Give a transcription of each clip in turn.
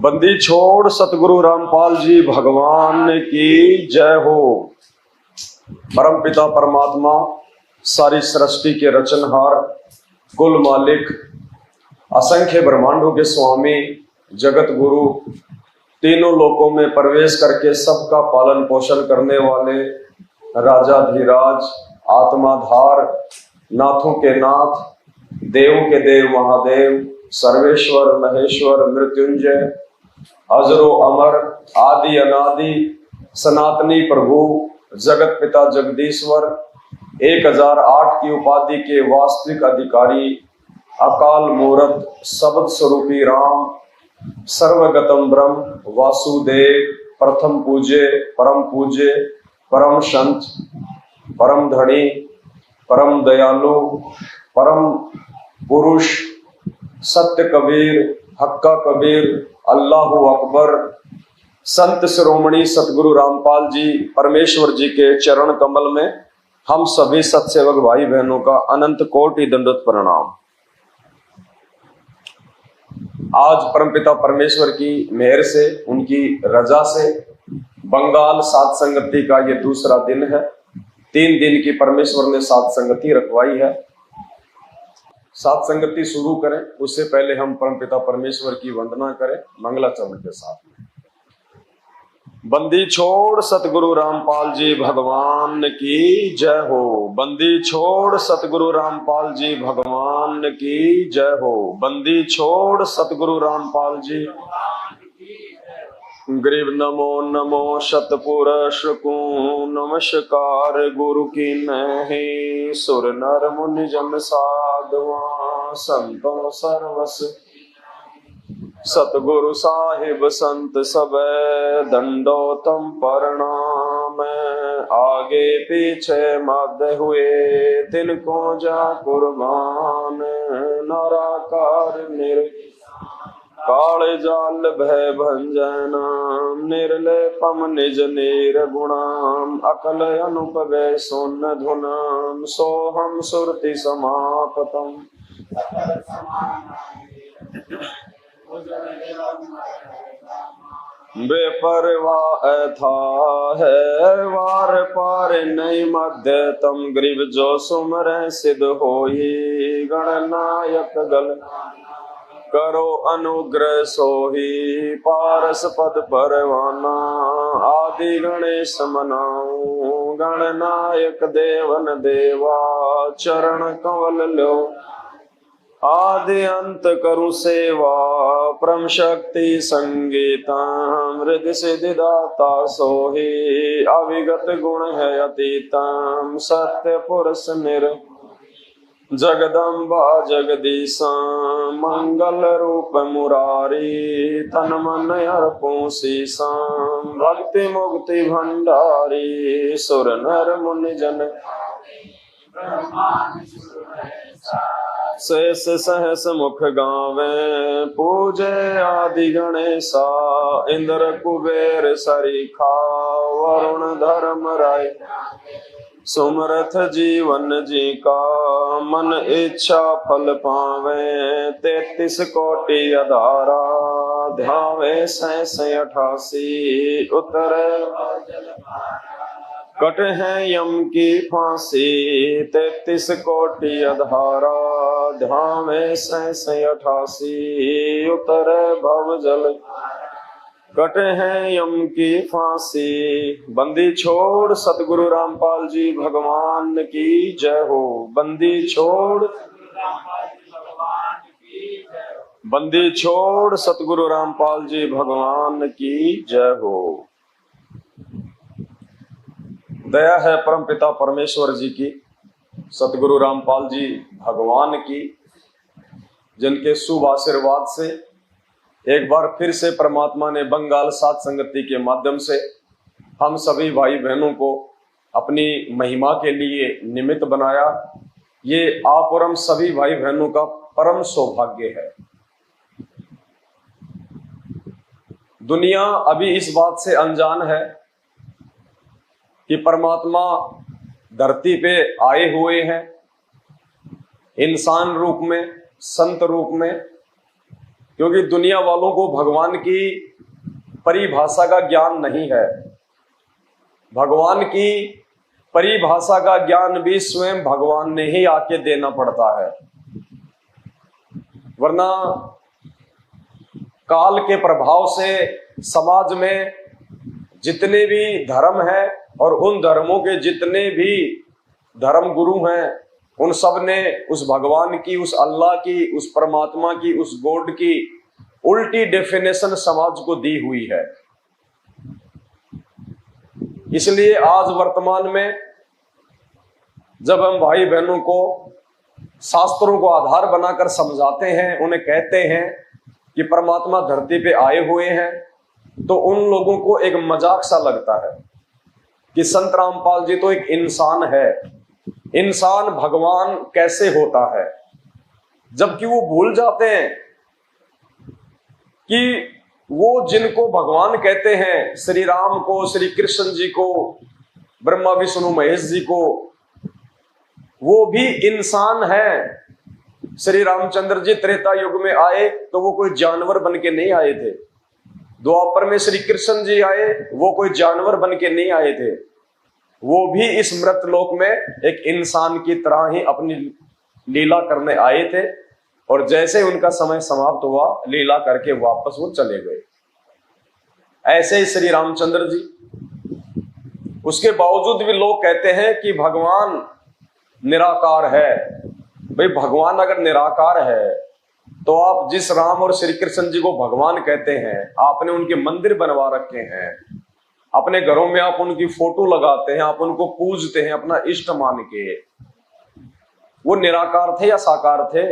बंदी छोड़ सतगुरु रामपाल जी भगवान की जय हो। परम पिता परमात्मा, सारी सृष्टि के रचनहार, कुल मालिक, असंख्य ब्रह्मांडों के स्वामी, जगत गुरु, तीनों लोकों में प्रवेश करके सबका पालन पोषण करने वाले राजाधिराज, आत्माधार, नाथों के नाथ, देव के देव महादेव, सर्वेश्वर महेश्वर मृत्युंजय, अजरो अमर, आदि अनादि, सनातनी प्रभु, जगत पिता जगदीश्वर, 1008 की उपाधि के वास्तविक अधिकारी, अकाल मूरत, शब्द स्वरूपी राम, सर्वगतम ब्रह्म, वासुदेव, प्रथम पूजे, परम संत, परम धनी, परम दयालु, परम पुरुष, सत्य कबीर, हक्का कबीर, अल्लाहु अकबर, संत शिरोमणि सतगुरु रामपाल जी परमेश्वर जी के चरण कमल में हम सभी सत्सेवक भाई बहनों का अनंत कोटि दंडवत प्रणाम। आज परमपिता परमेश्वर की मेहर से, उनकी रजा से बंगाल सात संगति का ये दूसरा दिन है। 3 दिन की परमेश्वर ने सात संगति रखवाई है। सात संगति शुरू करें उससे पहले हम परमपिता परमेश्वर की वंदना करें मंगलाचरण के साथ में। बंदी छोड़ सतगुरु रामपाल जी भगवान की जय हो। बंदी छोड़ सतगुरु रामपाल जी भगवान की जय हो। बंदी छोड़ सतगुरु रामपाल जी। ग्रीव नमो नमो शतपुरुष को नमस्कार गुरु की नहीं। सुर नर मुनि जन साधुआ संतों सर्वस सतगुरु साहिब संत सब दंडोतम प्रणाम। आगे पीछे मध्य हुए तिनको जा कुर्बान। नाराकार निर काले जाल भय भंजनाम। निर्लेपम निज नीर गुणाम। अकल अनुपवे सोन धुनाम। सोहम सुरति समापतम। बेपरवाह था है वार पार नहीं मध्य तम। ग्रीव जो सुमर सिद्ध होई गणनायक गल करो अनुग्रह सोही। पारस पद परवाना आदि गणेश मनाऊं। गणनायक देवन देवा चरण कंवल लो। आदि अंत करु सेवा परम शक्ति संगीता। हृदय सिद्धि दाता सोही अविगत गुण है अतीतम। सत्य पुरुष निर जगदम्बा जगदीशा। मंगल रूप मुरारी तन मन अर्पो सीसा। भक्ति मुक्ति भंडारी सुर नर मुनि जन। शेष सहस मुख गावे पूजे आदि गणेशा। इंद्र कुबेर सरीखा वरुण धर्म राय। सुमरथ जीवन जी का मन इच्छा फल पावे। 33 कोटि अधारा ध्यावे 88 उतरे कट है यम की फांसी। 33 कोटि अधारा ध्यावे 88 उतरे भव जल कट है यम की फांसी। बंदी छोड़ सतगुरु रामपाल जी भगवान की जय हो। बंदी छोड़ बंदी छोड़ सतगुरु रामपाल जी भगवान की जय हो। दया है परम पिता परमेश्वर जी की, सतगुरु रामपाल जी भगवान की, जिनके शुभ आशीर्वाद से एक बार फिर से परमात्मा ने बंगाल सात संगति के माध्यम से हम सभी भाई बहनों को अपनी महिमा के लिए निमित्त बनाया। ये आप और हम सभी भाई बहनों का परम सौभाग्य है। दुनिया अभी इस बात से अनजान है कि परमात्मा धरती पे आए हुए हैं इंसान रूप में, संत रूप में, क्योंकि दुनिया वालों को भगवान की परिभाषा का ज्ञान नहीं है। भगवान की परिभाषा का ज्ञान भी स्वयं भगवान ने ही आके देना पड़ता है, वरना काल के प्रभाव से समाज में जितने भी धर्म हैं और उन धर्मों के जितने भी धर्म गुरु हैं, उन सब ने उस भगवान की, उस अल्लाह की, उस परमात्मा की, उस गॉड की उल्टी डेफिनेशन समाज को दी हुई है। इसलिए आज वर्तमान में जब हम भाई बहनों को शास्त्रों को आधार बनाकर समझाते हैं, उन्हें कहते हैं कि परमात्मा धरती पे आए हुए हैं, तो उन लोगों को एक मजाक सा लगता है कि संत रामपाल जी तो एक इंसान है, इंसान भगवान कैसे होता है। जबकि वो भूल जाते हैं कि वो जिनको भगवान कहते हैं, श्री राम को, श्री कृष्ण जी को, ब्रह्मा विष्णु महेश जी को, वो भी इंसान है। श्री रामचंद्र जी त्रेता युग में आए तो वो कोई जानवर बन के नहीं आए थे। द्वापर में श्री कृष्ण जी आए, वो कोई जानवर बन के नहीं आए थे। वो भी इस मृत लोक में एक इंसान की तरह ही अपनी लीला करने आए थे, और जैसे उनका समय समाप्त हुआ, लीला करके वापस वो चले गए। ऐसे ही श्री रामचंद्र जी, उसके बावजूद भी लोग कहते हैं कि भगवान निराकार है। भाई भगवान अगर निराकार है तो आप जिस राम और श्री कृष्ण जी को भगवान कहते हैं, आपने उनके मंदिर बनवा रखे हैं, अपने घरों में आप उनकी फोटो लगाते हैं, आप उनको पूजते हैं अपना इष्ट मान के, वो निराकार थे या साकार थे?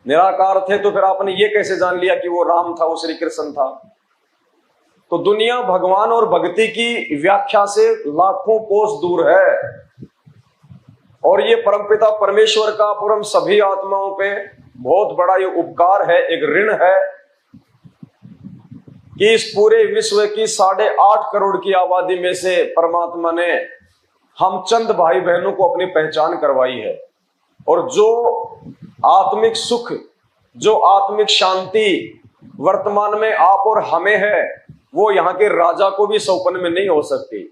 निराकार थे तो फिर आपने ये कैसे जान लिया कि वो राम था, वो श्री कृष्ण था? तो दुनिया भगवान और भक्ति की व्याख्या से लाखों कोस दूर है, और ये परमपिता परमेश्वर का पूर्ण सभी आत्माओं पे बहुत बड़ा ये उपकार है, एक ऋण है कि इस पूरे विश्व की 8.5 करोड़ की आबादी में से परमात्मा ने हम चंद भाई बहनों को अपनी पहचान करवाई है। और जो आत्मिक सुख, जो आत्मिक शांति वर्तमान में आप और हमें है, वो यहाँ के राजा को भी सौपन में नहीं हो सकती।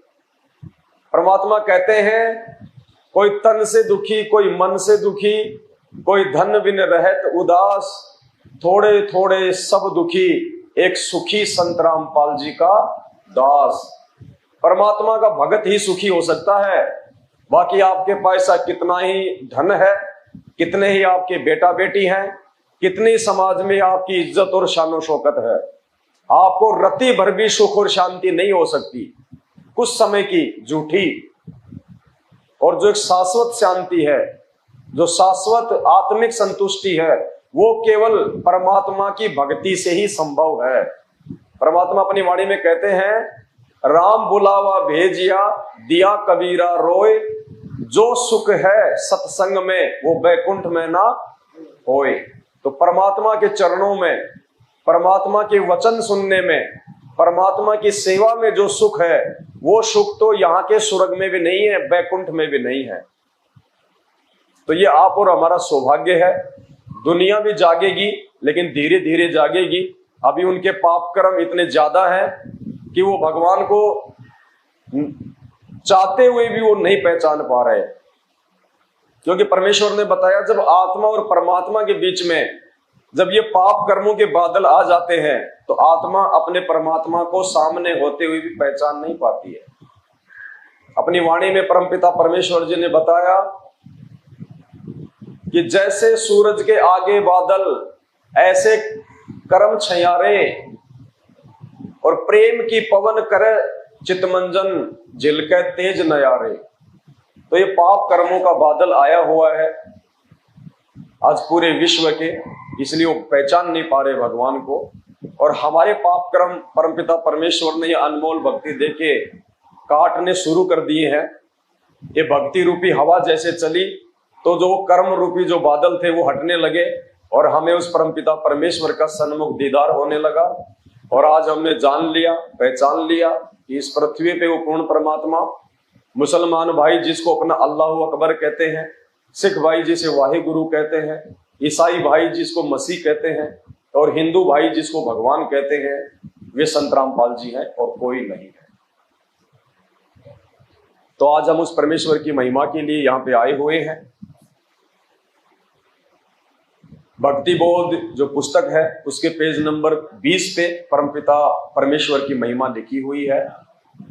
परमात्मा कहते हैं, कोई तन से दुखी, कोई मन से दुखी, कोई धन बिन रहत उदास, थोड़े थोड़े सब दुखी, एक सुखी संत रामपाल जी का दास। परमात्मा का भगत ही सुखी हो सकता है। बाकी आपके पास कितना ही धन है, कितने ही आपके बेटा बेटी हैं, कितनी समाज में आपकी इज्जत और शानो शौकत है, आपको रत्ती भर भी सुख और शांति नहीं हो सकती। कुछ समय की झूठी, और जो एक शाश्वत शांति है, जो शाश्वत आत्मिक संतुष्टि है, वो केवल परमात्मा की भक्ति से ही संभव है। परमात्मा अपनी वाणी में कहते हैं, राम बुलावा भेजिया दिया कबीरा रोए, जो सुख है सत्संग में वो बैकुंठ में ना होए। तो परमात्मा के चरणों में, परमात्मा के वचन सुनने में, परमात्मा की सेवा में जो सुख है, वो सुख तो यहाँ के स्वर्ग में भी नहीं है, बैकुंठ में भी नहीं है। तो ये आप और हमारा सौभाग्य है। दुनिया भी जागेगी, लेकिन धीरे धीरे जागेगी। अभी उनके पाप कर्म इतने ज्यादा हैं कि वो भगवान को चाहते हुए भी वो नहीं पहचान पा रहे, क्योंकि परमेश्वर ने बताया, जब आत्मा और परमात्मा के बीच में जब ये पाप कर्मों के बादल आ जाते हैं, तो आत्मा अपने परमात्मा को सामने होते हुए भी पहचान नहीं पाती है। अपनी वाणी में परमपिता परमेश्वर जी ने बताया कि जैसे सूरज के आगे बादल, ऐसे कर्म छयारे, और प्रेम की पवन करे चितमंजन, झिलके तेज नयारे। तो ये पाप कर्मों का बादल आया हुआ है आज पूरे विश्व के, इसलिए वो पहचान नहीं पा रहे भगवान को। और हमारे पाप कर्म परमपिता परमेश्वर ने ये अनमोल भक्ति देके काटने शुरू कर दिए हैं। ये भक्ति रूपी हवा जैसे चली, तो जो कर्म रूपी जो बादल थे वो हटने लगे, और हमें उस परमपिता परमेश्वर का सन्मुख दीदार होने लगा। और आज हमने जान लिया, पहचान लिया कि इस पृथ्वी पे वो पूर्ण परमात्मा, मुसलमान भाई जिसको अपना अल्लाह अकबर कहते हैं, सिख भाई जिसे वाहे गुरु कहते हैं, ईसाई भाई जिसको मसीह कहते हैं, और हिंदू भाई जिसको भगवान कहते हैं वे संत रामपाल जी हैं और कोई नहीं है। तो आज हम उस परमेश्वर की महिमा के लिए यहां पे आए हुए हैं। भक्ति बोध जो पुस्तक है उसके पेज नंबर 20 पे परमपिता परमेश्वर की महिमा लिखी हुई है।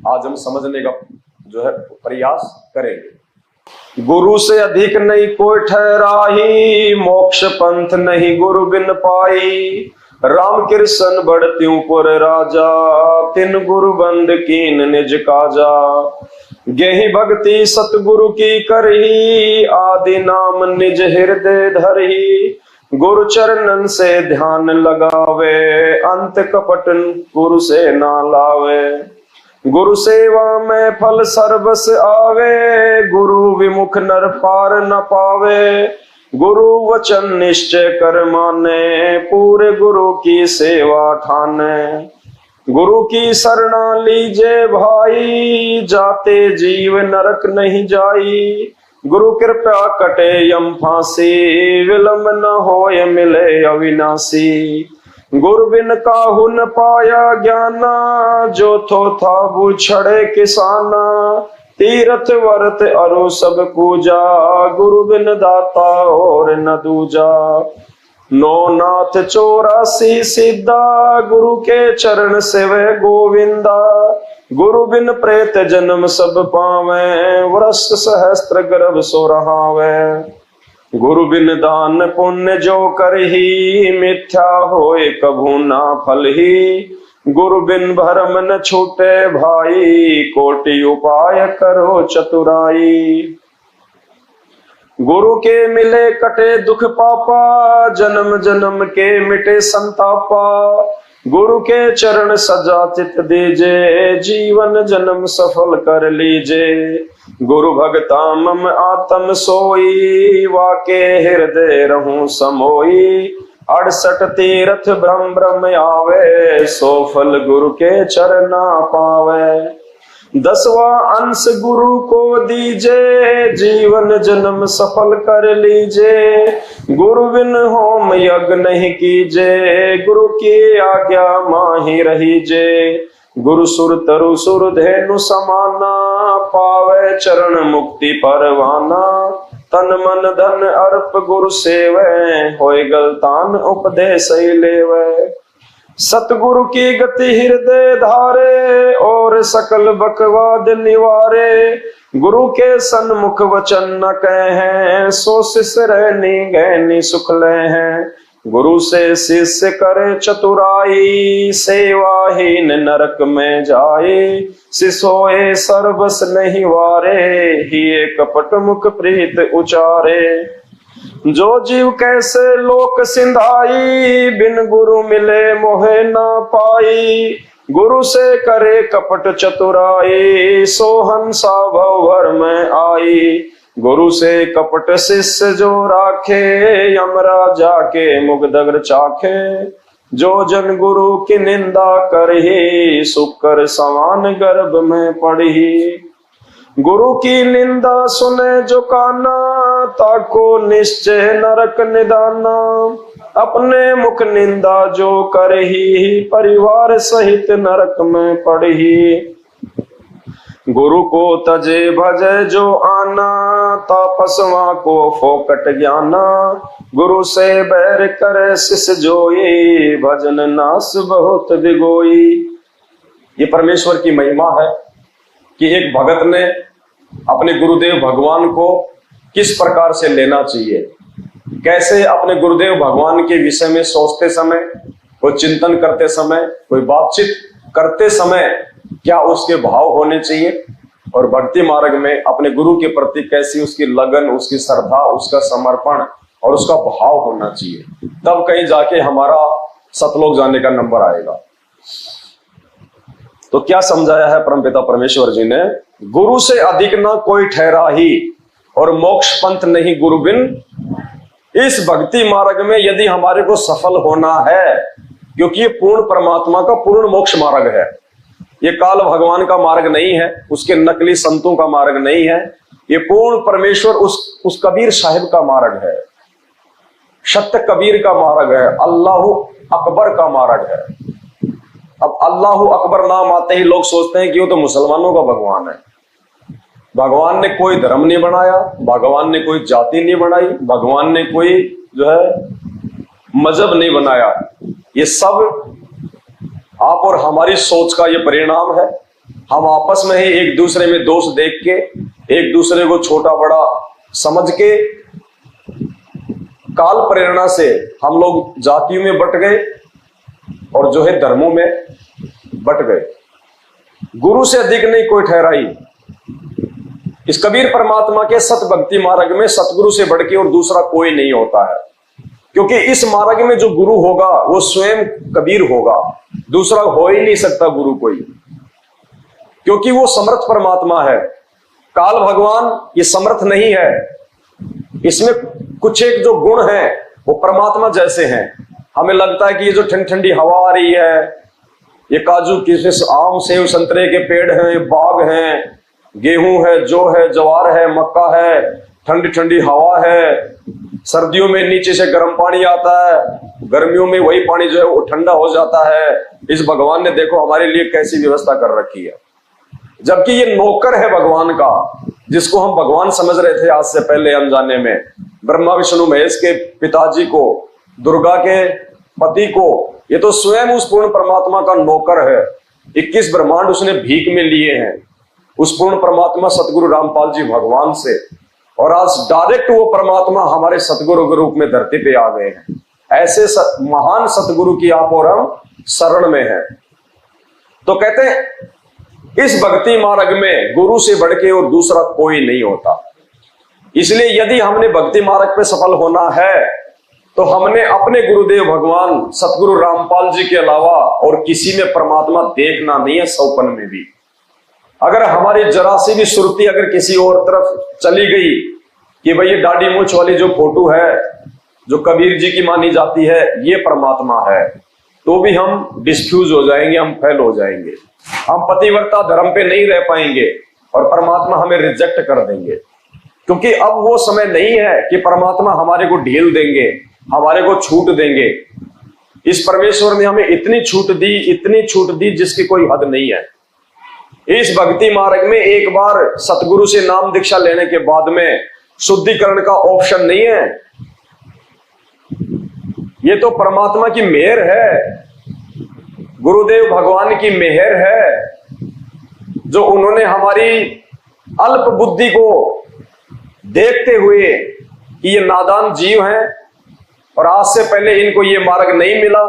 आज हम समझने का जो है प्रयास करेंगे। गुरु से अधिक नहीं कोई ठहराही, मोक्ष पंथ नहीं गुरु बिन पाई। राम कृष्ण बढ़त्यूं पुर राजा, तिन गुरु बंद कीन निज काजा। गेहि भक्ति सतगुरु की करही, आदि नाम निज हृदय धरही। गुरु चरणन से ध्यान लगावे, अंत कपट गुरु से ना लावे। गुरु सेवा में फल सर्वस आवे, गुरु विमुख नर पार न पावे। गुरु वचन निश्चय कर माने, पूरे गुरु की सेवा ठाने। गुरु की शरणा लीजे भाई, जाते जीव नरक नहीं जाई। गुरु कृपा कटे यम फांसी, विलंब न होय मिले अविनाशी। गुरु बिन काहू न पाया ज्ञाना, जो थो था बुछड़े किसाना। तीरथ वर्त अरु सब पूजा, गुरु बिन दाता और न दूजा। नो नाथ 84 सिद्धा, गुरु के चरण सेवे गोविंदा। गुरु बिन प्रेत जन्म सब पावे, वर्ष सहस्त्र गर्भ सो रहावे। गुरु बिन दान पुण्य जो करही, मिथ्या होए कभू ना फल ही। गुरु बिन भरम न छूटे भाई, कोटि उपाय करो चतुराई। गुरु के मिले कटे दुख पापा, जन्म जन्म के मिटे संतापा। गुरु के चरण सजा चित दीजे, जीवन जन्म सफल कर लीजे। गुरु भगता मम आत्म सोई, वाके हृदय रहूं समोई। 68 तीर्थ ब्रह्म ब्रह्म आवे, सो फल गुरु के चरना पावे। 10वां अंश गुरु को दीजे, जीवन जन्म सफल कर लीजे। गुरु बिन होम यज्ञ नहीं कीजे, गुरु की आज्ञा माही रहीजे। गुरु सुर तरु सुर धेनु समाना, पावे चरण मुक्ति परवाना। तन मन धन अर्प गुरु सेवे, होय गलतान उपदेश लेवे। सतगुरु की गति हृदय धारे, और सकल बकवाद निवारे। गुरु के सन्मुख वचन न कहें, सो शिष्य रहनी गहनी सुख ले हैं। गुरु से शिष्य करे चतुराई, सेवाहीन नरक में जाए। शिशोए सर्वस नहीं वारे, ही कपट मुख प्रीत उचारे। जो जीव कैसे लोक सिंधाई, बिन गुरु मिले मोहे ना पाई। गुरु से करे कपट चतुराई, सो हंसा भवर में आई। गुरु से कपट शिष्य जो राखे, यमराजा के मुग्धग्र चाखे। जो जन गुरु की निंदा करही, सुकर समान गर्भ में पड़ही। गुरु की निंदा सुने जो काना, ताको निश्चय नरक निदाना। अपने मुख निंदा जो करही, परिवार सहित नरक में पड़ही। गुरु को तजे भजे जो आना, तापसवा को फोकट ज्ञाना। गुरु से बैर करे शिष्य जोई, भजन नास बहुत बिगोई। ये परमेश्वर की महिमा है कि एक भगत ने अपने गुरुदेव भगवान को किस प्रकार से लेना चाहिए, कैसे अपने गुरुदेव भगवान के विषय में सोचते समय, कोई चिंतन करते समय, कोई बातचीत करते समय क्या उसके भाव होने चाहिए, और भक्ति मार्ग में अपने गुरु के प्रति कैसी उसकी लगन, उसकी श्रद्धा, उसका समर्पण और उसका भाव होना चाहिए। तब कहीं जाके हमारा सतलोक जाने का नंबर आएगा। तो क्या समझाया है परमपिता परमेश्वर जी ने? गुरु से अधिक ना कोई ठहरा ही, और मोक्ष पंथ नहीं गुरु बिन। इस भक्ति मार्ग में यदि हमारे को सफल होना है, क्योंकि ये पूर्ण परमात्मा का पूर्ण मोक्ष मार्ग है, ये काल भगवान का मार्ग नहीं है, उसके नकली संतों का मार्ग नहीं है, ये पूर्ण परमेश्वर उस कबीर साहिब का मार्ग है, सत्य कबीर का मार्ग है, अल्लाह अकबर का मार्ग है। अब अल्लाह अकबर नाम आते ही लोग सोचते हैं कि वो तो मुसलमानों का भगवान है। भगवान ने कोई धर्म नहीं बनाया, भगवान ने कोई जाति नहीं बनाई, भगवान ने कोई जो है मजहब नहीं बनाया। ये सब आप और हमारी सोच का ये परिणाम है। हम आपस में ही एक दूसरे में दोष देख के, एक दूसरे को छोटा बड़ा समझ के, काल प्रेरणा से हम लोग जातियों में बट गए और जो है धर्मों में बट गए। गुरु से अधिक नहीं कोई ठहराई। इस कबीर परमात्मा के सत भक्ति मार्ग में सतगुरु से बढ़ के और दूसरा कोई नहीं होता है, क्योंकि इस मार्ग में जो गुरु होगा वो स्वयं कबीर होगा, दूसरा हो ही नहीं सकता गुरु कोई, क्योंकि वो समर्थ परमात्मा है। काल भगवान ये समर्थ नहीं है, इसमें कुछ एक जो गुण है वो परमात्मा जैसे हैं। हमें लगता है कि ये जो ठंडी ठंडी हवा आ रही है, ये काजू किशमिश आम सेव संतरे के पेड़ हैं, बाग हैं, गेहूं है, जौ है, ज्वार है, मक्का है, ठंडी ठंडी हवा है, सर्दियों में नीचे से गर्म पानी आता है, गर्मियों में वही पानी जो है वो ठंडा हो जाता है। इस भगवान ने देखो हमारे लिए कैसी व्यवस्था कर रखी है, जबकि ये नौकर है भगवान का, जिसको हम भगवान समझ रहे थे आज से पहले अनजाने में। ब्रह्मा विष्णु महेश के पिताजी को, दुर्गा के पति को, ये तो स्वयं उस पूर्ण परमात्मा का नौकर है। 21 ब्रह्मांड उसने भीख में लिए हैं उस पूर्ण परमात्मा सतगुरु रामपाल जी भगवान से, और आज डायरेक्ट वो परमात्मा हमारे सतगुरु के रूप में धरती पे आ गए हैं। ऐसे महान सतगुरु की आप और हम शरण में हैं। तो कहते हैं इस भक्ति मार्ग में गुरु से बढ़ के और दूसरा कोई नहीं होता। इसलिए यदि हमने भक्ति मार्ग पे सफल होना है तो हमने अपने गुरुदेव भगवान सतगुरु रामपाल जी के अलावा और किसी में परमात्मा देखना नहीं है, सौपन में भी। अगर हमारी जरा सी भी सुरती अगर किसी और तरफ चली गई कि भाई ये दाढ़ी मूछ वाली जो फोटो है जो कबीर जी की मानी जाती है ये परमात्मा है, तो भी हम डिस्फ्यूज हो जाएंगे, हम फेल हो जाएंगे, हम पतिव्रता धर्म पे नहीं रह पाएंगे और परमात्मा हमें रिजेक्ट कर देंगे। क्योंकि अब वो समय नहीं है कि परमात्मा हमारे को ढील देंगे, हमारे को छूट देंगे। इस परमेश्वर ने हमें इतनी छूट दी जिसकी कोई हद नहीं है। इस भक्ति मार्ग में एक बार सतगुरु से नाम दीक्षा लेने के बाद में शुद्धिकरण का ऑप्शन नहीं है। ये तो परमात्मा की मेहर है, गुरुदेव भगवान की मेहर है, जो उन्होंने हमारी अल्प बुद्धि को देखते हुए कि ये नादान जीव हैं और आज से पहले इनको ये मार्ग नहीं मिला,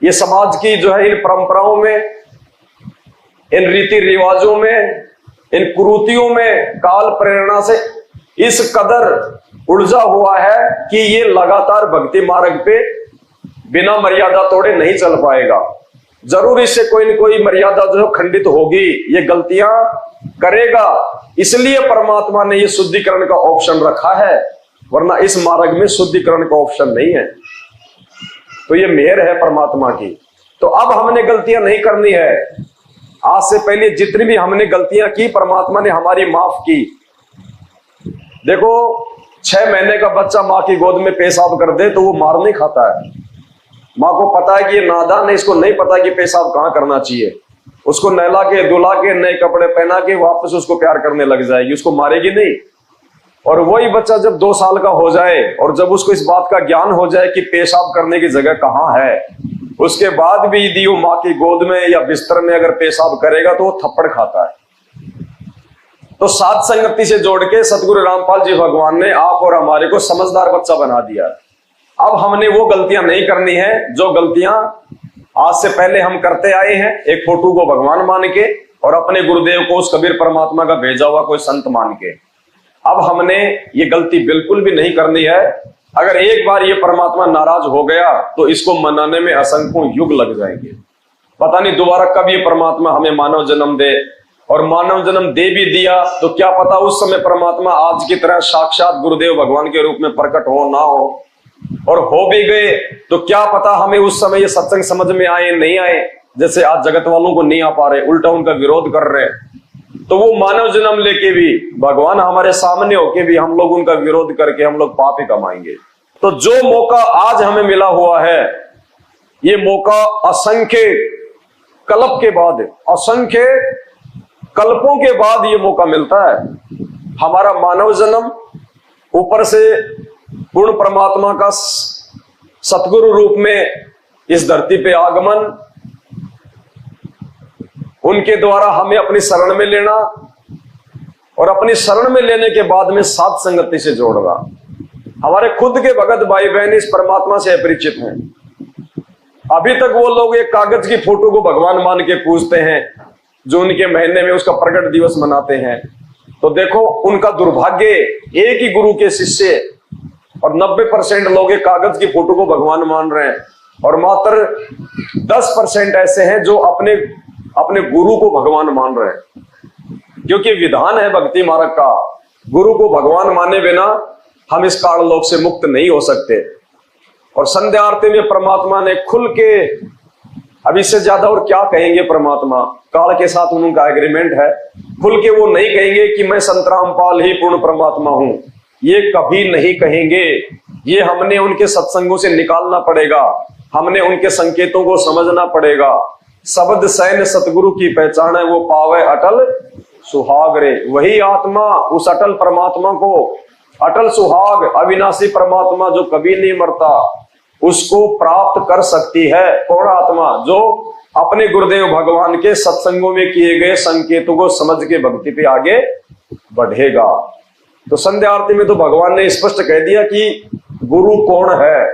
ये समाज की जो है इन परंपराओं में, इन रीति रिवाजों में, इन कुरीतियों में काल प्रेरणा से इस कदर उलझा हुआ है कि ये लगातार भक्ति मार्ग पे बिना मर्यादा तोड़े नहीं चल पाएगा। जरूर इससे कोई न कोई मर्यादा जो खंडित होगी, ये गलतियां करेगा। इसलिए परमात्मा ने ये शुद्धिकरण का ऑप्शन रखा है, वरना इस मार्ग में शुद्धिकरण का ऑप्शन नहीं है। तो ये मेहर है परमात्मा की। तो अब हमने गलतियां नहीं करनी है। आज से पहले जितनी भी हमने गलतियां की परमात्मा ने हमारी माफ की। देखो 6 महीने का बच्चा माँ की गोद में पेशाब कर दे तो वो मार नहीं खाता है। माँ को पता है कि ये नादान है, इसको नहीं पता कि पेशाब कहाँ करना चाहिए। उसको नहला के धुला के नए कपड़े पहना के वापस उसको प्यार करने लग जाएगी, उसको मारेगी नहीं। और वही बच्चा जब 2 साल का हो जाए और जब उसको इस बात का ज्ञान हो जाए कि पेशाब करने की जगह कहाँ है, उसके बाद भी यदि वो माँ की गोद में या बिस्तर में अगर पेशाब करेगा तो वो थप्पड़ खाता है। तो सात संगति से जोड़ के सतगुरु रामपाल जी भगवान ने आप और हमारे को समझदार बच्चा बना दिया। अब हमने वो गलतियां नहीं करनी है जो गलतियां आज से पहले हम करते आए हैं, एक फोटो को भगवान मान के और अपने गुरुदेव को उस कबीर परमात्मा का भेजा हुआ कोई संत मान के। अब हमने ये गलती बिल्कुल भी नहीं करनी है। अगर एक बार ये परमात्मा नाराज हो गया तो इसको मनाने में असंख्यों युग लग जाएंगे। पता नहीं दोबारा कब ये परमात्मा हमें मानव जन्म दे, और मानव जन्म दे भी दिया तो क्या पता उस समय परमात्मा आज की तरह साक्षात गुरुदेव भगवान के रूप में प्रकट हो ना हो, और हो भी गए तो क्या पता हमें उस समय ये सत्संग समझ में आए नहीं आए। जैसे आज जगत वालों को नहीं आ पा रहे, उल्टा उनका विरोध कर रहे हैं, तो वो मानव जन्म लेके भी भगवान हमारे सामने होके भी हम लोग उनका विरोध करके हम लोग पाप ही कमाएंगे। तो जो मौका आज हमें मिला हुआ है, ये मौका असंख्य कल्प के बाद, असंख्य कल्पों के बाद ये मौका मिलता है। हमारा मानव जन्म, ऊपर से पूर्ण परमात्मा का सतगुरु रूप में इस धरती पे आगमन, उनके द्वारा हमें अपनी शरण में लेना और अपनी शरण में लेने के बाद में साध संगति से जोड़ना। हमारे खुद के भगत भाई बहन इस परमात्मा से अपरिचित हैं। अभी तक वो लोग एक कागज की फोटो को भगवान मान के पूजते हैं, जो उनके महीने में उसका प्रकट दिवस मनाते हैं। तो देखो उनका दुर्भाग्य, एक ही गुरु के शिष्य और 90% लोग एक कागज की फोटो को भगवान मान रहे हैं, और मात्र 10% ऐसे हैं जो अपने गुरु को भगवान मान रहे हैं। क्योंकि विधान है भक्ति मार्ग का, गुरु को भगवान माने बिना हम इस काल लोक से मुक्त नहीं हो सकते। और संध्या आरती में परमात्मा ने खुल के, अब इससे ज्यादा और क्या कहेंगे परमात्मा, काल के साथ उनका एग्रीमेंट है, खुल के वो नहीं कहेंगे कि मैं संत रामपाल ही पूर्ण परमात्मा हूं, ये कभी नहीं कहेंगे। ये हमने उनके सत्संगों से निकालना पड़ेगा, हमने उनके संकेतों को समझना पड़ेगा। शब्द सैन सतगुरु की पहचान है, वो पावे अटल सुहाग रे। वही आत्मा उस अटल परमात्मा को, अटल सुहाग अविनाशी परमात्मा जो कभी नहीं मरता, उसको प्राप्त कर सकती है। कौन आत्मा? जो अपने गुरुदेव भगवान के सत्संगों में किए गए संकेतों को समझ के भक्ति पे आगे बढ़ेगा। तो संध्या आरती में तो भगवान ने स्पष्ट कह दिया कि गुरु कौन है।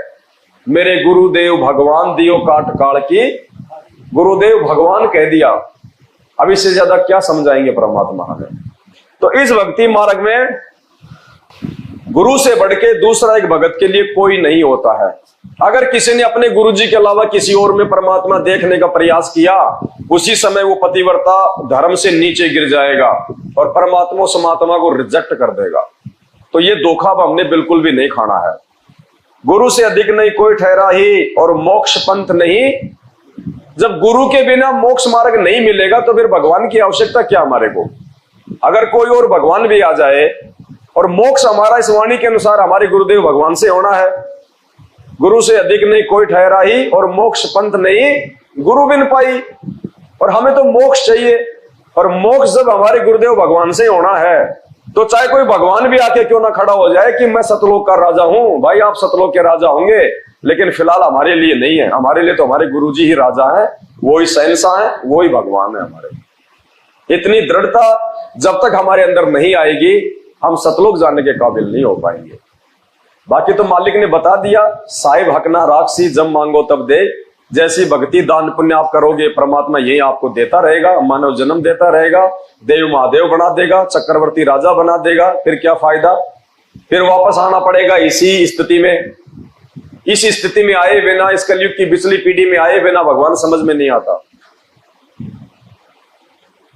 मेरे गुरुदेव भगवान दियो काट काल की, गुरुदेव भगवान कह दिया। अब इससे ज्यादा क्या समझाएंगे परमात्मा हमें। तो इस भक्ति मार्ग में गुरु से बढ़ के दूसरा एक भगत के लिए कोई नहीं होता है। अगर किसी ने अपने गुरु जी के अलावा किसी और में परमात्मा देखने का प्रयास किया, उसी समय वो पतिव्रता धर्म से नीचे गिर जाएगा और परमात्मा समात्मा को रिजेक्ट कर देगा। तो ये धोखा अब हमने बिल्कुल भी नहीं खाना है। गुरु से अधिक नहीं कोई ठहरा ही, और मोक्ष पंथ नहीं। जब गुरु के बिना मोक्ष मार्ग नहीं मिलेगा तो फिर भगवान की आवश्यकता क्या हमारे को। अगर कोई और भगवान भी आ जाए और मोक्ष हमारा इस वाणी के अनुसार हमारे गुरुदेव भगवान से होना है, गुरु से अधिक नहीं कोई ठहरा ही, और मोक्ष पंथ नहीं गुरु बिन पाई। और हमें तो मोक्ष चाहिए, और मोक्ष जब हमारे गुरुदेव भगवान से होना है, तो चाहे कोई भगवान भी आके क्यों ना खड़ा हो जाए कि मैं सतलोक का राजा हूं, भाई आप सतलोक के राजा होंगे, लेकिन फिलहाल हमारे लिए नहीं है। हमारे लिए तो हमारे गुरुजी ही राजा है, वो ही शहंशाह है, वो ही भगवान है हमारे। इतनी दृढ़ता जब तक हमारे अंदर नहीं आएगी, हम सतलोक जाने के काबिल नहीं हो पाएंगे। बाकी तो मालिक ने बता दिया, साहिब हकना राक्षसी जब मांगो तब दे। जैसी भक्ति दान पुण्य आप करोगे, परमात्मा यही आपको देता रहेगा, मानव जन्म देता रहेगा, देव महादेव बना देगा, चक्रवर्ती राजा बना देगा। फिर क्या फायदा? फिर वापस आना पड़ेगा इसी स्थिति में। इस स्थिति में आए बिना, इस कलयुग की पिछली पीढ़ी में आए बिना भगवान समझ में नहीं आता।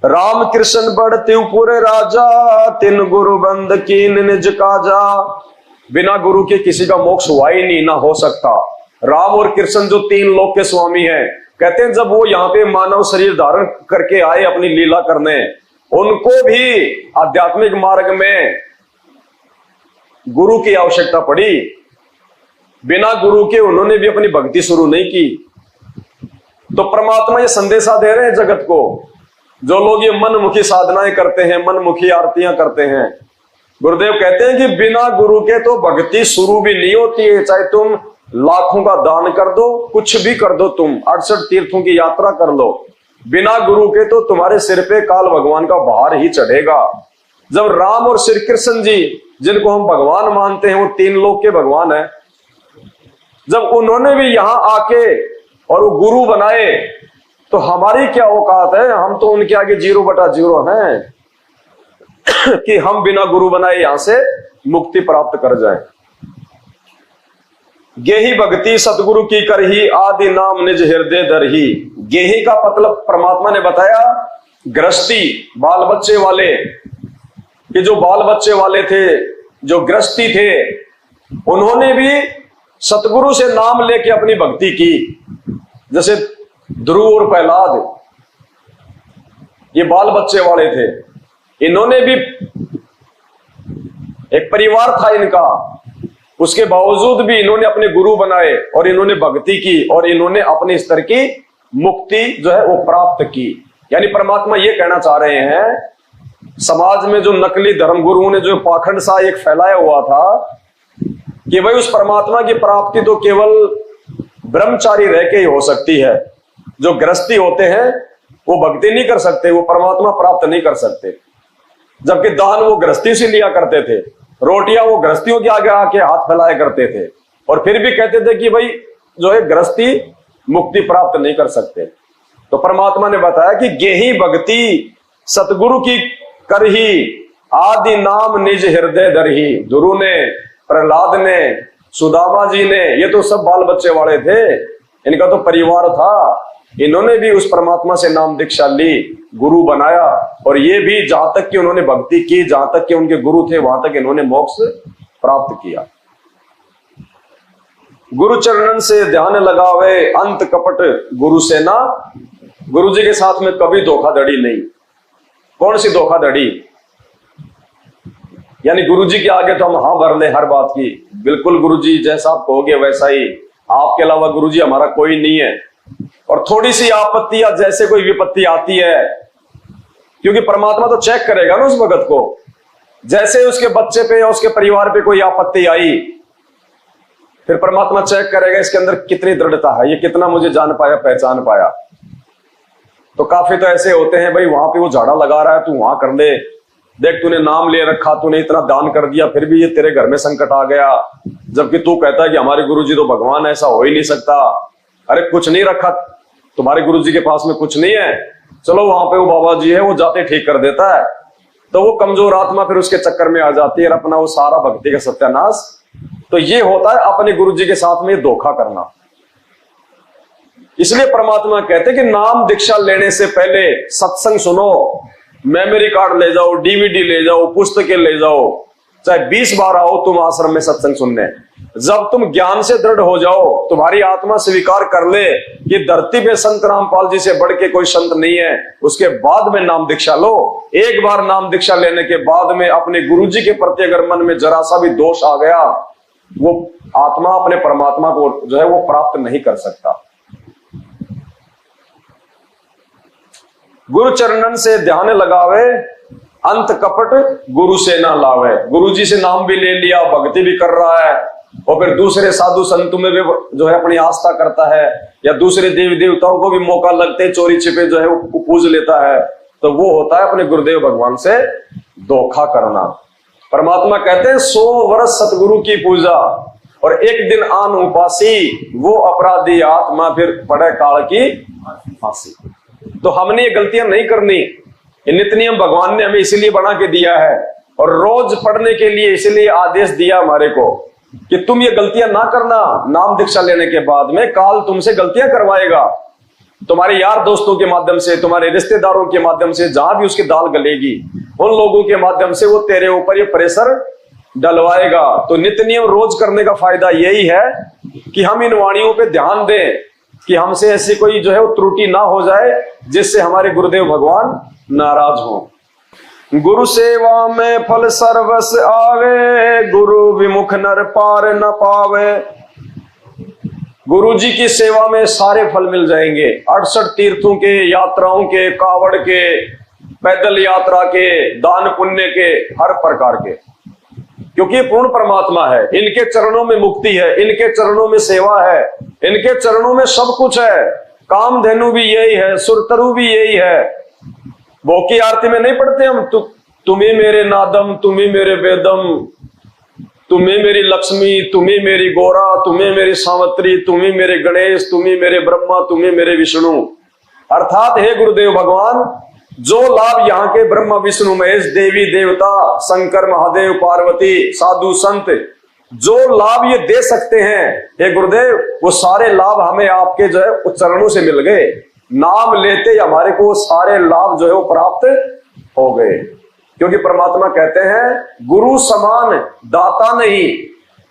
राम कृष्ण बढ़ते पूरे राजा, तिन गुरु बंद कीन निज काजा। बिना गुरु के किसी का मोक्ष हुआ ही नहीं, ना हो सकता। राम और कृष्ण जो 3 लोक के स्वामी हैं, कहते हैं जब वो यहाँ पे मानव शरीर धारण करके आए अपनी लीला करने, उनको भी आध्यात्मिक मार्ग में गुरु की आवश्यकता पड़ी। बिना गुरु के उन्होंने भी अपनी भक्ति शुरू नहीं की। तो परमात्मा ये संदेशा दे रहे हैं जगत को। जो लोग ये मनमुखी साधनाएं करते हैं, मनमुखी आरतियां करते हैं, गुरुदेव कहते हैं कि बिना गुरु के तो भक्ति शुरू भी नहीं होती है। चाहे तुम लाखों का दान कर दो, कुछ भी कर दो, तुम 68 तीर्थों की यात्रा कर लो, बिना गुरु के तो तुम्हारे सिर पे काल भगवान का भार ही चढ़ेगा। जब राम और श्री कृष्ण जी, जिनको हम भगवान मानते हैं, वो 3 लोक के भगवान है, जब उन्होंने भी यहां आके और वो गुरु बनाए, तो हमारी क्या औकात है? हम तो उनके आगे 0/0 हैं कि हम बिना गुरु बनाए यहां से मुक्ति प्राप्त कर जाएं। गेही भक्ति सतगुरु की करही, आदि नाम निज हृदय दरही। गेही का मतलब परमात्मा ने बताया गृहस्थी, बाल बच्चे वाले। कि जो बाल बच्चे वाले थे, जो गृहस्थी थे, उन्होंने भी सतगुरु से नाम लेके अपनी भक्ति की। जैसे ध्रुव और प्रहलाद, ये बाल बच्चे वाले थे, इन्होंने भी, एक परिवार था इनका, उसके बावजूद भी इन्होंने अपने गुरु बनाए और इन्होंने भक्ति की और इन्होंने अपने स्तर की मुक्ति जो है वो प्राप्त की। यानी परमात्मा ये कहना चाह रहे हैं, समाज में जो नकली धर्मगुरुओं ने जो पाखंड सा एक फैलाया हुआ था कि भाई उस परमात्मा की प्राप्ति तो केवल ब्रह्मचारी रह के ही हो सकती है, जो गृहस्थी होते हैं वो भक्ति नहीं कर सकते, वो परमात्मा प्राप्त नहीं कर सकते। जबकि दान वो गृहस्थी से लिया करते थे, रोटियां वो गृहस्थियों के आगे आके हाथ फैलाया करते थे, और फिर भी कहते थे कि भाई जो है गृहस्थी मुक्ति प्राप्त नहीं कर सकते। तो परमात्मा ने बताया कि गेही भक्ति सतगुरु की करही, आदि नाम निज हृदय धरही। गुरु ने, प्रहलाद ने, सुदामा जी ने, ये तो सब बाल बच्चे वाले थे, इनका तो परिवार था। इन्होंने भी उस परमात्मा से नाम दीक्षा ली, गुरु बनाया, और ये भी जहां तक कि उन्होंने भक्ति की, जहां तक कि उनके गुरु थे, वहां तक इन्होंने मोक्ष प्राप्त किया। गुरु चरणन से ध्यान लगावे, अंत कपट गुरु से ना। गुरु जी के साथ में कभी धोखाधड़ी नहीं। कौन सी धोखाधड़ी? यानी गुरु जी के आगे तो हम हाँ भर ले हर बात की, बिल्कुल गुरु जी जैसा आप कहोगे वैसा ही, आपके अलावा गुरु जी हमारा कोई नहीं है। और थोड़ी सी आपत्ति या जैसे कोई विपत्ति आती है, क्योंकि परमात्मा तो चेक करेगा ना उस भगत को, जैसे उसके बच्चे पे या उसके परिवार पे कोई आपत्ति आई, फिर परमात्मा चेक करेगा इसके अंदर कितनी दृढ़ता है, ये कितना मुझे जान पाया, पहचान पाया। तो काफी तो ऐसे होते हैं, भाई वहां पे वो झाड़ा लगा रहा है, तू वहां कर ले, देख तूने नाम ले रखा, तूने इतना दान कर दिया, फिर भी ये तेरे घर में संकट आ गया, जबकि तू कहता है कि हमारे गुरुजी तो भगवान, ऐसा हो ही नहीं सकता। अरे कुछ नहीं रखा तुम्हारे गुरुजी के पास में, कुछ नहीं है, चलो वहां पे वो बाबा जी है, वो जाते ठीक कर देता है। तो वो कमजोर आत्मा फिर उसके चक्कर में आ जाती है और अपना वो सारा भक्ति का सत्यानाश। तो ये होता है अपने गुरुजी के साथ में धोखा करना। इसलिए परमात्मा कहते हैं कि नाम दीक्षा लेने से पहले सत्संग सुनो, मेमोरी कार्ड ले जाओ, डीवीडी ले जाओ, पुस्तकें ले जाओ, चाहे 20 बार आओ तुम आश्रम में सत्संग सुनने। जब तुम ज्ञान से दृढ़ हो जाओ, तुम्हारी आत्मा स्वीकार कर ले कि धरती पे संत रामपाल जी से बढ़ के कोई संत नहीं है, उसके बाद में नाम दीक्षा लो। एक बार नाम दीक्षा लेने के बाद में अपने गुरुजी के प्रति अगर मन में जरा सा भी दोष आ गया, वो आत्मा अपने परमात्मा को जो है वो प्राप्त नहीं कर सकता। गुरु चरणन से ध्यान लगावे, अंत कपट गुरु से ना लावे। गुरु जी से नाम भी ले लिया, भक्ति भी कर रहा है, और फिर दूसरे साधु संतों में भी जो है अपनी आस्था करता है, या दूसरे देवी देवताओं को भी मौका लगते चोरी छिपे जो है वो पूज लेता है, तो वो होता है अपने गुरुदेव भगवान से धोखा करना। परमात्मा कहते हैं 100 वर्ष सतगुरु की पूजा और एक दिन आन उपासी, वो अपराधी आत्मा फिर पड़े काल की फांसी। तो हमने ये गलतियां नहीं करनी, ये नित्य नियम भगवान ने हमें इसीलिए बना के दिया है, और रोज पढ़ने के लिए इसीलिए आदेश दिया हमारे को कि तुम ये गलतियां ना करना। नाम दीक्षा लेने के बाद में काल तुमसे गलतियां करवाएगा, तुम्हारे यार दोस्तों के माध्यम से, तुम्हारे रिश्तेदारों के माध्यम से, जहां भी उसकी दाल गलेगी उन लोगों के माध्यम से वो तेरे ऊपर ये प्रेशर डलवाएगा। तो नित्य नियम रोज करने का फायदा यही है कि हम इन वाणियों पे ध्यान दें कि हमसे ऐसी कोई जो है वो त्रुटि ना हो जाए जिससे हमारे गुरुदेव भगवान नाराज हो। गुरु सेवा में फल सर्वस आवे, गुरु विमुख नर पार न पावे। गुरु जी की सेवा में सारे फल मिल जाएंगे, 68 तीर्थों के, यात्राओं के, कावड़ के, पैदल यात्रा के, दान पुण्य के, हर प्रकार के, क्योंकि ये पूर्ण परमात्मा है। इनके चरणों में मुक्ति है, इनके चरणों में सेवा है, इनके चरणों में सब कुछ है। कामधेनु भी यही है, सुरतरु भी यही है। भोग की आरती में नहीं पढ़ते हम, तुम्हें मेरे नादम, तुम्हें मेरे वेदम, तुम्हें मेरी लक्ष्मी, तुम्हें मेरी गोरा, तुम्हें मेरी सावत्री, तुम्हें मेरे गणेश, तुम्हें मेरे ब्रह्मा, तुम्हें मेरे विष्णु। अर्थात हे गुरुदेव भगवान, जो लाभ यहाँ के ब्रह्मा विष्णु महेश, देवी देवता, शंकर महादेव, पार्वती, साधु संत जो लाभ ये दे सकते हैं, हे गुरुदेव, वो सारे लाभ हमें आपके जो है चरणों से मिल गए। नाम लेते हमारे को सारे लाभ जो है वो प्राप्त हो गए, क्योंकि परमात्मा कहते हैं गुरु समान दाता नहीं।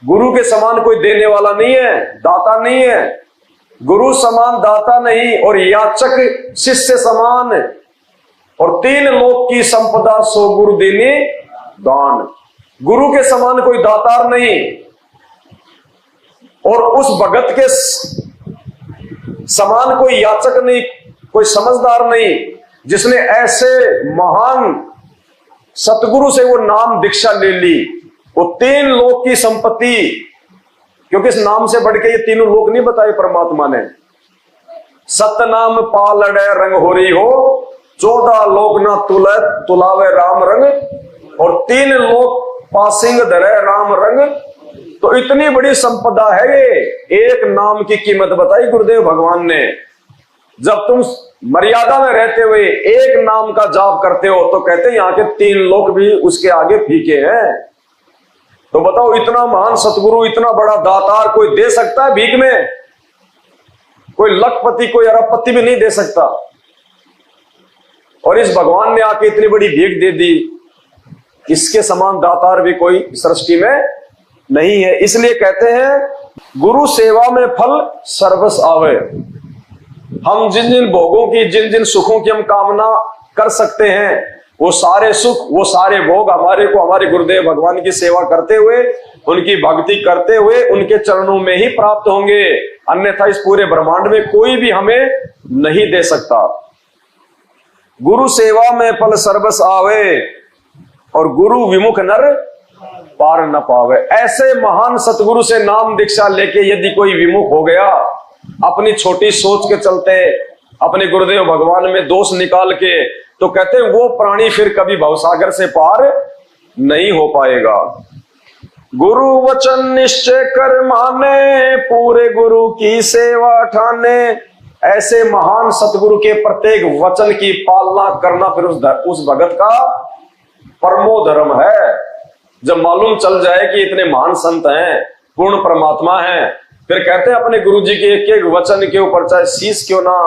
गुरु के समान कोई देने वाला नहीं है, दाता नहीं है। गुरु समान दाता नहीं, और याचक शिष्य समान, और 3 लोक की संपदा सो गुरु देने दान। गुरु के समान कोई दातार नहीं, और उस भगत के समान कोई याचक नहीं, कोई समझदार नहीं, जिसने ऐसे महान सतगुरु से वो नाम दीक्षा ले ली। वो 3 लोक की संपत्ति, क्योंकि इस नाम से बढ़ के ये तीनों लोक नहीं बताए परमात्मा ने। सतनाम पालड़े रंग होरी हो, 14 लोक ना तुलावे राम रंग, और 3 लोक पासिंग धरे राम रंग। तो इतनी बड़ी संपदा है ये, एक नाम की कीमत बताई गुरुदेव भगवान ने। जब तुम मर्यादा में रहते हुए एक नाम का जाप करते हो तो कहते हैं यहाँ के 3 लोक भी उसके आगे फीके हैं। तो बताओ, इतना महान सतगुरु, इतना बड़ा दातार कोई दे सकता है भीख में? कोई लखपति, कोई अरबपति भी नहीं दे सकता। और इस भगवान ने आके इतनी बड़ी भीख दे दी, इसके समान दातार भी कोई सृष्टि में नहीं है। इसलिए कहते हैं गुरु सेवा में फल सर्वस आवे। हम जिन जिन भोगों की, जिन जिन सुखों की हम कामना कर सकते हैं, वो सारे सुख, वो सारे भोग हमारे को हमारे गुरुदेव भगवान की सेवा करते हुए, उनकी भक्ति करते हुए, उनके चरणों में ही प्राप्त होंगे। अन्यथा इस पूरे ब्रह्मांड में कोई भी हमें नहीं दे सकता। गुरु सेवा में फल सर्वस आवे, और गुरु विमुख नर पार न पावे। ऐसे महान सतगुरु से नाम दीक्षा लेके यदि कोई विमुख हो गया, अपनी छोटी सोच के चलते, अपने गुरुदेव भगवान में दोष निकाल के, तो कहते हैं वो प्राणी फिर कभी भवसागर से पार नहीं हो पाएगा। गुरु वचन निश्चय कर माने, पूरे गुरु की सेवा ठाने। ऐसे महान सतगुरु के प्रत्येक वचन की पालना करना फिर उस भगत का परमो धर्म है। जब मालूम चल जाए कि इतने महान संत हैं, पूर्ण परमात्मा हैं, फिर कहते हैं अपने गुरु जी के एक एक वचन के ऊपर चाहे शीश क्यों ना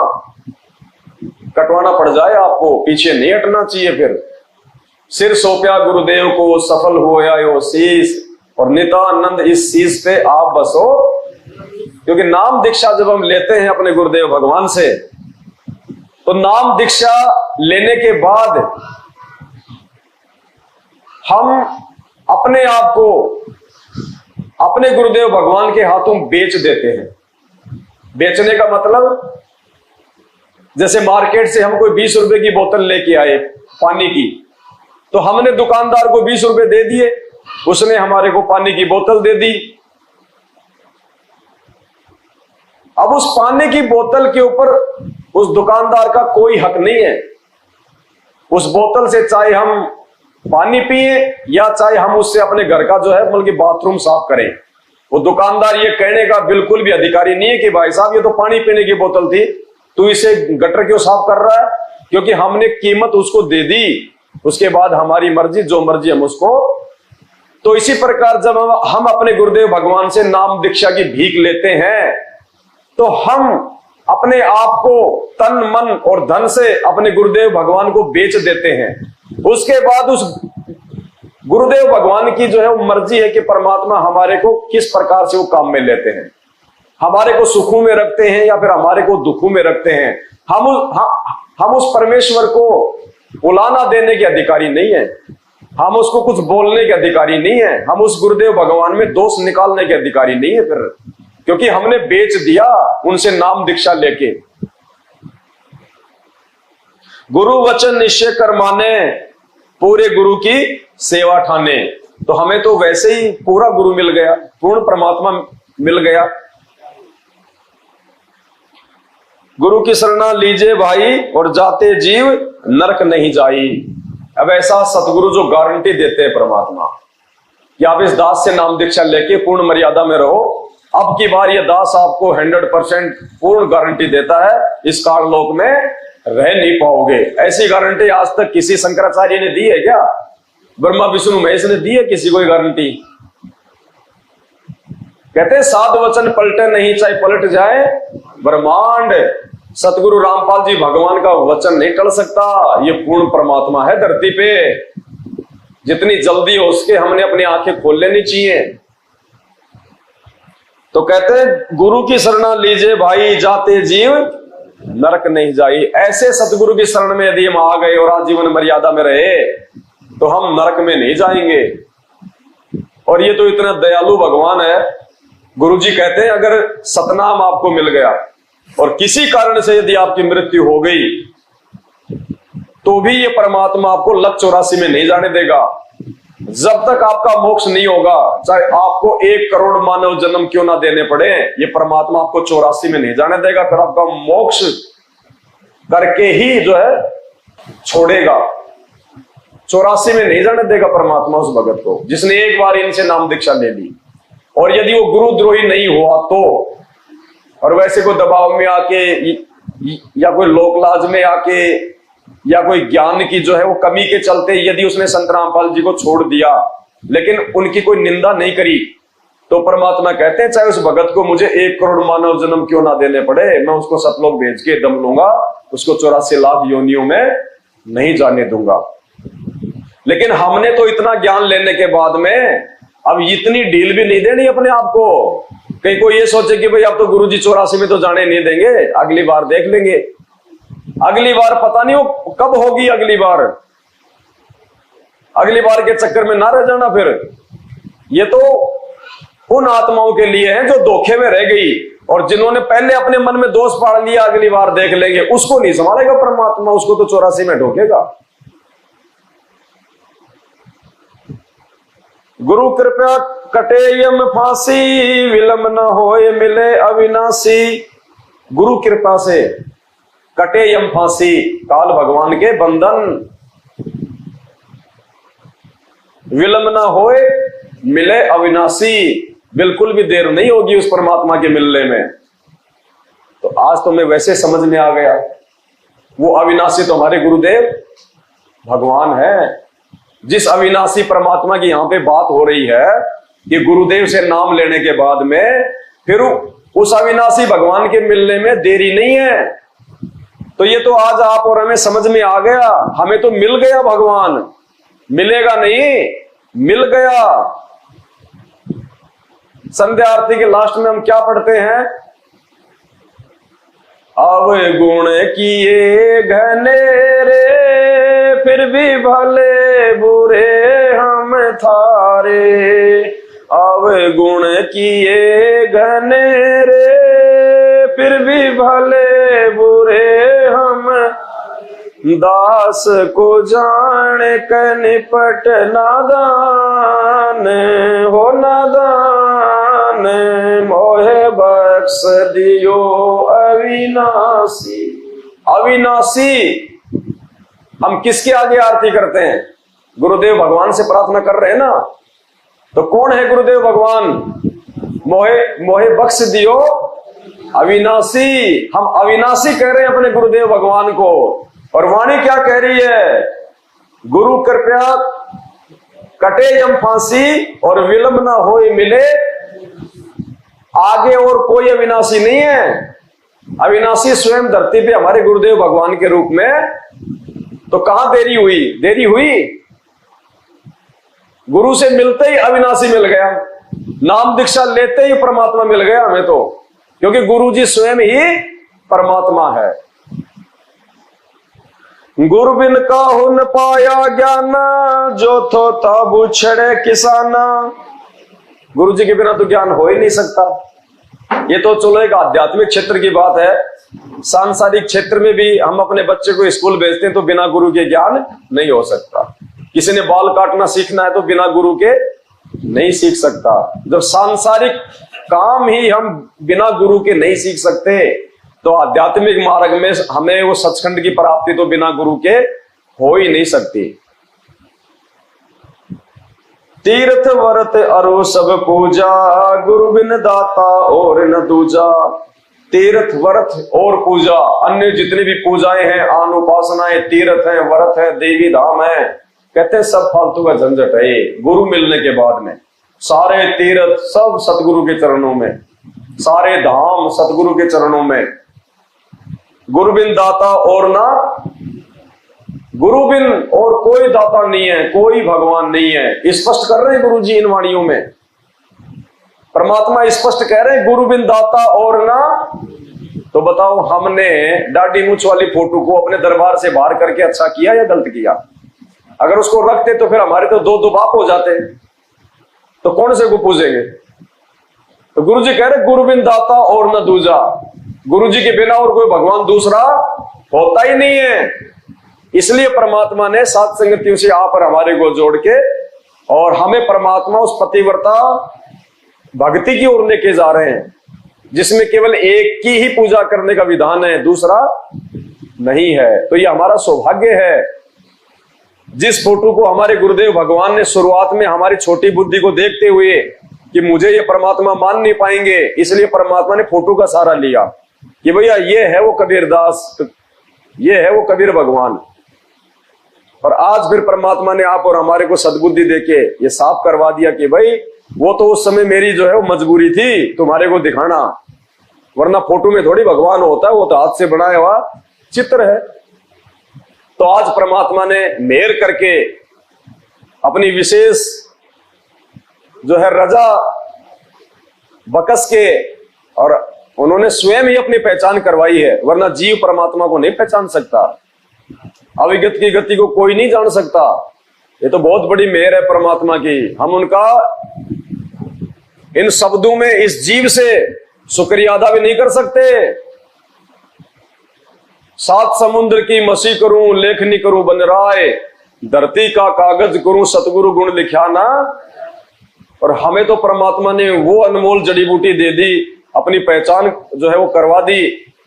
कटवाना पड़ जाए, आपको पीछे नहीं हटना चाहिए। फिर सिर सौंपया गुरुदेव को, सफल होया यो शीश, और नितानंद इस शीश पे आप बसो। क्योंकि नाम दीक्षा जब हम लेते हैं अपने गुरुदेव भगवान से, तो नाम दीक्षा लेने के बाद हम अपने आप को अपने गुरुदेव भगवान के हाथों बेच देते हैं। बेचने का मतलब, जैसे मार्केट से हम कोई 20 रुपए की बोतल लेके आए पानी की, तो हमने दुकानदार को 20 रुपए दे दिए, उसने हमारे को पानी की बोतल दे दी। अब उस पानी की बोतल के ऊपर उस दुकानदार का कोई हक नहीं है। उस बोतल से चाहे हम पानी पिए या चाहे हम उससे अपने घर का जो है बल्कि बाथरूम साफ करें, वो दुकानदार ये कहने का बिल्कुल भी अधिकारी नहीं है कि भाई साहब ये तो पानी पीने की बोतल थी, तू इसे गटर क्यों साफ कर रहा है? क्योंकि हमने कीमत उसको दे दी, उसके बाद हमारी मर्जी, जो मर्जी हम उसको। तो इसी प्रकार जब हम अपने गुरुदेव भगवान से नाम दीक्षा की भीख लेते हैं, तो हम अपने आप को तन मन और धन से अपने गुरुदेव भगवान को बेच देते हैं। उसके बाद उस गुरुदेव भगवान की जो है वो मर्जी है कि परमात्मा हमारे को किस प्रकार से वो काम में लेते हैं, हमारे को सुखों में रखते हैं या फिर हमारे को दुखों में रखते हैं। हम उस परमेश्वर को उलाना देने के अधिकारी नहीं है, हम उसको कुछ बोलने के अधिकारी नहीं है, हम उस गुरुदेव भगवान में दोष निकालने के अधिकारी नहीं है फिर, क्योंकि हमने बेच दिया उनसे नाम दीक्षा लेके। गुरु वचन निश्चय कर माने, पूरे गुरु की सेवा ठाने। तो हमें तो वैसे ही पूरा गुरु मिल गया, पूर्ण परमात्मा मिल गया। गुरु की शरणा लीजिए भाई, और जाते जीव नरक नहीं जाई। अब ऐसा सतगुरु जो गारंटी देते हैं परमात्मा कि आप इस दास से नाम दीक्षा लेके पूर्ण मर्यादा में रहो, अब की बार ये दास आपको 100% पूर्ण गारंटी देता है, इस काललोक में रह नहीं पाओगे। ऐसी गारंटी आज तक किसी शंकराचार्य ने दी है क्या? ब्रह्मा विष्णु महेश ने दी है किसी को गारंटी? कहते हैं साध वचन पलटे नहीं, चाहे पलट जाए ब्रह्मांड। सतगुरु रामपाल जी भगवान का वचन नहीं टल सकता, ये पूर्ण परमात्मा है धरती पे। जितनी जल्दी हो उसके हमने अपनी आंखें खोल लेनी चाहिए। तो कहते हैं गुरु की शरणा लीजिए भाई, जाते जीव नरक नहीं जाई। ऐसे सतगुरु की शरण में यदि हम आ गए और आजीवन मर्यादा में रहे तो हम नरक में नहीं जाएंगे। और ये तो इतना दयालु भगवान है गुरुजी कहते हैं अगर सतनाम आपको मिल गया और किसी कारण से यदि आपकी मृत्यु हो गई तो भी ये परमात्मा आपको लक 84 में नहीं जाने देगा। जब तक आपका मोक्ष नहीं होगा, चाहे आपको 1 करोड़ मानव जन्म क्यों ना देने पड़े, ये परमात्मा आपको 84 में नहीं जाने देगा। फिर आपका मोक्ष करके ही जो है छोड़ेगा। 84 में नहीं जाने देगा परमात्मा उस भगत को जिसने एक बार इनसे नाम दीक्षा ले ली। और यदि वो गुरुद्रोही नहीं हुआ तो, और वैसे कोई दबाव में आके या कोई लोकलाज में आके या कोई ज्ञान की जो है वो कमी के चलते यदि उसने संत रामपाल जी को छोड़ दिया लेकिन उनकी कोई निंदा नहीं करी, तो परमात्मा कहते हैं चाहे उस भगत को मुझे 1 करोड़ मानव जन्म क्यों ना देने पड़े, मैं उसको सतलोक भेज के दम लूंगा, उसको 84 लाख योनियों में नहीं जाने दूंगा। लेकिन हमने तो इतना ज्ञान लेने के बाद में अब इतनी डील भी नहीं देनी अपने आप को, कहीं कोई ये सोचे कि भाई अब तो गुरुजी 84 में तो जाने नहीं देंगे, अगली बार देख लेंगे। अगली बार पता नहीं वो कब होगी, अगली बार के चक्कर में ना रह जाना। फिर ये तो उन आत्माओं के लिए है जो धोखे में रह गई और जिन्होंने पहले अपने मन में दोष पाड़ लिया अगली बार देख लेंगे, उसको नहीं संभालेगा परमात्मा, उसको तो 84 में ढोकेगा। गुरु कृपया कटे यम फांसी, विलंब न होए मिले अविनाशी। गुरु कृपा से कटे यम फांसी, काल भगवान के बंधन, विलंब न होए मिले अविनाशी, बिल्कुल भी देर नहीं होगी उस परमात्मा के मिलने में। तो आज तो मैं वैसे समझ में आ गया, वो अविनाशी तो हमारे गुरुदेव भगवान है। जिस अविनाशी परमात्मा की यहां पे बात हो रही है कि गुरुदेव से नाम लेने के बाद में फिर उस अविनाशी भगवान के मिलने में देरी नहीं है। तो ये तो आज आप और हमें समझ में आ गया, हमें तो मिल गया भगवान, मिलेगा नहीं, मिल गया। संध्या आरती के लास्ट में हम क्या पढ़ते हैं? अवगुण किए घनेरे फिर भी भले बुरे हम थारे, अवगुण किए घनेरे फिर भी भले बुरे हम, दास को जान के निपट नादान हो नादान, मोहे बख्श दियो अविनाशी। अविनाशी हम किसके आगे आरती करते हैं? गुरुदेव भगवान से प्रार्थना कर रहे हैं ना। तो कौन है गुरुदेव भगवान? मोहे बख्श दियो अविनाशी। हम अविनाशी कह रहे हैं अपने गुरुदेव भगवान को। और वाणी क्या कह रही है? गुरु कृपया कटे यम फांसी और विलंब ना होए मिले। आगे और कोई अविनाशी नहीं है। अविनाशी स्वयं धरती पे हमारे गुरुदेव भगवान के रूप में। तो कहां देरी हुई? देरी हुई गुरु से मिलते ही अविनाशी मिल गया, नाम दीक्षा लेते ही परमात्मा मिल गया हमें तो, क्योंकि गुरु जी स्वयं ही परमात्मा है। गुरु बिन काहू न पाया ज्ञान, जो थो तब उछड़े किसाना। गुरु जी के बिना तो ज्ञान हो ही नहीं सकता। ये तो चलो एक आध्यात्मिक क्षेत्र की बात है। सांसारिक क्षेत्र में भी हम अपने बच्चे को स्कूल भेजते हैं तो बिना गुरु के ज्ञान नहीं हो सकता। किसी ने बाल काटना सीखना है तो बिना गुरु के नहीं सीख सकता। जब सांसारिक काम ही हम बिना गुरु के नहीं सीख सकते तो आध्यात्मिक मार्ग में हमें वो सचखंड की प्राप्ति तो बिना गुरु के हो ही नहीं सकती। तीर्थ व्रत अरो सब पूजा, गुरु बिन दाता और न दूजा। तीर्थ व्रत और पूजा, अन्य जितनी भी पूजाएं हैं, आन उपासनाएं, तीर्थ है, व्रत है, देवी धाम है, कहते हैं सब फालतू का झंझट है। गुरु मिलने के बाद में सारे तीर्थ सब सतगुरु के चरणों में, सारे धाम सतगुरु के चरणों में। गुरु बिन दाता और ना, गुरु बिन और कोई दाता नहीं है, कोई भगवान नहीं है। स्पष्ट कर रहे हैं गुरु जी इन वाणियों में। परमात्मा स्पष्ट कह रहे हैं गुरु बिन दाता और ना। तो बताओ हमने दाढ़ी मूछ वाली फोटो को अपने दरबार से बाहर करके अच्छा किया या गलत किया? अगर उसको रखते तो फिर हमारे तो दो बाप हो जाते, तो कौन से को पूजेंगे? तो गुरु जी कह रहे गुरु बिन दाता और न दूजा, गुरु जी के बिना और कोई भगवान दूसरा होता ही नहीं है। इसलिए परमात्मा ने सात संगतियों से आप और हमारे को जोड़ के और हमें परमात्मा उस पतिव्रता भक्ति की ओर लेके जा रहे हैं, जिसमें केवल एक की ही पूजा करने का विधान है, दूसरा नहीं है। तो ये हमारा सौभाग्य है। जिस फोटो को हमारे गुरुदेव भगवान ने शुरुआत में हमारी छोटी बुद्धि को देखते हुए कि मुझे ये परमात्मा मान नहीं पाएंगे, इसलिए परमात्मा ने फोटो का सहारा लिया कि भैया ये है वो कबीरदास, ये है वो कबीर भगवान। और आज फिर परमात्मा ने आप और हमारे को सद्बुद्धि देके ये साफ करवा दिया कि भाई वो तो उस समय मेरी जो है वो मजबूरी थी तुम्हारे को दिखाना, वरना फोटो में थोड़ी भगवान होता है, वो तो हाथ से बनाया हुआ चित्र है। तो आज परमात्मा ने मेहर करके अपनी विशेष जो है रजा बकस के और उन्होंने स्वयं ही अपनी पहचान करवाई है, वरना जीव परमात्मा को नहीं पहचान सकता। अविगत की गति को कोई नहीं जान सकता। ये तो बहुत बड़ी मेहर है परमात्मा की। हम उनका इन शब्दों में इस जीव से शुक्रिया अदा भी नहीं कर सकते। सात समुद्र की मसी करूं, लेखनी करूं बन राय, धरती का कागज करूं, सतगुरु गुण लिखा ना। और हमें तो परमात्मा ने वो अनमोल जड़ी बूटी दे दी, अपनी पहचान जो है वो करवा दी।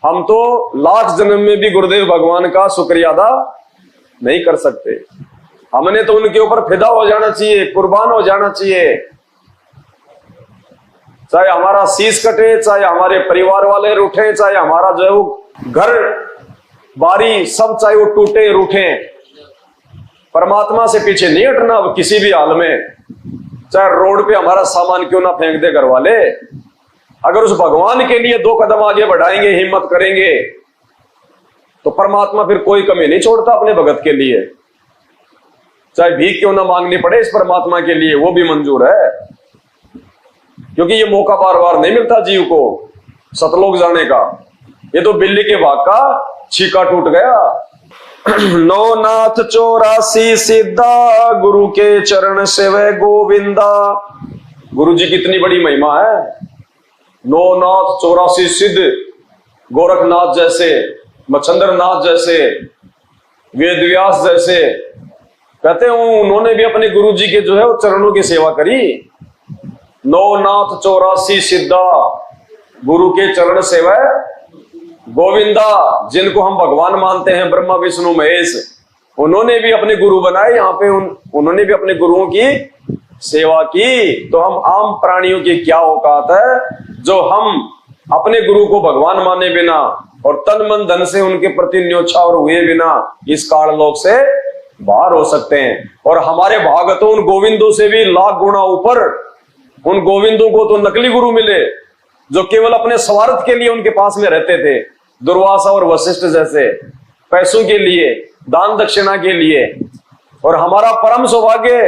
हम तो लाख जन्म में भी गुरुदेव भगवान का शुक्रिया अदा नहीं कर सकते। हमने तो उनके ऊपर फिदा हो जाना चाहिए, कुर्बान हो जाना चाहिए। चाहे हमारा शीश कटे, चाहे हमारे परिवार वाले रूठे, चाहे हमारा जो है वो घर बारी सब चाहे वो टूटे रूठे, परमात्मा से पीछे नहीं हटना किसी भी हाल में। चाहे रोड पे हमारा सामान क्यों ना फेंक दे घर वाले, अगर उस भगवान के लिए दो कदम आगे बढ़ाएंगे, हिम्मत करेंगे, तो परमात्मा फिर कोई कमी नहीं छोड़ता अपने भगत के लिए। चाहे भीख क्यों ना मांगनी पड़े इस परमात्मा के लिए, वो भी मंजूर है। क्योंकि ये मौका बार बार नहीं मिलता जीव को सतलोक जाने का। ये तो बिल्ली के भाग का छीका टूट गया। नौ नाथ 84 सिद्धा, गुरु के चरण सेवे गोविंदा। गुरु जी की इतनी बड़ी महिमा है। 9 नाथ 84 सिद्ध, गोरखनाथ जैसे, मच्छंद्रनाथ जैसे, वेद व्यास जैसे, कहते हैं उन्होंने भी अपने गुरु जी के जो है वो चरणों की सेवा करी। 9 नाथ 84 सिद्धा, गुरु के चरण सेवा गोविंदा। जिनको हम भगवान मानते हैं, ब्रह्मा विष्णु महेश, उन्होंने भी अपने गुरु बनाए। यहाँ पे उन्होंने भी अपने गुरुओं की सेवा की। तो हम आम प्राणियों की क्या औकात है जो हम अपने गुरु को भगवान माने बिना और तन मन धन से उनके प्रति न्योछावर हुए बिना इस काल लोक से बाहर हो सकते हैं। और हमारे भाग तो उन गोविंदों से भी लाख गुना ऊपर। उन गोविंदों को तो नकली गुरु मिले जो केवल अपने स्वार्थ के लिए उनके पास में रहते थे, दुर्वासा और वशिष्ठ जैसे, पैसों के लिए, दान दक्षिणा के लिए। और हमारा परम सौभाग्य,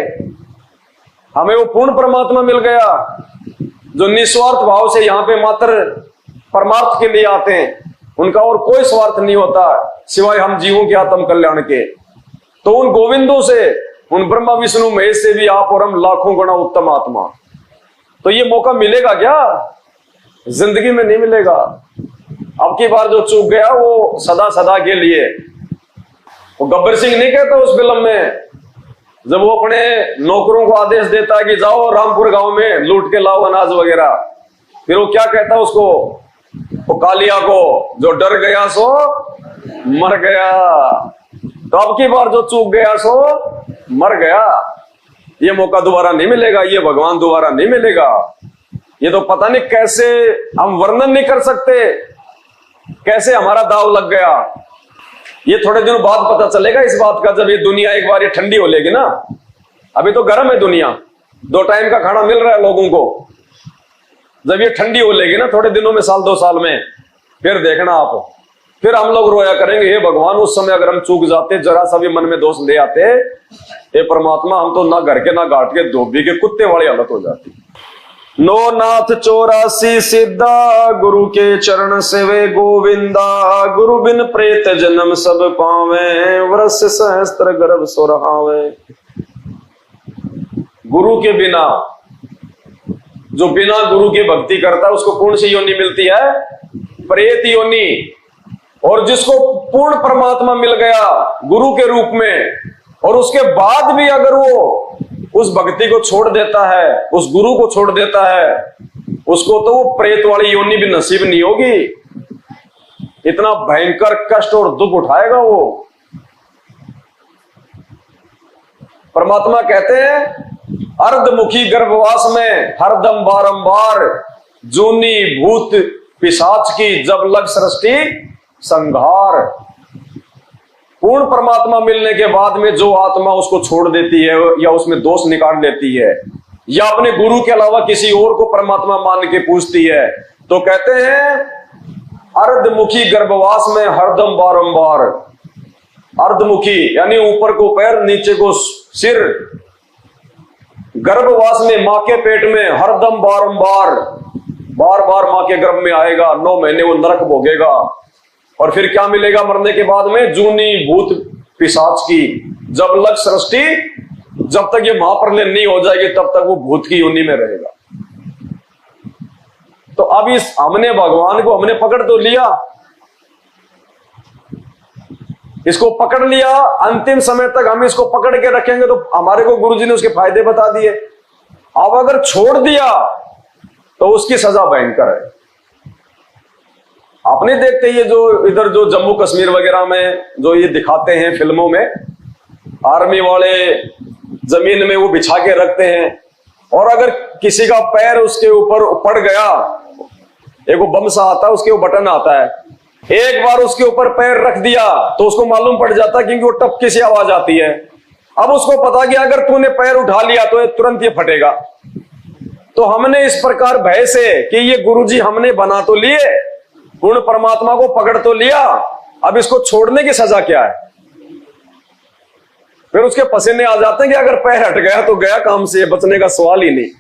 हमें वो पूर्ण परमात्मा मिल गया जो निस्वार्थ भाव से यहाँ पे मात्र परमार्थ के लिए आते हैं। उनका और कोई स्वार्थ नहीं होता सिवाय हम जीवों के आत्म कल्याण के। तो उन गोविंदों से, उन ब्रह्मा विष्णु महेश से भी आप और हम लाखों गुना उत्तम आत्मा। तो ये मौका मिलेगा क्या? जिंदगी में नहीं मिलेगा। अब की बार जो चूक गया वो सदा सदा के लिए। वो गब्बर सिंह नहीं कहता उस फिल्म में, जब वो अपने नौकरों को आदेश देता है कि जाओ रामपुर गांव में लूट के लाओ अनाज वगैरह, फिर वो क्या कहता है उसको, वो कालिया को, जो डर गया सो मर गया। तो अब की बार जो चूक गया सो मर गया। ये मौका दोबारा नहीं मिलेगा, ये भगवान दोबारा नहीं मिलेगा। ये तो पता नहीं कैसे हम वर्णन नहीं कर सकते, कैसे हमारा दाव लग गया। ये थोड़े दिनों बाद पता चलेगा इस बात का, जब ये दुनिया एक बार ये ठंडी हो लेगी ना। अभी तो गर्म है दुनिया, 2 टाइम का खाना मिल रहा है लोगों को। जब ये ठंडी हो लेगी ना थोड़े दिनों में, साल 2 साल में, फिर देखना आप, फिर हम लोग रोया करेंगे, हे भगवान उस समय अगर हम चूक जाते, जरा सा भी मन में दोष ले आते, हे परमात्मा हम तो ना घर के ना घाट के धोबी के कुत्ते वाली हालत हो जाती। 9 नाथ 84 सिद्धा, गुरु के चरण सेवे गोविंदा। गुरु बिन प्रेत जन्म सब पावे, वर्ष सहस्त्र गर्भ सुरहावे। गुरु के बिना जो बिना गुरु की भक्ति करता है उसको कौन सी योनि मिलती है? प्रेत योनि। और जिसको पूर्ण परमात्मा मिल गया गुरु के रूप में, और उसके बाद भी अगर वो उस भक्ति को छोड़ देता है, उस गुरु को छोड़ देता है, उसको तो वो प्रेत वाली योनि भी नसीब नहीं होगी। इतना भयंकर कष्ट और दुख उठाएगा वो। परमात्मा कहते हैं अर्धमुखी गर्भवास में हरदम बारंबार जूनी भूत पिशाच की जब लग सृष्टि संघार। पूर्ण परमात्मा मिलने के बाद में जो आत्मा उसको छोड़ देती है या उसमें दोष निकाल लेती है या अपने गुरु के अलावा किसी और को परमात्मा मान के पूछती है, तो कहते हैं अर्धमुखी गर्भवास में हरदम बारंबार। अर्धमुखी यानी ऊपर को पैर नीचे को सिर, गर्भवास में मां के पेट में हरदम बारंबार, बार बार मां के गर्भ में आएगा, 9 महीने वो नरक भोगेगा। और फिर क्या मिलेगा मरने के बाद में? जूनी भूत पिशाच की जब लग सृष्टि। जब तक ये महाप्रलय नहीं हो जाएगी तब तक वो भूत की योनि में रहेगा। तो अब इस हमने भगवान को हमने पकड़ तो लिया, इसको पकड़ लिया, अंतिम समय तक हम इसको पकड़ के रखेंगे तो हमारे को गुरुजी ने उसके फायदे बता दिए। अब अगर छोड़ दिया तो उसकी सजा भयंकर है। आपने देखते ही जो इधर जो जम्मू कश्मीर वगैरह में जो ये दिखाते हैं फिल्मों में, आर्मी वाले जमीन में वो बिछा के रखते हैं, और अगर किसी का पैर उसके ऊपर पड़ गया, एक वो बम सा आता है उसके वो बटन आता है, एक बार उसके ऊपर पैर रख दिया तो उसको मालूम पड़ जाता है क्योंकि वो टपकी सी आवाज आती है। अब उसको पता कि अगर तूने पैर उठा लिया तो तुरंत ये फटेगा। तो हमने इस प्रकार भय से कि ये गुरुजी हमने बना तो लिए, पूर्ण परमात्मा को पकड़ तो लिया, अब इसको छोड़ने की सजा क्या है? फिर उसके पसीने आ जाते हैं कि अगर पैर हट गया तो गया काम से, बचने का सवाल ही नहीं।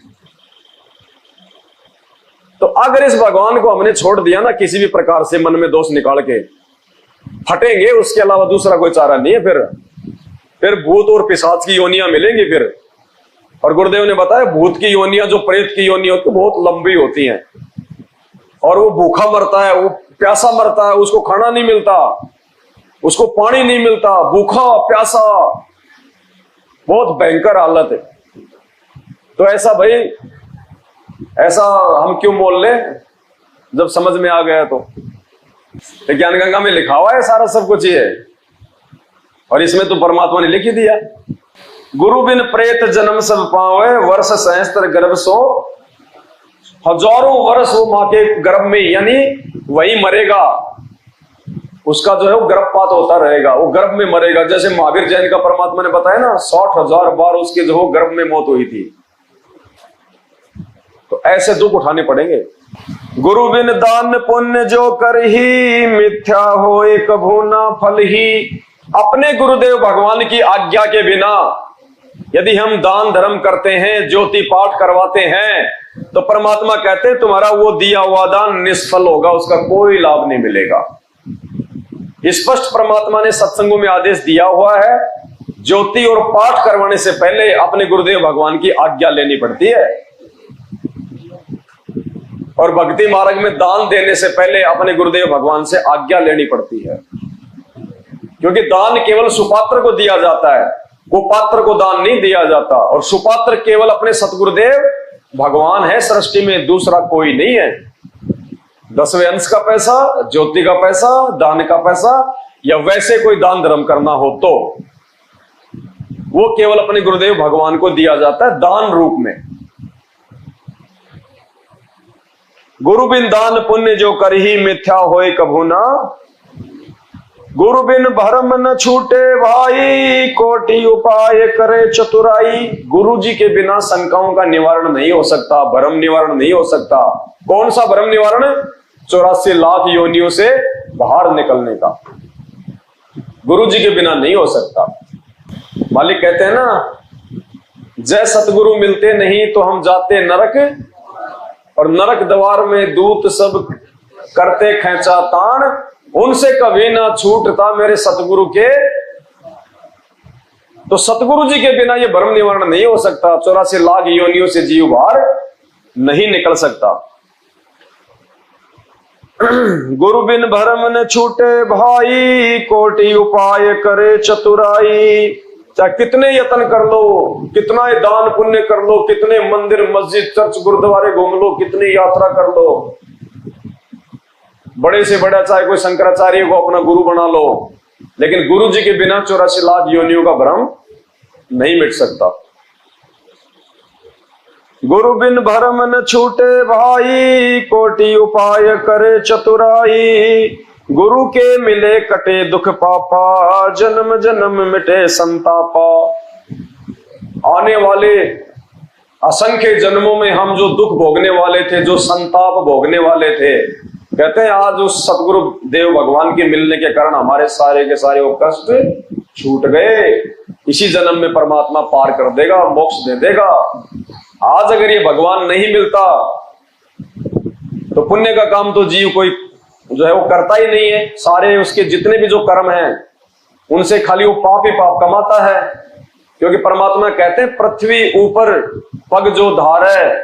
तो अगर इस भगवान को हमने छोड़ दिया ना किसी भी प्रकार से मन में दोष निकाल के, फटेंगे, उसके अलावा दूसरा कोई चारा नहीं है। फिर भूत और पिशाच की योनियां मिलेंगी फिर। और गुरुदेव ने बताया भूत की योनियां, जो प्रेत की योनियां होती है, बहुत लंबी होती हैं, और वो भूखा मरता है, वो प्यासा मरता है, उसको खाना नहीं मिलता, उसको पानी नहीं मिलता, भूखा प्यासा, बहुत भयंकर हालत है। तो ऐसा भाई, ऐसा हम क्यों बोल ले? जब समझ में आ गया तो ज्ञान गंगा में लिखा हुआ है सारा सब कुछ ये, और इसमें तो परमात्मा ने लिख ही दिया। गुरु बिन प्रेत जन्म सब पावे, वर्ष सहस्त्र गर्भ सो। हजारों वर्ष वो मां के गर्भ में, यानी वही मरेगा, उसका जो है वो गर्भपात होता रहेगा, वो गर्भ में मरेगा। जैसे महावीर जैन का परमात्मा ने बताया ना, 60,000 बार उसके जो गर्भ में मौत हुई थी। तो ऐसे दुख उठाने पड़ेंगे। गुरु बिन दान पुण्य जो कर ही, मिथ्या होए कभू ना फल ही। अपने गुरुदेव भगवान की आज्ञा के बिना यदि हम दान धर्म करते हैं, ज्योति पाठ करवाते हैं, तो परमात्मा कहते हैं तुम्हारा वो दिया हुआ दान निष्फल होगा, उसका कोई लाभ नहीं मिलेगा। स्पष्ट परमात्मा ने सत्संगों में आदेश दिया हुआ है, ज्योति और पाठ करवाने से पहले अपने गुरुदेव भगवान की आज्ञा लेनी पड़ती है, और भक्ति मार्ग में दान देने से पहले अपने गुरुदेव भगवान से आज्ञा लेनी पड़ती है। क्योंकि दान केवल सुपात्र को दिया जाता है, कुपात्र को दान नहीं दिया जाता, और सुपात्र केवल अपने सतगुरुदेव भगवान है, सृष्टि में दूसरा कोई नहीं है। 10वें अंश का पैसा, ज्योति का पैसा, दान का पैसा, या वैसे कोई दान धर्म करना हो तो वो केवल अपने गुरुदेव भगवान को दिया जाता है दान रूप में। गुरु बिन दान पुण्य जो कर ही, मिथ्या होए कभू ना। गुरु बिन भरम न छूटे भाई, कोटि उपाय करे चतुराई। गुरु जी के बिना शंकाओं का निवारण नहीं हो सकता, भरम निवारण नहीं हो सकता। कौन सा भरम निवारण? 84 लाख योनियों से बाहर निकलने का, गुरु जी के बिना नहीं हो सकता। मालिक कहते हैं ना, जय सतगुरु मिलते नहीं तो हम जाते नरक, और नरक द्वार में दूत सब करते खेचा ताण, उनसे कभी ना छूटता मेरे सतगुरु के। तो सतगुरु जी के बिना ये भ्रम निवारण नहीं हो सकता। 84 लाख योनियों से जीव बाहर नहीं निकल सकता। गुरु बिन भरम न छूटे भाई, कोटि उपाय करे चतुराई। चाहे कितने यत्न कर लो, कितना दान पुण्य कर लो, कितने मंदिर मस्जिद चर्च गुरुद्वारे घूम लो, कितनी यात्रा कर लो, बड़े से बड़ा चाहे कोई शंकराचार्य को अपना गुरु बना लो, लेकिन गुरु जी के बिना 84 लाख योनियों का भ्रम नहीं मिट सकता। गुरु बिन भरम न छूटे भाई, कोटि उपाय करे चतुराई। गुरु के मिले कटे दुख पापा, जन्म जन्म मिटे संतापा। आने वाले असंख्य जन्मों में हम जो दुख भोगने वाले थे, जो संताप भोगने वाले थे, कहते हैं आज उस सतगुरु देव भगवान के मिलने के कारण हमारे सारे के सारे वो कष्ट छूट गए। इसी जन्म में परमात्मा पार कर देगा, मोक्ष दे देगा। आज अगर ये भगवान नहीं मिलता तो पुण्य का काम तो जीव कोई जो है वो करता ही नहीं है। सारे उसके जितने भी जो कर्म हैं उनसे खाली वो पाप ही पाप कमाता है। क्योंकि परमात्मा कहते हैं पृथ्वी ऊपर पग जो धारे,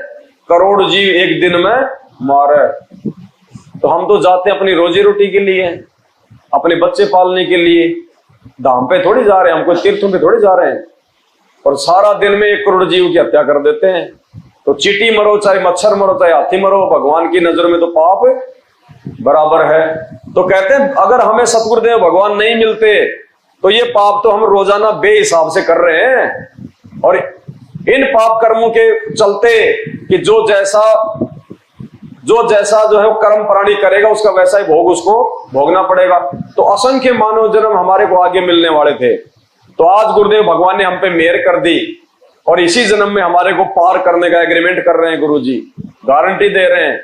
करोड़ जीव एक दिन में मारे। तो हम तो जाते हैं अपनी रोजी रोटी के लिए, अपने बच्चे पालने के लिए। धाम पे थोड़ी जा रहे हैं, हम कोई तीर्थों पे थोड़ी जा रहे हैं। और सारा दिन में 1 करोड़ जीव की हत्या कर देते हैं। तो चींटी मरो, चाहे मच्छर मरो, चाहे हाथी मरो, भगवान की नजर में तो पाप बराबर है। तो कहते हैं अगर हमें सतगुरुदेव भगवान नहीं मिलते तो ये पाप तो हम रोजाना बेहिसाब से कर रहे हैं। और इन पाप कर्मों के चलते कि जो जैसा जो है वो कर्म प्राणी करेगा उसका वैसा ही भोग उसको भोगना पड़ेगा। तो असंख्य मानव जन्म हमारे को आगे मिलने वाले थे। तो आज गुरुदेव भगवान ने हम पे मेहर कर दी और इसी जन्म में हमारे को पार करने का एग्रीमेंट कर रहे हैं। गुरु जी गारंटी दे रहे हैं।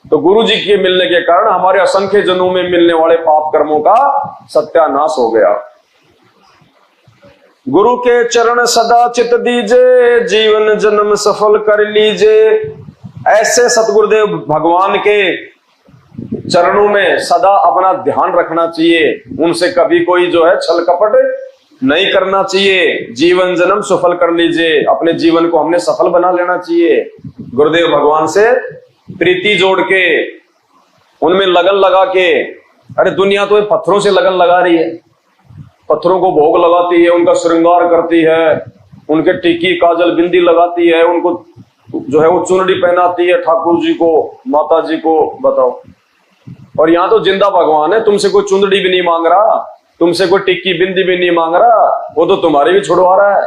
तो गुरु जी के मिलने के कारण हमारे असंख्य जन्मों में मिलने वाले पाप कर्मों का सत्यानाश हो गया। गुरु के चरण सदा चित दीजे, जीवन जन्म सफल कर लीजे। ऐसे सतगुरुदेव भगवान के चरणों में सदा अपना ध्यान रखना चाहिए। उनसे कभी कोई जो है छल कपट नहीं करना चाहिए। जीवन जन्म सफल कर लीजिए। अपने जीवन को हमने सफल बना लेना चाहिए। गुरुदेव भगवान से प्रीति जोड़ के, उनमें लगन लगा के। अरे दुनिया तो पत्थरों से लगन लगा रही है, पत्थरों को भोग लगाती है, उनका श्रृंगार करती है, उनके टिक्की काजल बिंदी लगाती है, उनको जो है वो चुनरी पहनाती है, ठाकुर जी को, माता जी को। बताओ। और यहाँ तो जिंदा भगवान है, तुमसे कोई चुनरी भी नहीं मांग रहा, तुमसे कोई टिक्की बिंदी भी नहीं मांग रहा, वो तो तुम्हारी भी छुड़वा रहा है।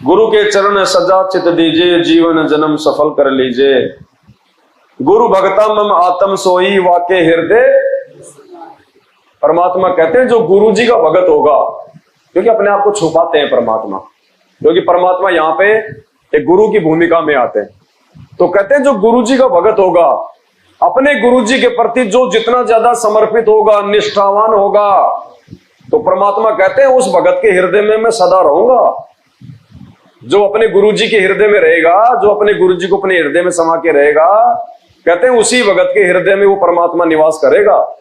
गुरु के चरण सजा चित दीजिए, जीवन जन्म सफल कर लीजिए। गुरु भगता मम आत्म सोई, वाके हृदय। परमात्मा कहते हैं जो गुरु जी का भगत होगा, क्योंकि अपने आप को छुपाते हैं परमात्मा, क्योंकि परमात्मा यहाँ पे एक गुरु की भूमिका में आते हैं। तो कहते हैं जो गुरु जी का भगत होगा, अपने गुरु जी के प्रति जो जितना ज्यादा समर्पित होगा, निष्ठावान होगा, तो परमात्मा कहते हैं उस भगत के हृदय में मैं सदा रहूंगा। जो अपने गुरु जी के हृदय में रहेगा, जो अपने गुरु जी को अपने हृदय में समा के रहेगा, कहते हैं उसी भगत के हृदय में वो परमात्मा निवास करेगा।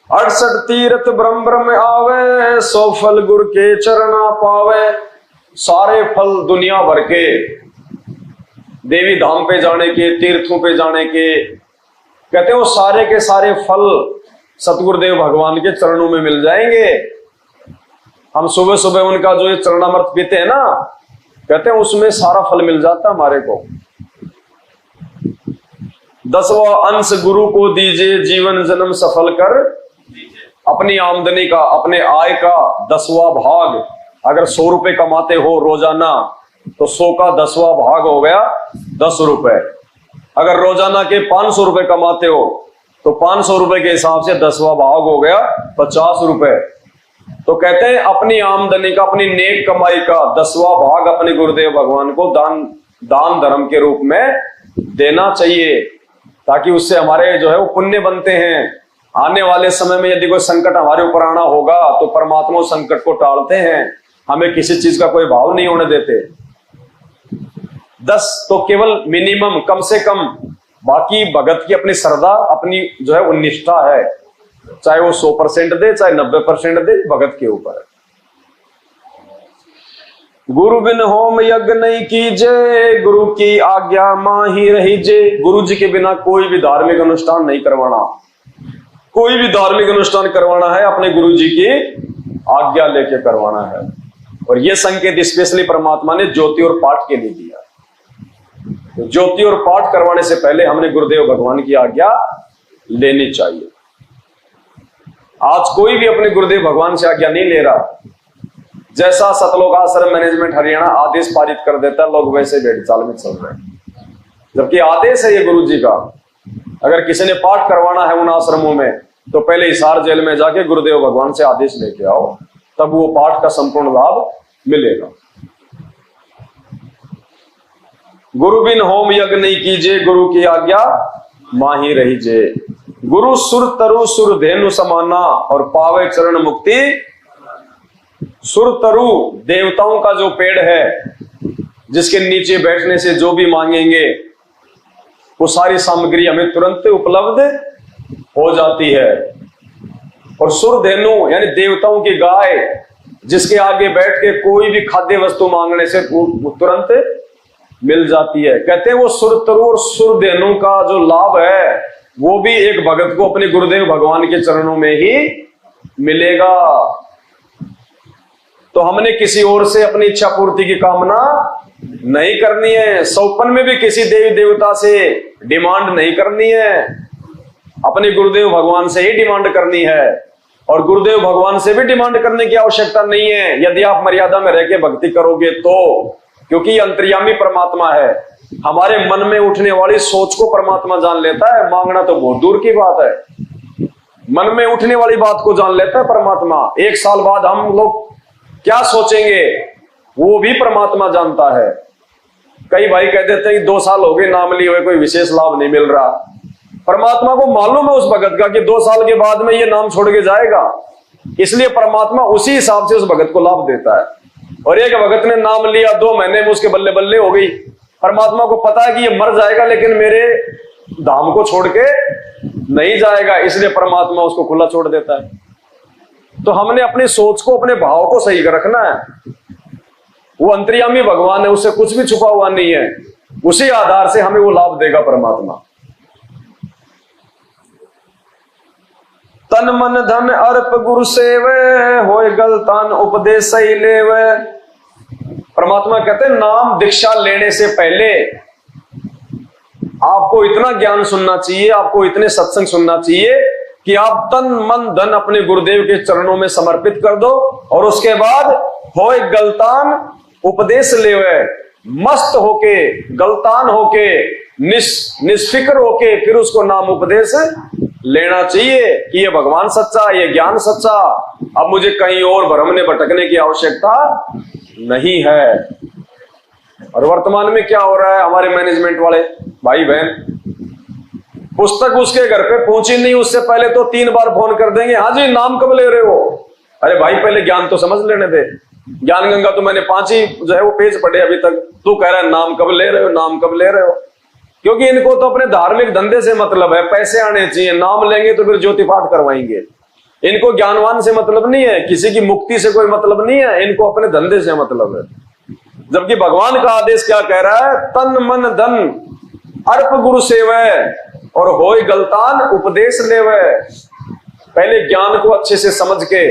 68 तीर्थ ब्रह्म ब्रह्म आवे, 100 फल गुरु के चरणा पावे। सारे फल दुनिया भर के, देवी धाम पे जाने के, तीर्थों पे जाने के, कहते हैं वो सारे के सारे फल सतगुरुदेव भगवान के चरणों में मिल जाएंगे। हम सुबह सुबह उनका जो ये चरणामृत पीते हैं ना, कहते हैं उसमें सारा फल मिल जाता है हमारे को। 10वां अंश गुरु को दीजिए, जीवन जन्म सफल कर। अपनी आमदनी का, अपने आय का 10वां भाग, अगर 100 रुपए कमाते हो रोजाना, तो 100 का 10वां भाग हो गया 10 रुपए। अगर रोजाना के 500 रुपए कमाते हो तो 500 रुपए के हिसाब से 10वां भाग हो गया 50 रुपए। तो कहते हैं अपनी आमदनी का, अपनी नेक कमाई का 10वां भाग अपने गुरुदेव भगवान को दान धर्म के रूप में देना चाहिए, ताकि उससे हमारे जो है वो पुण्य बनते हैं। आने वाले समय में यदि कोई संकट हमारे ऊपर आना होगा तो परमात्मा संकट को टालते हैं, हमें किसी चीज का कोई भाव नहीं होने देते। 10 तो केवल मिनिमम, कम से कम। बाकी भगत की अपनी श्रद्धा, अपनी जो है वो निष्ठा है, चाहे वो 100% दे, चाहे 90% दे, भगत के ऊपर है। गुरु बिन होम यज्ञ नहीं कीजे, गुरु की आज्ञा माही रहीजे। गुरु जी के बिना कोई भी धार्मिक अनुष्ठान नहीं करवाना। कोई भी धार्मिक अनुष्ठान करवाना है अपने गुरु जी की आज्ञा लेके करवाना है। और यह संकेत स्पेशली परमात्मा ने ज्योति और पाठ के लिए दिया। तो ज्योति और पाठ करवाने से पहले हमने गुरुदेव भगवान की आज्ञा लेनी चाहिए। आज कोई भी अपने गुरुदेव भगवान से आज्ञा नहीं ले रहा। जैसा सतलोक आश्रम मैनेजमेंट हरियाणा आदेश पारित कर देता है, लोग वैसे भेड़ चाल में चल रहे हैं, जबकि आदेश है ये गुरु जी का। अगर किसी ने पाठ करवाना है उन आश्रमों में तो पहले हिसार जेल में जाके गुरुदेव भगवान से आदेश लेके आओ, तब वो पाठ का संपूर्ण लाभ मिलेगा। गुरु बिन होम यज्ञ नहीं कीजिए, गुरु की आज्ञा माही रहीजे। गुरु सुर तरु सुर धेनु समाना और पावे चरण मुक्ति। सुर तरु देवताओं का जो पेड़ है, जिसके नीचे बैठने से जो भी मांगेंगे वो सारी सामग्री हमें तुरंत उपलब्ध हो जाती है। और सुर धेनु यानी देवताओं की गाय, जिसके आगे बैठ के कोई भी खाद्य वस्तु मांगने से तुरंत मिल जाती है। कहते हैं वो सुर तरु और सुर धेनु का जो लाभ है वो भी एक भगत को अपने गुरुदेव भगवान के चरणों में ही मिलेगा। तो हमने किसी और से अपनी इच्छा पूर्ति की कामना नहीं करनी है। सौपन में भी किसी देवी देवता से डिमांड नहीं करनी है, अपने गुरुदेव भगवान से ही डिमांड करनी है। और गुरुदेव भगवान से भी डिमांड करने की आवश्यकता नहीं है यदि आप मर्यादा में रह के भक्ति करोगे तो, क्योंकि ये अंतर्यामी परमात्मा है। हमारे मन में उठने वाली सोच को परमात्मा जान लेता है। मांगना तो बहुत दूर की बात है, मन में उठने वाली बात को जान लेता है परमात्मा। 1 साल बाद हम लोग क्या सोचेंगे वो भी परमात्मा जानता है। कई भाई कह देते हैं कि 2 साल हो गए नाम लिए हुए, कोई विशेष लाभ नहीं मिल रहा। परमात्मा को मालूम है उस भगत का कि 2 साल के बाद में ये नाम छोड़ के जाएगा, इसलिए परमात्मा उसी हिसाब से उस भगत को लाभ देता है। और एक भगत ने नाम लिया, 2 महीने में उसके बल्ले बल्ले हो गई। परमात्मा को पता है कि ये मर जाएगा लेकिन मेरे धाम को छोड़ के नहीं जाएगा, इसलिए परमात्मा उसको खुला छोड़ देता है। तो हमने अपनी सोच को, अपने भाव को सही रखना है। वो अंतर्यामी भगवान है, उससे कुछ भी छुपा हुआ नहीं है। उसी आधार से हमें वो लाभ देगा परमात्मा। तन मन धन अर्प गुरु सेवे, होए गलतान उपदेश सही लेवे। परमात्मा कहते हैं नाम दीक्षा लेने से पहले आपको इतना ज्ञान सुनना चाहिए, आपको इतने सत्संग सुनना चाहिए कि आप तन मन धन अपने गुरुदेव के चरणों में समर्पित कर दो। और उसके बाद होए गलतान उपदेश लेवे, मस्त होके, गलतान होके, निष्फिक्र होके फिर उसको नाम उपदेश लेना चाहिए कि ये भगवान सच्चा, ये ज्ञान सच्चा, अब मुझे कहीं और भ्रमने भटकने की आवश्यकता नहीं है। और वर्तमान में क्या हो रहा है, हमारे मैनेजमेंट वाले भाई बहन, पुस्तक उसके घर पे पहुंची नहीं उससे पहले तो 3 बार फोन कर देंगे, हाँ जी नाम कब ले रहे हो। अरे भाई पहले ज्ञान तो समझ लेने दे। ज्ञान गंगा तो मैंने 5 ही जो है वो पेज पढ़े अभी तक, तू कह रहा है नाम कब ले रहे हो, नाम कब ले रहे हो। क्योंकि इनको तो अपने धार्मिक धंधे से मतलब है, पैसे आने चाहिए। नाम लेंगे तो फिर ज्योति पाठ करवाएंगे। इनको ज्ञानवान से मतलब नहीं है, किसी की मुक्ति से कोई मतलब नहीं है, इनको अपने धंधे से मतलब है। जबकि भगवान का आदेश क्या कह रहा है, तन मन धन अर्प गुरु सेवै और होय गलतान उपदेश लेवै। पहले ज्ञान को अच्छे से समझ के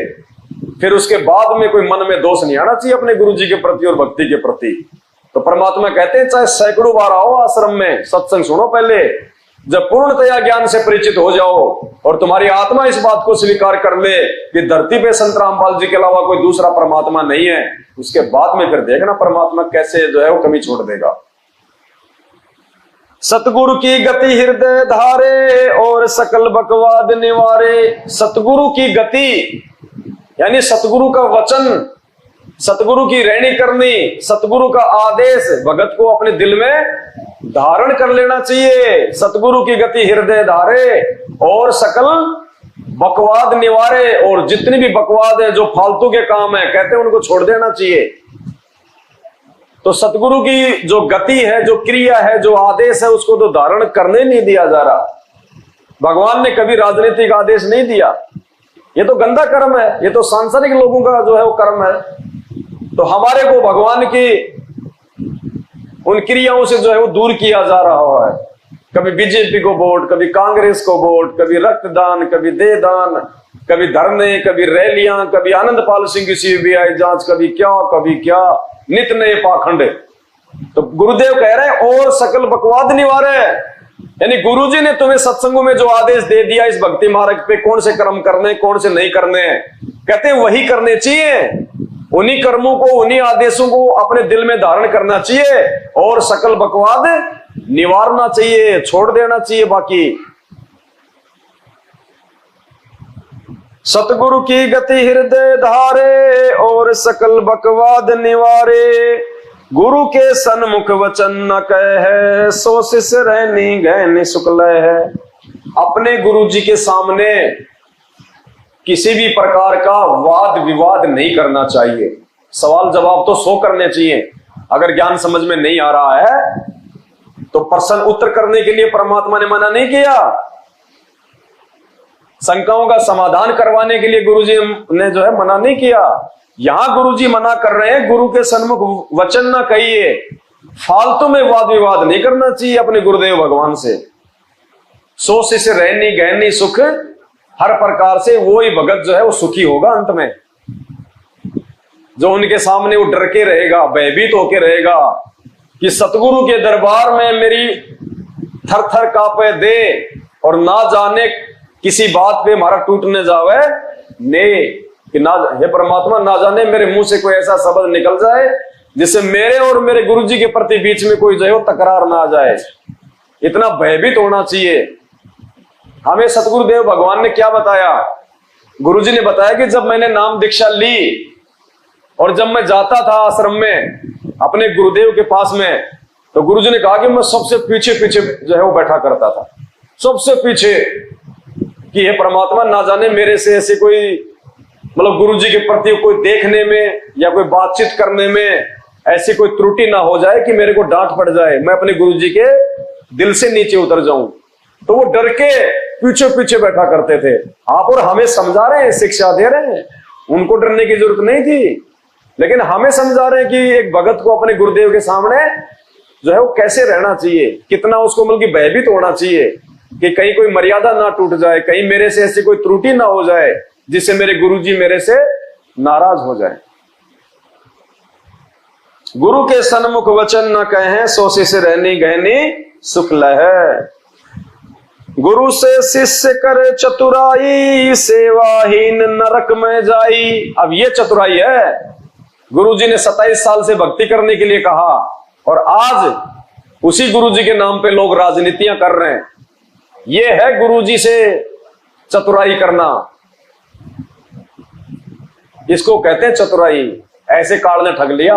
फिर उसके बाद में कोई मन में दोष नहीं आना चाहिए अपने गुरु जी के प्रति और भक्ति के प्रति। तो परमात्मा कहते हैं चाहे सैकड़ों बार आओ आश्रम में, सत्संग सुनो पहले। जब पूर्णतया ज्ञान से परिचित हो जाओ और तुम्हारी आत्मा इस बात को स्वीकार कर ले कि धरती पे संत रामपाल जी के अलावा कोई दूसरा परमात्मा नहीं है, उसके बाद में फिर देखना परमात्मा कैसे जो है वो कमी छोड़ देगा। सतगुरु की गति हृदय धारे और सकल बकवाद निवारे। सतगुरु की गति यानी सतगुरु का वचन, सतगुरु की रहनी करनी, सतगुरु का आदेश भगत को अपने दिल में धारण कर लेना चाहिए। सतगुरु की गति हृदय धारे और सकल बकवाद निवारे। और जितनी भी बकवाद है, जो फालतू के काम है, कहते हैं उनको छोड़ देना चाहिए। तो सतगुरु की जो गति है, जो क्रिया है, जो आदेश है, उसको तो धारण करने नहीं दिया जा रहा। भगवान ने कभी राजनीतिक आदेश नहीं दिया, ये तो गंदा कर्म है, ये तो सांसारिक लोगों का जो है वो कर्म है। तो हमारे को भगवान की उन क्रियाओं से जो है वो दूर किया जा रहा है। कभी बीजेपी को वोट, कभी कांग्रेस को वोट, कभी रक्तदान, कभी देहदान, कभी धरने, कभी रैलियां, कभी आनंदपाल सिंह की सीबीआई जांच, कभी क्या नित नए पाखंड। तो गुरुदेव कह रहे हैं और सकल बकवाद निवारे, यानी गुरुजी ने तुम्हें सत्संगों में जो आदेश दे दिया इस भक्ति मार्ग पे कौन से कर्म करने कौन से नहीं करने, कहते हैं वही करने चाहिए। उन्हीं कर्मों को, उन्हीं आदेशों को अपने दिल में धारण करना चाहिए और सकल बकवाद निवारना चाहिए, छोड़ देना चाहिए बाकी। सतगुरु की गति हृदय धारे और सकल बकवाद निवारे। गुरु के सन्मुख वचन न कहे सो शिष्य रहनी गहनी शुक्ल है। अपने गुरु जी के सामने किसी भी प्रकार का वाद विवाद नहीं करना चाहिए। सवाल जवाब तो 100 करने चाहिए। अगर ज्ञान समझ में नहीं आ रहा है तो प्रश्न उत्तर करने के लिए परमात्मा ने मना नहीं किया। शंकाओं का समाधान करवाने के लिए गुरुजी ने जो है मना नहीं किया। यहां गुरुजी मना कर रहे हैं, गुरु के सन्मुख वचन ना कहिए, फालतू में वाद विवाद नहीं करना चाहिए अपने गुरुदेव भगवान से। सो शिष्य रहनी गहनी सुख, हर प्रकार से वो ही भगत जो है वो सुखी होगा अंत में, जो उनके सामने वो डर के रहेगा, भयभीत होके रहेगा कि सतगुरु के दरबार में मेरी थर थर कांपे दे और ना जाने किसी बात पे हमारा टूटने जावे ने, कि ना हे परमात्मा ना जाने मेरे मुंह से कोई ऐसा शब्द निकल जाए जिससे मेरे और मेरे गुरुजी के प्रति बीच में कोई जो है तकरार ना आ जाए। इतना भयभीत होना चाहिए। हमें सतगुरुदेव भगवान ने क्या बताया? गुरुजी ने बताया कि जब मैंने नाम दीक्षा ली और जब मैं जाता था आश्रम में अपने गुरुदेव के पास में, तो गुरुजी ने कहा कि मैं सबसे पीछे पीछे जो है वो बैठा करता था, सबसे पीछे, कि हे परमात्मा ना जाने मेरे से ऐसे कोई मतलब गुरुजी के प्रति कोई देखने में या कोई बातचीत करने में ऐसी कोई त्रुटि ना हो जाए कि मेरे को डांट पड़ जाए, मैं अपने गुरुजी के दिल से नीचे उतर जाऊं। तो वो डर के पीछे पीछे बैठा करते थे। आप और हमें समझा रहे हैं, शिक्षा दे रहे हैं, उनको डरने की जरूरत नहीं थी, लेकिन हमें समझा रहे हैं कि एक भगत को अपने गुरुदेव के सामने जो है वो कैसे रहना चाहिए, कितना उसको मतलब भयभीत होना चाहिए कि कहीं कोई मर्यादा ना टूट जाए, कहीं मेरे से ऐसी कोई त्रुटि ना हो जाए जिससे मेरे गुरुजी मेरे से नाराज हो जाए। गुरु के सन्मुख वचन न कहें सो शिष्य रहनी गहनी सुख लहै। गुरु से शिष्य करे चतुराई सेवाहीन नरक में जाई। अब ये चतुराई है। गुरुजी ने 27 साल से भक्ति करने के लिए कहा और आज उसी गुरुजी के नाम पे लोग राजनीतियां कर रहे हैं। ये है गुरुजी से चतुराई करना, इसको कहते हैं चतुराई। ऐसे काल ने ठग लिया।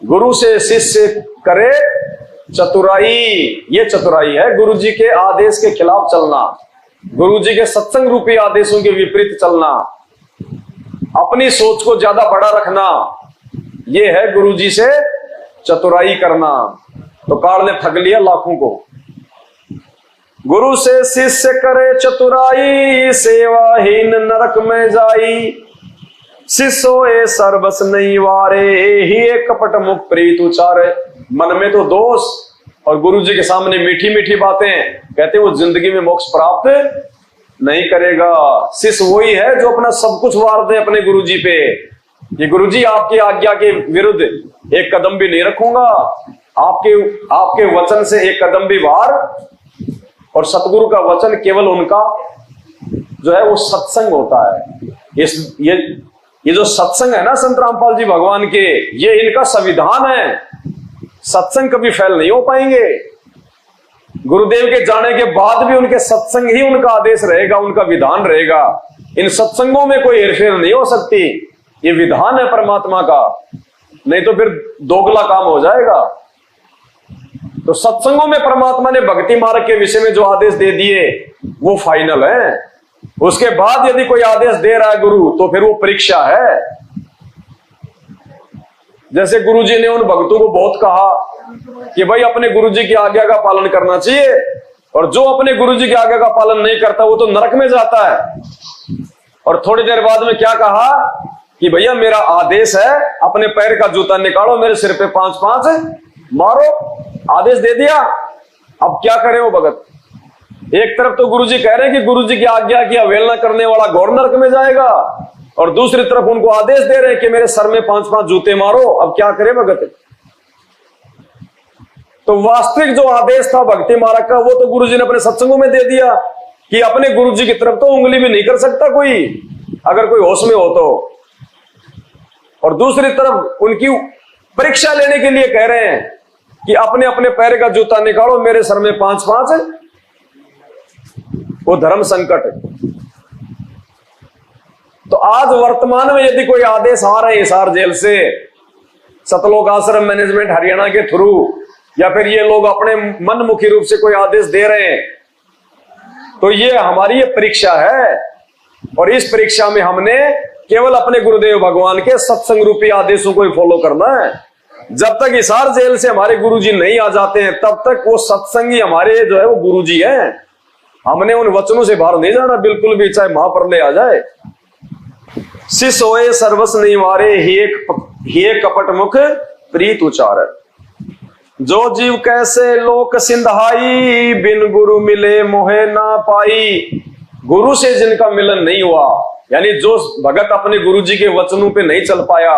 गुरु से शिष्य करे चतुराई, ये चतुराई है। गुरुजी के आदेश के खिलाफ चलना, गुरुजी के सत्संग रूपी आदेशों के विपरीत चलना, अपनी सोच को ज्यादा बड़ा रखना, ये है गुरुजी से चतुराई करना। तो काल ने ठग लिया लाखों को। गुरु से शिष्य करे चतुराई सेवाहीन नरक में जाई। शिष्यो ए सर्वस नहीं वारे ही एक कपट मुख प्रीत उचारे। मन में तो दोष और गुरुजी के सामने मीठी मीठी बातें, कहते वो जिंदगी में मोक्ष प्राप्त नहीं करेगा। शिष्य वही है जो अपना सब कुछ वार दे अपने गुरुजी पे, ये गुरुजी आपकी आज्ञा के विरुद्ध एक कदम भी नहीं रखूंगा, आपके वचन से एक कदम भी बाहर। और सतगुरु का वचन केवल उनका जो है वो सत्संग होता है। ये जो सत्संग है ना संत रामपाल जी भगवान के, ये इनका संविधान है। सत्संग कभी फेल नहीं हो पाएंगे। गुरुदेव के जाने के बाद भी उनके सत्संग ही उनका आदेश रहेगा, उनका विधान रहेगा। इन सत्संगों में कोई हेरफेर नहीं हो सकती। ये विधान है परमात्मा का, नहीं तो फिर दोगला काम हो जाएगा। तो सत्संगों में परमात्मा ने भक्ति मार्ग के विषय में जो आदेश दे दिए वो फाइनल है। उसके बाद यदि कोई आदेश दे रहा है गुरु, तो फिर वो परीक्षा है। जैसे गुरुजी ने उन भक्तों को बहुत कहा कि भाई अपने गुरुजी की आज्ञा का पालन करना चाहिए, और जो अपने गुरुजी की आज्ञा का पालन नहीं करता वो तो नरक में जाता है। और थोड़ी देर बाद में क्या कहा कि भैया मेरा आदेश है, अपने पैर का जूता निकालो, मेरे सिर पे 5-5 मारो, आदेश दे दिया। अब क्या करे वो भगत? एक तरफ तो गुरुजी कह रहे हैं कि गुरुजी की आज्ञा की अवहेलना करने वाला घोर नरक में जाएगा, और दूसरी तरफ उनको आदेश दे रहे हैं कि मेरे सर में 5-5 जूते मारो। अब क्या करे भगत? तो वास्तविक जो आदेश था भक्ति मार्ग का, वो तो गुरुजी ने अपने सत्संगों में दे दिया कि अपने गुरुजी की तरफ तो उंगली भी नहीं कर सकता कोई, अगर कोई होश में हो तो। और दूसरी तरफ उनकी परीक्षा लेने के लिए कह रहे हैं कि अपने अपने पैर का जूता निकालो, मेरे सर में 5-5। वो धर्म संकट है। तो आज वर्तमान में यदि कोई आदेश आ रहे हैं हिसार जेल से, सतलोक आश्रम मैनेजमेंट हरियाणा के थ्रू, या फिर ये लोग अपने मनमुखी रूप से कोई आदेश दे रहे हैं, तो ये हमारी ये परीक्षा है। और इस परीक्षा में हमने केवल अपने गुरुदेव भगवान के सत्संग रूपी आदेशों को ही फॉलो करना है। जब तक हिसार जेल से हमारे गुरुजी नहीं आ जाते हैं, तब तक वो सत्संगी हमारे जो है वो गुरुजी हैं। हमने उन वचनों से बाहर नहीं जाना बिल्कुल भी, चाहे महाप्रलय आ जाए। शिष होए सर्वस निवारे, ही कपट मुख प्रीत उचार। जो जीव कैसे लोक सिंधाई, बिन गुरु मिले मोहे ना पाई। गुरु से जिनका मिलन नहीं हुआ, यानी जो भगत अपने गुरु जी के वचनों पे नहीं चल पाया,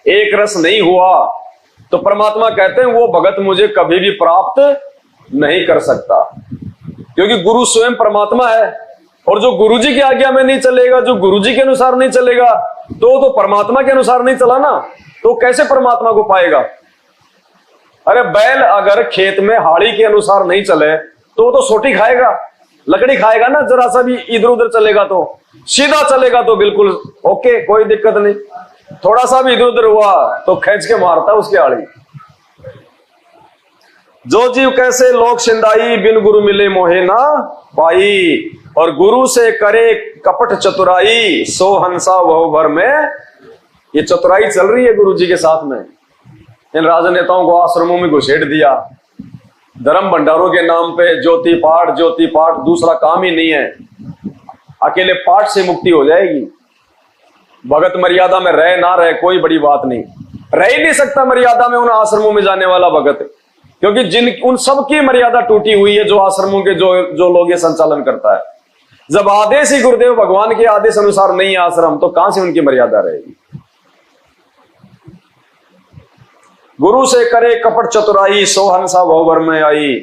एक रस नहीं हुआ, तो परमात्मा कहते हैं वो भगत मुझे कभी भी प्राप्त नहीं कर सकता। क्योंकि गुरु स्वयं परमात्मा है, और जो गुरुजी की आज्ञा में नहीं चलेगा, जो गुरुजी के अनुसार नहीं चलेगा, तो परमात्मा के अनुसार नहीं चला ना, तो कैसे परमात्मा को पाएगा? अरे बैल अगर खेत में हाड़ी के अनुसार नहीं चले तो सोटी खाएगा, लकड़ी खाएगा ना। जरा सा भी इधर उधर चलेगा तो, सीधा चलेगा तो बिल्कुल ओके, कोई दिक्कत नहीं। थोड़ा सा भी इधर उधर हुआ तो खींच के मारता उसकी हाड़ी। जो जीव कैसे लोक सिंधाई, बिन गुरु मिले मोहे ना पाई। और गुरु से करे कपट चतुराई, सो हंसा वह भर में। ये चतुराई चल रही है गुरु जी के साथ में। इन राजनेताओं को आश्रमों में घुसेड़ दिया, धर्म भंडारों के नाम पे ज्योति पाठ, दूसरा काम ही नहीं है। अकेले पाठ से मुक्ति हो जाएगी। भगत मर्यादा में रहे ना रहे कोई बड़ी बात नहीं, रह ही नहीं सकता मर्यादा में उन आश्रमों में जाने वाला भगत, क्योंकि उन सब की मर्यादा टूटी हुई है, जो आश्रमों के जो लोग ये संचालन करता है। जब आदेश ही गुरुदेव भगवान के आदेश अनुसार नहीं है आश्रम, तो कहां से उनकी मर्यादा रहेगी? गुरु से करे कपट चतुराई, सो हंसा बहुवर में आई।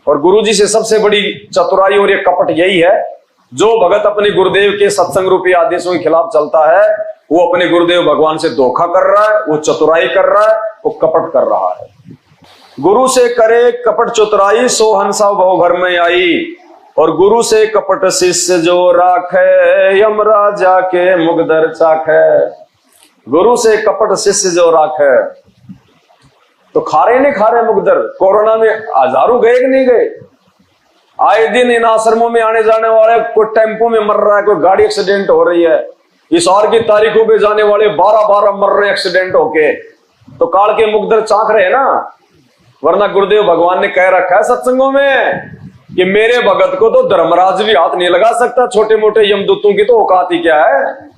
और गुरु जी से सबसे बड़ी चतुराई और ये कपट यही है, जो भगत अपने गुरुदेव के सत्संग रूपी आदेशों के खिलाफ चलता है, वो अपने गुरुदेव भगवान से धोखा कर रहा है, वो चतुराई कर रहा है, वो कपट कर रहा है। गुरु से करे कपट चतुराई, सो हंसा बहुवर में आई। और गुरु से कपट शिष्य जो राखे, यमराजा के मुगदर चाखे। गुरु से कपट शिष्य जो राखे, तो खा रहे मुगदर। कोरोना में हजारों गए कि नहीं गए? आए दिन इन आश्रमों में आने जाने वाले, कोई टेम्पो में मर रहा है, कोई गाड़ी एक्सीडेंट हो रही है। इस और की तारीखों पे जाने वाले 12 मर रहे एक्सीडेंट होके, तो काल के मुगदर चाक रहे ना। वरना गुरुदेव भगवान ने कह रखा है सत्संगों में कि मेरे भगत को तो धर्मराज भी हाथ नहीं लगा सकता, छोटे मोटे यमदूतों की तो औकात ही क्या है।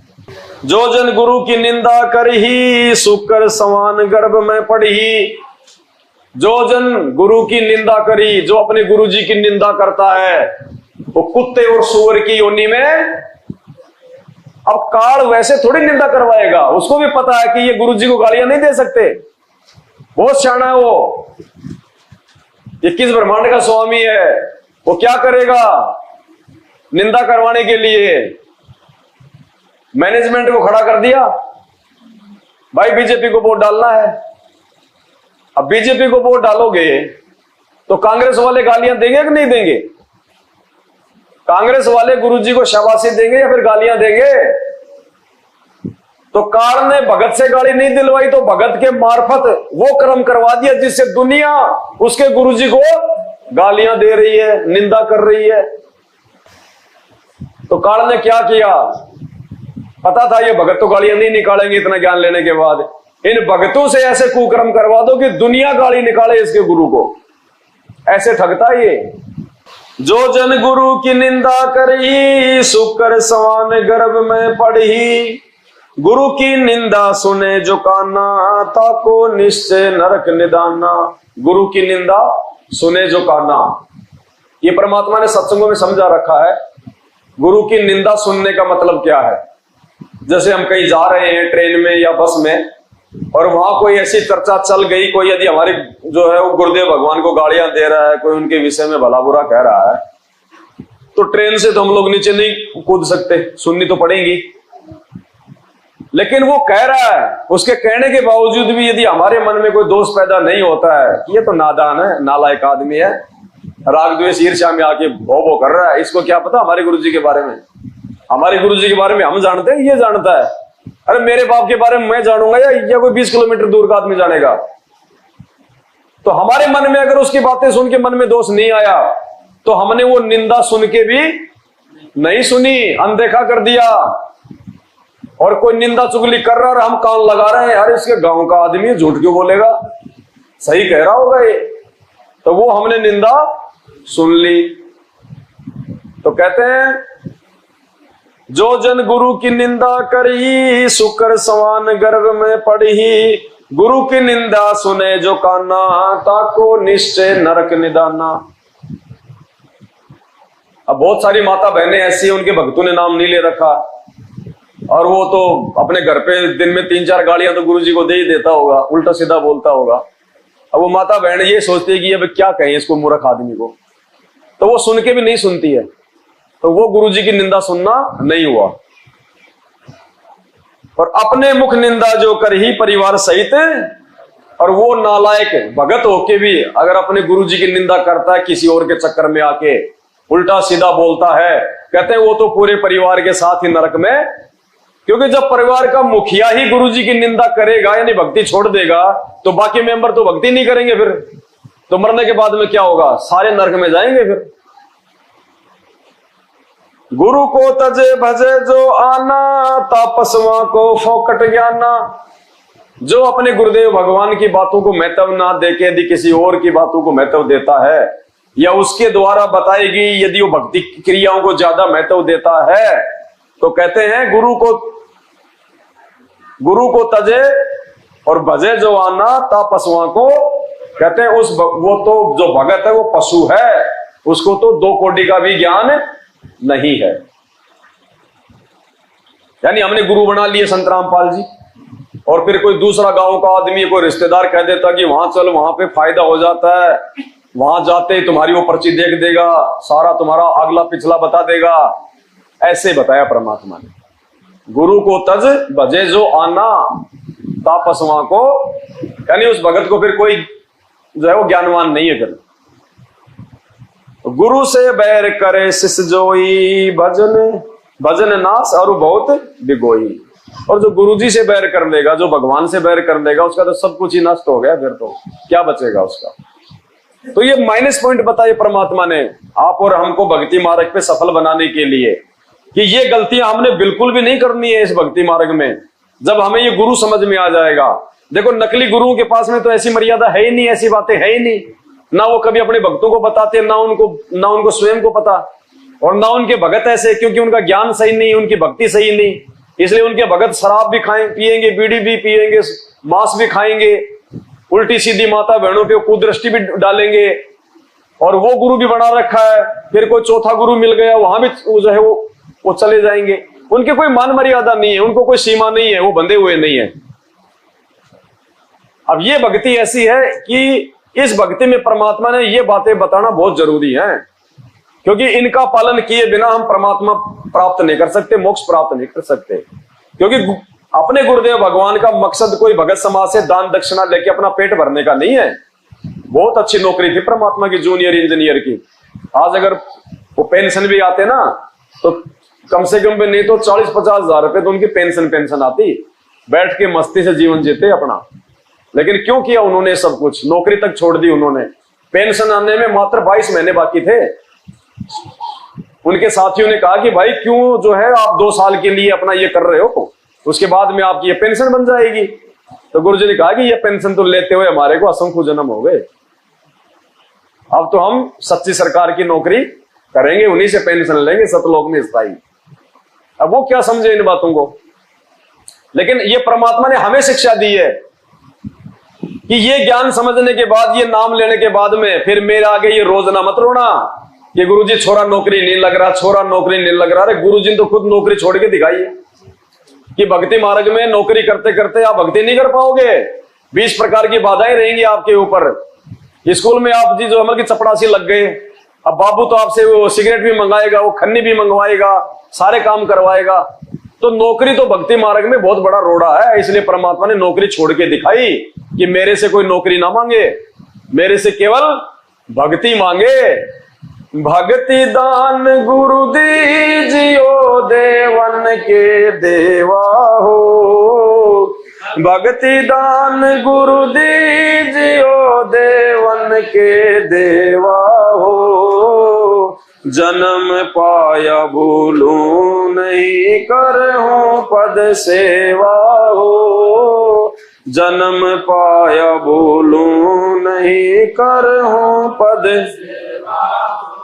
जो जन गुरु की निंदा करही, सुकर समान गर्भ में पढ़ी। जो जन गुरु की निंदा करी, जो अपने गुरु जी की निंदा करता है, वो कुत्ते और सुअर की योनि में। अब काल वैसे थोड़ी निंदा करवाएगा, उसको भी पता है कि ये गुरु जी को गालियां नहीं दे सकते, बहुत सियाना है वो। ये किस ब्रह्मांड का स्वामी है, वो क्या करेगा निंदा करवाने के लिए? मैनेजमेंट को खड़ा कर दिया, भाई बीजेपी को वोट डालना है। अब बीजेपी को वोट डालोगे तो कांग्रेस वाले गालियां देंगे कि नहीं देंगे? कांग्रेस वाले गुरुजी को शाबाशी देंगे या फिर गालियां देंगे? तो काल ने भगत से गाली नहीं दिलवाई, तो भगत के मार्फत वो कर्म करवा दिया जिससे दुनिया उसके गुरुजी को गालियां दे रही है, निंदा कर रही है। तो काल ने क्या किया? पता था ये भगत तो गालियां नहीं निकालेंगे इतना ज्ञान लेने के बाद, इन भगतों से ऐसे कुकर्म करवा दो कि दुनिया गाली निकाले इसके गुरु को। ऐसे ठगता ये। जो जन गुरु की निंदा करी, सुकर समान गर्भ में पढ़ी। गुरु की निंदा सुने जो काना, ताको निश्चय नरक निदाना। गुरु की निंदा सुने जो काना, ये परमात्मा ने सत्संगों में समझा रखा है। गुरु की निंदा सुनने का मतलब क्या है? जैसे हम कहीं जा रहे हैं ट्रेन में या बस में, और वहां कोई ऐसी चर्चा चल गई, कोई यदि हमारे जो है वो गुरुदेव भगवान को गालियां दे रहा है, कोई उनके विषय में भला बुरा कह रहा है, तो ट्रेन से तो हम लोग नीचे नहीं कूद सकते, सुननी तो पड़ेगी। लेकिन वो कह रहा है, उसके कहने के बावजूद भी यदि हमारे मन में कोई दोष पैदा नहीं होता है, ये तो नादान है, नालायक आदमी है, राग द्वेष ईर्ष्या में आके भो भो कर रहा है, इसको क्या पता हमारे गुरुजी के बारे में? हमारे गुरुजी के बारे में हम जानते हैं, ये जानता है? अरे मेरे बाप के बारे में मैं जानूंगा या कोई 20 किलोमीटर दूर का आदमी जानेगा? तो हमारे मन में अगर उसकी बातें सुन के मन में दोष नहीं आया, तो हमने वो निंदा सुन के भी नहीं सुनी, अनदेखा कर दिया। और कोई निंदा चुगली कर रहा है और हम कान लगा रहे हैं, अरे इसके गांव का आदमी झूठ क्यों बोलेगा, सही कह रहा होगा ये, तो वो हमने निंदा सुन ली। तो कहते हैं जो जन गुरु की निंदा करी, शुक्र समान गर्भ में पड़ी। गुरु की निंदा सुने जो काना, ताको निश्चय नरक निदाना। अब बहुत सारी माता बहनें ऐसी हैं, उनके भक्तों ने नाम नहीं ले रखा, और वो तो अपने घर पे दिन में 3-4 गालियां तो गुरुजी को दे ही देता होगा, उल्टा सीधा बोलता होगा। अब वो माता बहन ये सोचती है कि अब क्या कहें इसको मूर्ख आदमी को, तो वो सुन के भी नहीं सुनती है, तो वो गुरुजी की निंदा सुनना नहीं हुआ। और अपने मुख निंदा जो कर ही परिवार सहित, और वो नालायक भगत होके भी अगर अपने गुरुजी की निंदा करता है, किसी और के चक्कर में आके उल्टा सीधा बोलता है, कहते हैं वो तो पूरे परिवार के साथ ही नरक में। क्योंकि जब परिवार का मुखिया ही गुरुजी की निंदा करेगा, यानी भक्ति छोड़ देगा, तो बाकी मेंबर तो भक्ति नहीं करेंगे, फिर तो मरने के बाद में क्या होगा? सारे नरक में जाएंगे फिर। गुरु को तजे भजे जो आना, तापसवा को फोकट ज्ञाना। जो अपने गुरुदेव भगवान की बातों को महत्व ना देके यदि किसी और की बातों को महत्व देता है, या उसके द्वारा बताएगी यदि वो भक्ति क्रियाओं को ज्यादा महत्व देता है, तो कहते हैं गुरु को तजे और भजे जो आना, तापसवा को। कहते हैं वो तो जो भगत है वो पशु है, उसको तो 2 कोटि का भी ज्ञान नहीं है। यानी हमने गुरु बना लिए संत रामपाल जी, और फिर कोई दूसरा गांव का आदमी, कोई रिश्तेदार कह देता कि वहां चल, वहां पे फायदा हो जाता है, वहां जाते ही तुम्हारी वो पर्ची देख देगा, सारा तुम्हारा अगला पिछला बता देगा। ऐसे बताया परमात्मा ने। गुरु को तज भजे जो आना, तापसवा को, यानी उस भगत को फिर कोई जो है वो ज्ञानवान नहीं है। फिर गुरु से बैर करे शिष जोई, भजन नाश और बहुत बिगोई। और जो गुरुजी से बैर कर लेगा, जो भगवान से बैर कर लेगा, उसका तो सब कुछ ही नष्ट हो गया, फिर तो क्या बचेगा उसका। तो ये माइनस पॉइंट बताए परमात्मा ने आप और हमको भक्ति मार्ग पे सफल बनाने के लिए, कि ये गलतियां हमने बिल्कुल भी नहीं करनी है इस भक्ति मार्ग में। जब हमें ये गुरु समझ में आ जाएगा, देखो नकली गुरुओं के पास में तो ऐसी मर्यादा है ही नहीं, ऐसी बातें है ही नहीं, ना वो कभी अपने भक्तों को बताते, ना उनको स्वयं को पता, और ना उनके भगत ऐसे, क्योंकि उनका ज्ञान सही नहीं, उनकी भक्ति सही नहीं, इसलिए उनके भगत शराब भी पिएंगे, बीड़ी भी पिएंगे, मांस भी खाएंगे, उल्टी सीधी माता बहनों पे कुदृष्टि भी डालेंगे, और वो गुरु भी बना रखा है। फिर कोई चौथा गुरु मिल गया, वहां भी जो है वो चले जाएंगे। उनके कोई मान मर्यादा नहीं है, उनको कोई सीमा नहीं है, वो बंधे हुए नहीं है। अब ये भक्ति ऐसी है कि इस भक्ति में परमात्मा ने ये बातें बताना बहुत जरूरी है, क्योंकि इनका पालन किए बिना हम परमात्मा प्राप्त नहीं कर सकते, मोक्ष प्राप्त नहीं कर सकते। क्योंकि अपने गुरुदेव भगवान का मकसद कोई भगत समाज से दान दक्षिणा लेके अपना पेट भरने का नहीं है। बहुत अच्छी नौकरी थी परमात्मा की, जूनियर इंजीनियर की। आज अगर वो पेंशन भी आते ना, तो कम से कम भी नहीं तो 40-50 हजार रुपए तो उनकी पेंशन आती, बैठ के मस्ती से जीवन जीते अपना। लेकिन क्यों किया उन्होंने सब कुछ, नौकरी तक छोड़ दी उन्होंने। पेंशन आने में मात्र 22 महीने बाकी थे। उनके साथियों ने कहा कि भाई क्यों जो है आप 2 साल के लिए अपना ये कर रहे हो, उसके बाद में आपकी ये पेंशन बन जाएगी। तो गुरुजी ने कहा कि ये पेंशन तो लेते हुए हमारे को असंख्य जन्म हो गए, अब तो हम सच्ची सरकार की नौकरी करेंगे, उन्हीं से पेंशन लेंगे सतलोक में स्थायी। अब वो क्या समझे इन बातों को। लेकिन ये परमात्मा ने हमें शिक्षा दी है कि ये ज्ञान समझने के बाद, ये नाम लेने के बाद में फिर मेरे आगे ये रोज ना मत रोना कि गुरुजी छोरा नौकरी नहीं लग रहा, छोरा नौकरी नहीं लग रहा। अरे गुरुजी ने तो खुद नौकरी छोड़ के दिखाई है कि भक्ति मार्ग में नौकरी करते करते आप भक्ति नहीं कर पाओगे। 20 प्रकार की बाधाएं रहेंगी आपके ऊपर। स्कूल में आप जी जो अमल की चपड़ासी लग गए, अब बाबू तो आपसे वो सिगरेट भी मंगाएगा, वो खन्नी भी मंगवाएगा, सारे काम करवाएगा। तो नौकरी तो भक्ति मार्ग में बहुत बड़ा रोड़ा है। इसलिए परमात्मा ने नौकरी छोड़ के दिखाई कि मेरे से कोई नौकरी ना मांगे, मेरे से केवल भक्ति मांगे। भक्ति दान गुरु दीजियो देवन के देवा हो, भक्ति दान गुरु दीजियो देवन के देवा हो। जन्म पाया भूलूं नहीं करहूं पद सेवा हो, जन्म पाया भूलूं नहीं करहूं पद।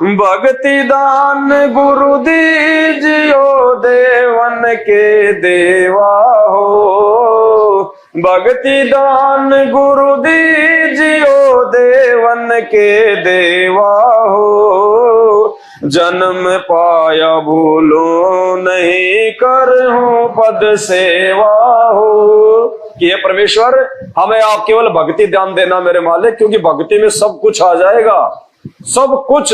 भक्ति दान गुरु दीजियो देवन के देवा हो, भक्ति दान गुरु दीजियो देवन के देवा हो। जन्म पाया भूलो नहीं करहूं पद सेवा हो। कि हे परमेश्वर, हमें आप केवल भक्ति ध्यान देना मेरे मालिक, क्योंकि भक्ति में सब कुछ आ जाएगा, सब कुछ।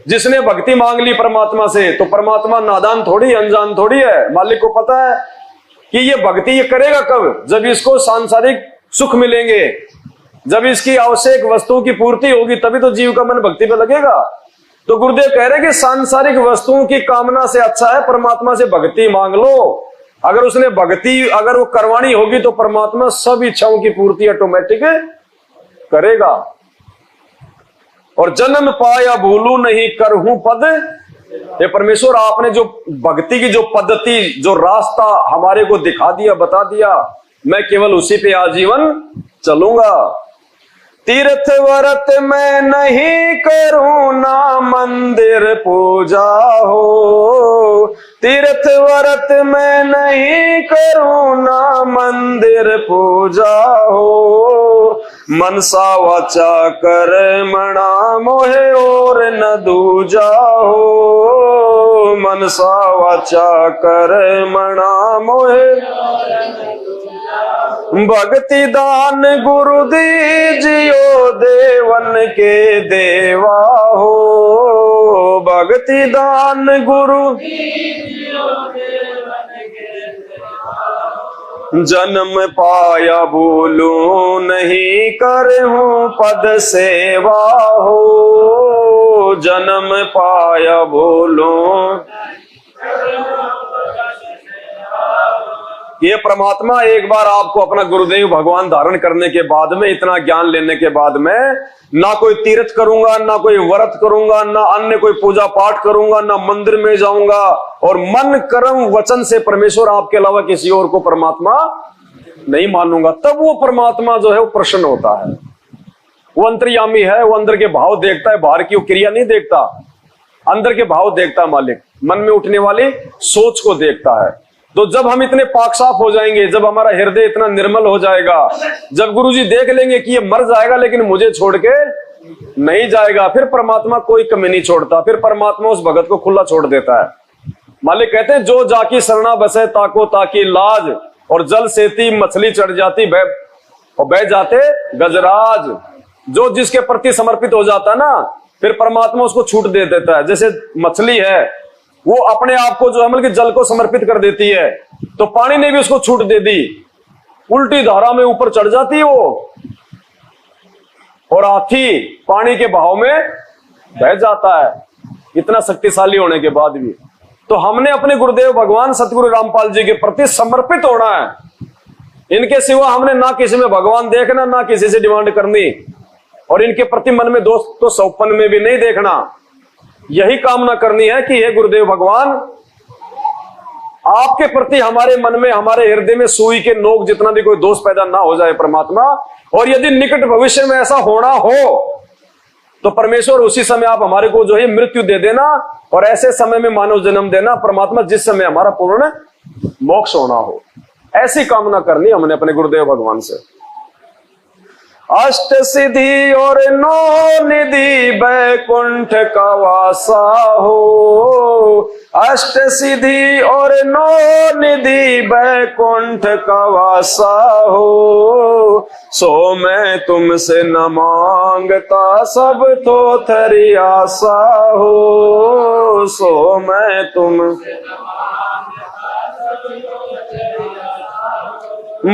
जिसने भक्ति मांग ली परमात्मा से, तो परमात्मा नादान थोड़ी, अनजान थोड़ी है। मालिक को पता है कि ये भक्ति ये करेगा कब, जब इसको सांसारिक सुख मिलेंगे, जब इसकी आवश्यक वस्तुओं की पूर्ति होगी, तभी तो जीव का मन भक्ति पे लगेगा। तो गुरुदेव कह रहे कि सांसारिक वस्तुओं की कामना से अच्छा है परमात्मा से भक्ति मांग लो। अगर उसने भक्ति अगर वो करवानी होगी तो परमात्मा सब इच्छाओं की पूर्ति ऑटोमेटिक करेगा। और जन्म पाया भूलू नहीं करहूं पद। ये परमेश्वर, आपने जो भक्ति की जो पद्धति, जो रास्ता हमारे को दिखा दिया, बता दिया, मैं केवल उसी पे आजीवन चलूंगा। तीर्थ व्रत मैं नहीं करूं ना मंदिर पूजा हो, तीर्थ व्रत मैं नहीं करूं ना मंदिर पूजा हो। मनसा वाचा कर्मणा मोहे और न दूजा हो, मनसा वाचा कर्मणा मोहे। भक्ति दान गुरु दीजियो देवन के देवा हो, भक्ति दान गुरु जन्म पाया भूलू नहीं करहूं पद सेवा हो, जन्म पाया भूलू। ये परमात्मा एक बार आपको अपना गुरुदेव भगवान धारण करने के बाद में, इतना ज्ञान लेने के बाद में, ना कोई तीर्थ करूंगा, ना कोई व्रत करूंगा, ना अन्य कोई पूजा पाठ करूंगा, ना मंदिर में जाऊंगा, और मन कर्म वचन से परमेश्वर आपके अलावा किसी और को परमात्मा नहीं मानूंगा। तब वो परमात्मा जो है वो प्रसन्न होता है। वो अंतर्यामी है, वो अंदर के भाव देखता है, बाहर की वो क्रिया नहीं देखता, अंदर के भाव देखता है मालिक। मन में उठने वाली सोच को देखता है। तो जब हम इतने पाक साफ हो जाएंगे, जब हमारा हृदय इतना निर्मल हो जाएगा, जब गुरुजी देख लेंगे कि ये मर जाएगा लेकिन मुझे छोड़ के नहीं जाएगा, फिर परमात्मा कोई कमी नहीं छोड़ता, फिर परमात्मा उस भगत को खुला छोड़ देता है। मालिक कहते हैं, जो जाकी शरणा बसे ताको ताकी लाज, और जल सेती मछली चढ़ जाती बह जाते गजराज। जो जिसके प्रति समर्पित हो जाता है ना, फिर परमात्मा उसको छूट दे देता है। जैसे मछली है, वो अपने आप को जो है मतलब कि जल को समर्पित कर देती है, तो पानी ने भी उसको छूट दे दी, उल्टी धारा में ऊपर चढ़ जाती है वो, और हाथी पानी के बहाव में बह जाता है, इतना शक्तिशाली होने के बाद भी। तो हमने अपने गुरुदेव भगवान सतगुरु रामपाल जी के प्रति समर्पित होना है। इनके सिवा हमने ना किसी में भगवान देखना, ना किसी से डिमांड करनी, और इनके प्रति मन में दोस्त तो सौपन में भी नहीं देखना। यही कामना करनी है कि हे गुरुदेव भगवान, आपके प्रति हमारे मन में, हमारे हृदय में सुई के नोक जितना भी कोई दोष पैदा ना हो जाए परमात्मा। और यदि निकट भविष्य में ऐसा होना हो तो परमेश्वर उसी समय आप हमारे को जो है मृत्यु दे देना, और ऐसे समय में मानव जन्म देना परमात्मा, जिस समय हमारा पूर्ण मोक्ष होना हो। ऐसी कामना करनी हमने अपने गुरुदेव भगवान से। अष्ट सिद्धि और नौ निधि बैकुंठ का वासा हो, अष्ट सिद्धि और नौ निधि बैकुंठ का वासा हो, सो मैं तुमसे न मांगता सब थोथरी आशा हो, सो मैं तुमसे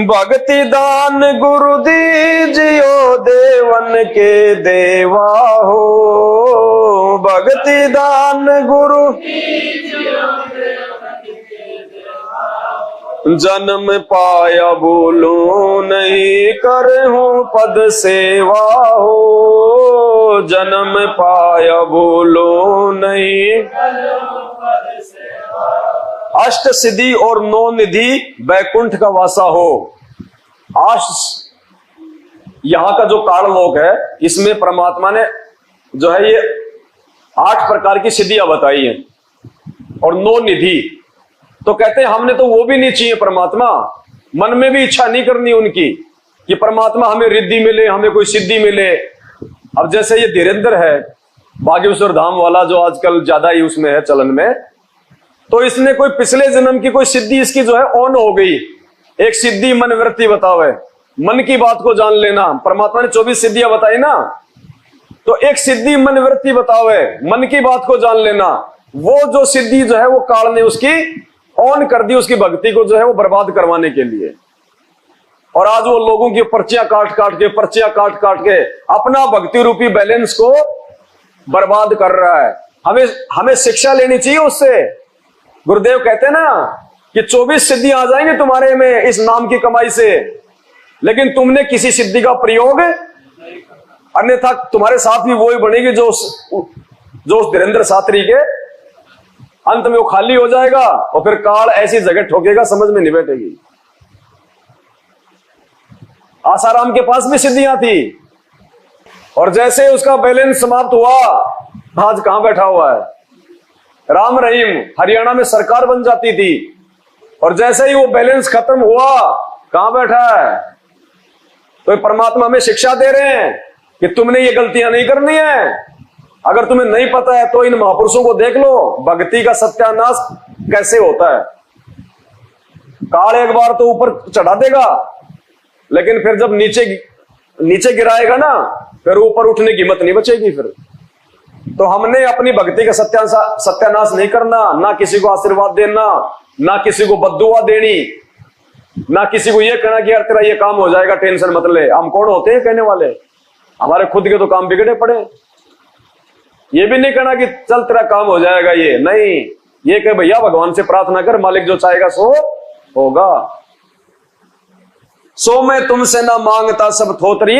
भक्ति दान गुरु दीजियो देवन के देवा हो, भक्ति दान गुरु जन्म पाया भूलू नहीं करहूं पद सेवा हो, जन्म पाया भूलू नहीं। अष्ट सिद्धि और नौ निधि बैकुंठ का वासा हो। आश यहां का जो काललोक है, इसमें परमात्मा ने जो है ये 8 प्रकार की सिद्धियां बताई हैं और 9 निधि। तो कहते हैं हमने तो वो भी नहीं चाहिए परमात्मा, मन में भी इच्छा नहीं करनी उनकी कि परमात्मा हमें रिद्धि मिले, हमें कोई सिद्धि मिले। अब जैसे ये धीरेन्द्र है बागेश्वर धाम वाला जो आजकल ज्यादा ही उसमें है चलन में, तो इसने कोई पिछले जन्म की कोई सिद्धि इसकी जो है ऑन हो गई। एक सिद्धि मन वृत्ति बतावे, मन की बात को जान लेना। परमात्मा ने 24 सिद्धियां बताई ना, तो एक सिद्धि मन वृत्ति बतावे, मन की बात को जान लेना। वो जो सिद्धि जो है वो काल ने उसकी ऑन कर दी, उसकी भक्ति को जो है वो बर्बाद करवाने के लिए। और आज वो लोगों की पर्चियां काट काट के अपना भक्ति रूपी बैलेंस को बर्बाद कर रहा है। हमें शिक्षा लेनी चाहिए उससे। गुरुदेव कहते हैं ना कि 24 सिद्धियां आ जाएंगे तुम्हारे में इस नाम की कमाई से, लेकिन तुमने किसी सिद्धि का प्रयोग, अन्यथा तुम्हारे साथ भी वो ही बनेगी जो उस धीरेन्द्र शास्त्री के। अंत में वो खाली हो जाएगा और फिर काल ऐसी जगह ठोकेगा समझ में नहीं बैठेगी। आसाराम के पास भी सिद्धियां थी और जैसे उसका बैलेंस समाप्त हुआ, आज कहां बैठा हुआ है, राम रहीम हरियाणा में सरकार बन जाती थी। और जैसे ही वो बैलेंस खत्म हुआ, कहां बैठा है। तो परमात्मा हमें शिक्षा दे रहे हैं कि तुमने ये गलतियां नहीं करनी है। अगर तुम्हें नहीं पता है तो इन महापुरुषों को देख लो, भक्ति का सत्यानाश कैसे होता है। काल एक बार तो ऊपर चढ़ा देगा, लेकिन फिर जब नीचे गिराएगा ना, फिर ऊपर उठने की हिम्मत नहीं बचेगी फिर। तो हमने अपनी भक्ति का सत्यानाश नहीं करना, ना किसी को आशीर्वाद देना, ना किसी को बद्दुआ देनी, ना किसी को ये कहना कि यार तेरा ये काम हो जाएगा टेंशन मत ले। हम कौन होते हैं कहने वाले, हमारे खुद के तो काम बिगड़े पड़े। ये भी नहीं कहना कि चल तेरा काम हो जाएगा, ये नहीं, ये कह भैया भगवान से प्रार्थना कर, मालिक जो चाहेगा सो होगा। सो मैं तुमसे ना मांगता सब थोतरी,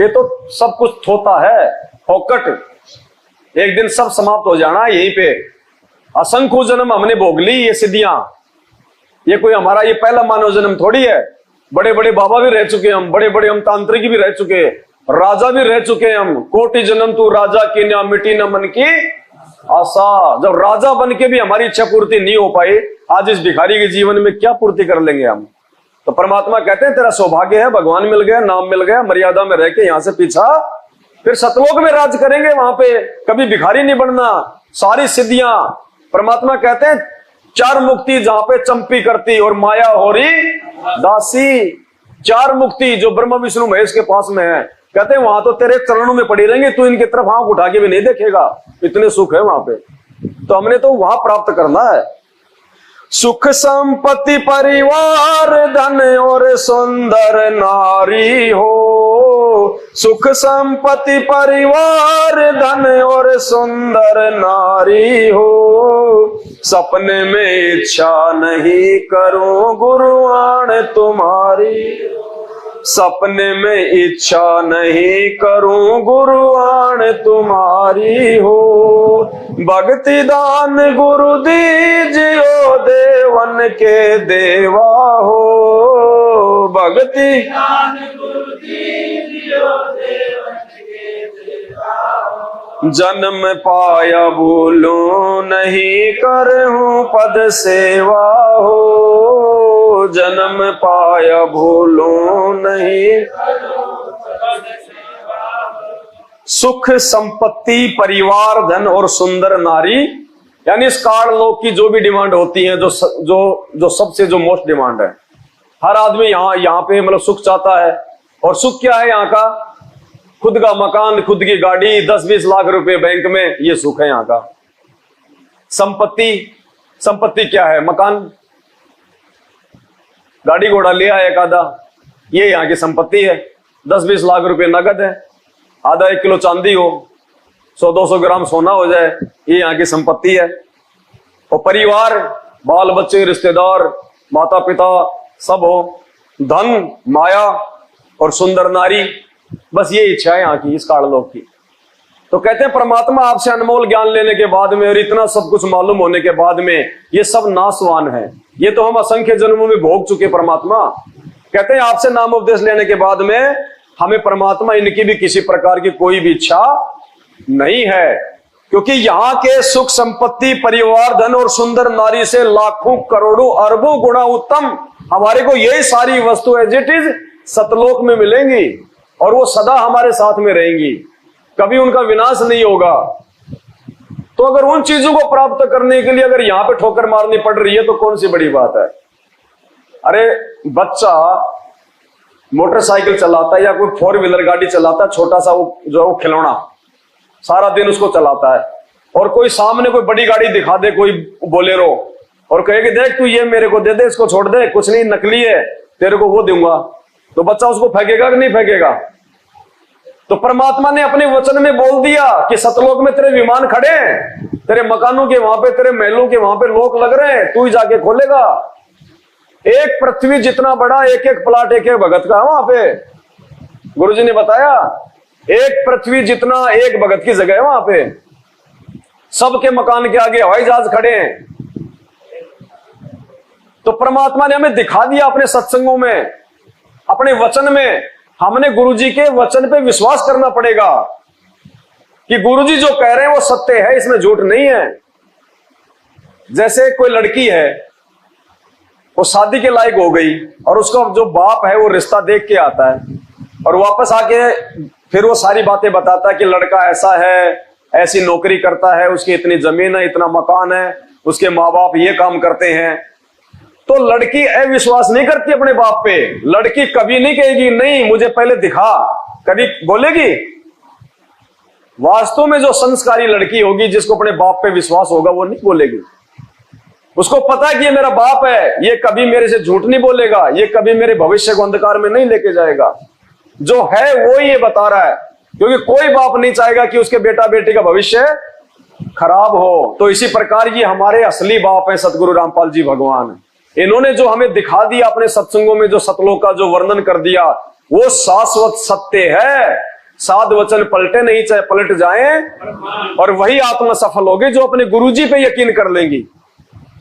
ये तो सब कुछ थोता है, फोकट। एक दिन सब समाप्त हो जाना यहीं पे। असंख्य जन्म हमने भोग ली ये सिद्धियां, ये कोई हमारा ये पहला मानव जन्म थोड़ी है। बड़े बड़े बाबा भी रह चुके हम, बड़े बड़े हम तांत्रिक भी रह चुके, राजा भी रह चुके हम। कोटि जन्म तू राजा की ना मिटी न मन की आशा। जब राजा बन के भी हमारी इच्छा पूर्ति नहीं हो पाई, आज इस भिखारी के जीवन में क्या पूर्ति कर लेंगे हम। तो परमात्मा कहते हैं तेरा सौभाग्य है, भगवान मिल गया, नाम मिल गया, मर्यादा में रह के यहां से पीछा फिर सतलोक में राज करेंगे, वहां पे कभी भिखारी नहीं बनना। सारी सिद्धियां परमात्मा कहते हैं 4 मुक्ति जहां पे चंपी करती और माया हो रही दासी। 4 मुक्ति जो ब्रह्मा विष्णु महेश के पास में है, कहते हैं वहां तो तेरे चरणों में पड़ी रहेंगे, तू इनकी तरफ आंख उठा के भी नहीं देखेगा, इतने सुख है वहां पे। तो हमने तो वहां प्राप्त करना है। सुख संपत्ति परिवार धन और सुंदर नारी हो, सुख संपत्ति परिवार धन और सुंदर नारी हो, सपने में इच्छा नहीं करूं गुरुआण तुम्हारी, सपने में इच्छा नहीं करूं गुरुआण तुम्हारी हो, भक्ति दान गुरु दीजियो देवन के देवा हो, भक्ति दान गुरु दीजियो देवन के देवा हो, जन्म पाया भूलूं नहीं करहूं पद सेवा हो, जन्म पाया भूलो नहीं। सुख संपत्ति परिवार धन और सुंदर नारी, यानी इस काल लोक की जो भी डिमांड होती है, जो सबसे जो मोस्ट डिमांड है, हर आदमी यहाँ पे मतलब सुख चाहता है। और सुख क्या है यहाँ का? खुद का मकान, खुद की गाड़ी, 10-20 लाख रुपए बैंक में, ये सुख है यहाँ का। संपत्ति क्या है? मकान, गाड़ी घोड़ा लिया है एक आधा, ये यहाँ की संपत्ति है। 10-20 लाख रुपए नगद है, आधा 1 किलो चांदी हो, 100-200 ग्राम सोना हो जाए, ये यहाँ की संपत्ति है। और परिवार, बाल बच्चे, रिश्तेदार, माता पिता सब हो, धन, माया और सुंदर नारी, बस ये इच्छा है यहाँ की, इस काल लोक की। तो कहते हैं परमात्मा आपसे अनमोल ज्ञान लेने के बाद में और इतना सब कुछ मालूम होने के बाद में ये सब नाशवान है, ये तो हम असंख्य जन्मों में भोग चुके परमात्मा। कहते हैं आपसे नाम उपदेश लेने के बाद में हमें परमात्मा इनकी भी किसी प्रकार की कोई भी इच्छा नहीं है, क्योंकि यहाँ के सुख संपत्ति परिवार धन और सुंदर नारी से लाखों करोड़ों अरबों गुणा उत्तम हमारे को यही सारी वस्तु एज इट इज सतलोक में मिलेंगी और वो सदा हमारे साथ में रहेंगी, कभी उनका विनाश नहीं होगा। तो अगर उन चीजों को प्राप्त करने के लिए अगर यहां पे ठोकर मारनी पड़ रही है तो कौन सी बड़ी बात है। अरे बच्चा मोटरसाइकिल चलाता है या कोई 4 व्हीलर गाड़ी चलाता है, छोटा सा वो जो है वो खिलौना, सारा दिन उसको चलाता है, और कोई सामने कोई बड़ी गाड़ी दिखा दे, कोई बोलेरो, और कहे कि देख तू ये मेरे को दे दे, इसको छोड़ दे, कुछ नहीं नकली है, तेरे को वो दूंगा, तो बच्चा उसको फेंकेगा कि नहीं फेंकेगा? तो परमात्मा ने अपने वचन में बोल दिया कि सतलोक में तेरे विमान खड़े हैं, तेरे मकानों के वहां पे, तेरे महलों के वहां पे लोक लग रहे हैं, तू ही जाके खोलेगा। एक पृथ्वी जितना बड़ा एक एक प्लाट एक एक भगत का है वहां पे, गुरुजी ने बताया, एक पृथ्वी जितना एक भगत की जगह है वहां पे, सबके मकान के आगे हवाई जहाज खड़े हैं। तो परमात्मा ने हमें दिखा दिया अपने सत्संगों में, अपने वचन में। हमने गुरुजी के वचन पे विश्वास करना पड़ेगा कि गुरुजी जो कह रहे हैं वो सत्य है, इसमें झूठ नहीं है। जैसे कोई लड़की है, वो शादी के लायक हो गई और उसका जो बाप है वो रिश्ता देख के आता है और वापस आके फिर वो सारी बातें बताता है कि लड़का ऐसा है, ऐसी नौकरी करता है, उसकी इतनी जमीन है, इतना मकान है, उसके माँ बाप ये काम करते हैं। तो लड़की अविश्वास नहीं करती अपने बाप पे, लड़की कभी नहीं कहेगी नहीं मुझे पहले दिखा, कभी बोलेगी? वास्तव में जो संस्कारी लड़की होगी, जिसको अपने बाप पे विश्वास होगा, वो नहीं बोलेगी। उसको पता है कि ये मेरा बाप है, ये कभी मेरे से झूठ नहीं बोलेगा, ये कभी मेरे भविष्य को अंधकार में नहीं लेके जाएगा, जो है वो ये बता रहा है, क्योंकि कोई बाप नहीं चाहेगा कि उसके बेटा बेटी का भविष्य खराब हो। तो इसी प्रकार ये हमारे असली बाप है सतगुरु रामपाल जी भगवान। इन्होंने जो हमें दिखा दिया अपने सत्संगों में, जो सतलोक का जो वर्णन कर दिया, वो शाश्वत सत्य है। साध वचन पलटे नहीं, चाहे पलट जाएं, और वही आत्मा सफल होगी जो अपने गुरुजी पे यकीन कर लेंगी।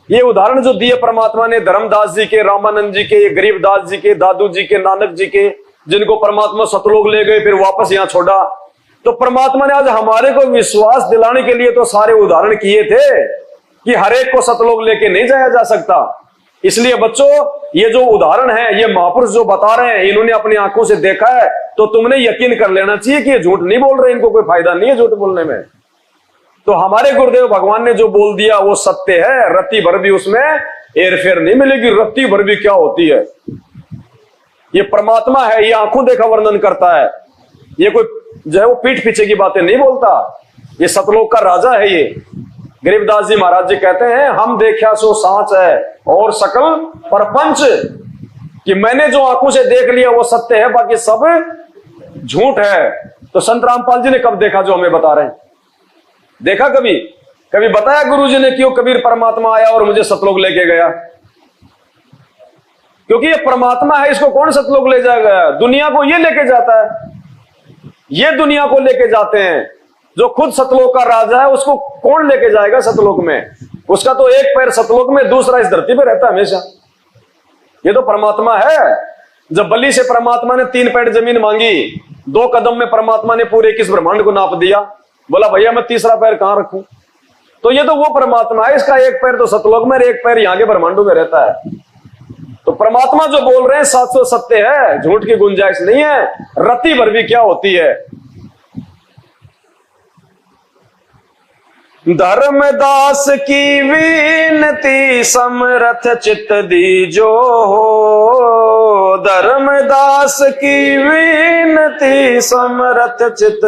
ये उदाहरण जो दिए परमात्मा ने धर्मदास जी के, रामानंद जी के, गरीबदास जी के, दादू जी के, नानक जी के, जिनको परमात्मा सतलोक ले गए फिर वापस यहां छोड़ा, तो परमात्मा ने आज हमारे को विश्वास दिलाने के लिए तो सारे उदाहरण किए थे कि हर एक को सतलोक लेके नहीं जाया जा सकता। इसलिए बच्चों, ये जो उदाहरण है, ये महापुरुष जो बता रहे हैं, इन्होंने अपनी आंखों से देखा है, तो तुमने यकीन कर लेना चाहिए कि ये झूठ नहीं बोल रहे, इनको कोई फायदा नहीं है झूठ बोलने में। तो हमारे गुरुदेव भगवान ने जो बोल दिया वो सत्य है, रत्ती भर भी उसमें हेरफेर नहीं मिलेगी। रत्ती भर भी क्या होती है? ये परमात्मा है, ये आंखों देखा वर्णन करता है, ये कोई जो है वो पीठ पीछे की बातें नहीं बोलता, ये सतलोक का राजा है। ये गरीबदास जी महाराज जी कहते हैं, हम देखा सो सांच है और सकल परपंच, कि मैंने जो आंखों से देख लिया वो सत्य है, बाकी सब झूठ है। तो संत रामपाल जी ने कब देखा जो हमें बता रहे हैं? देखा कभी? कभी बताया गुरुजी ने क्यों कबीर परमात्मा आया और मुझे सतलोक लेके गया? क्योंकि ये परमात्मा है, इसको कौन सतलोक ले जाएगा? दुनिया को ये लेके जाता है, ये दुनिया को लेके जाते हैं। जो खुद सतलोक का राजा है उसको कौन लेके जाएगा सतलोक में? उसका तो एक पैर सतलोक में, दूसरा इस धरती पे रहता है हमेशा। ये तो परमात्मा है। जब बलि से परमात्मा ने 3 पैर जमीन मांगी, 2 कदम में परमात्मा ने पूरे 21 ब्रह्मांड को नाप दिया, बोला भैया मैं तीसरा पैर कहां रखूं? तो ये तो वो परमात्मा है, इसका एक पैर तो सतलोक में, एक पैर यहां के ब्रह्मांडों में रहता है। तो परमात्मा जो बोल रहे हैं शाश्वत सत्य है, झूठ की गुंजाइश नहीं है। रत्ती भर भी क्या होती है। धर्मदास की विनती समरथ चित्त दीजो हो, धर्मदास की विनती समरथ चित्त,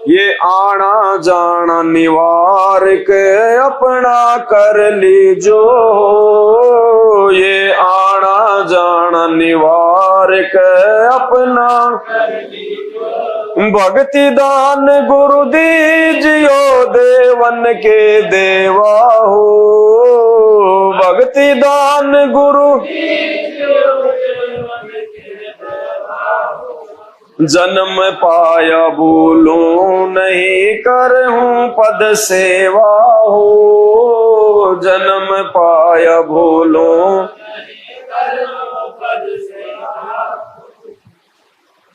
ये आना जाना निवार के अपना कर लीजो, ये आना जाना निवार के अपना भक्ति दान गुरु दीजियो देवन के देवा हो, भक्ति दान गुरु जन्म पाया भूलू नहीं करहूं पद सेवा हो, जन्म पाया भूलू।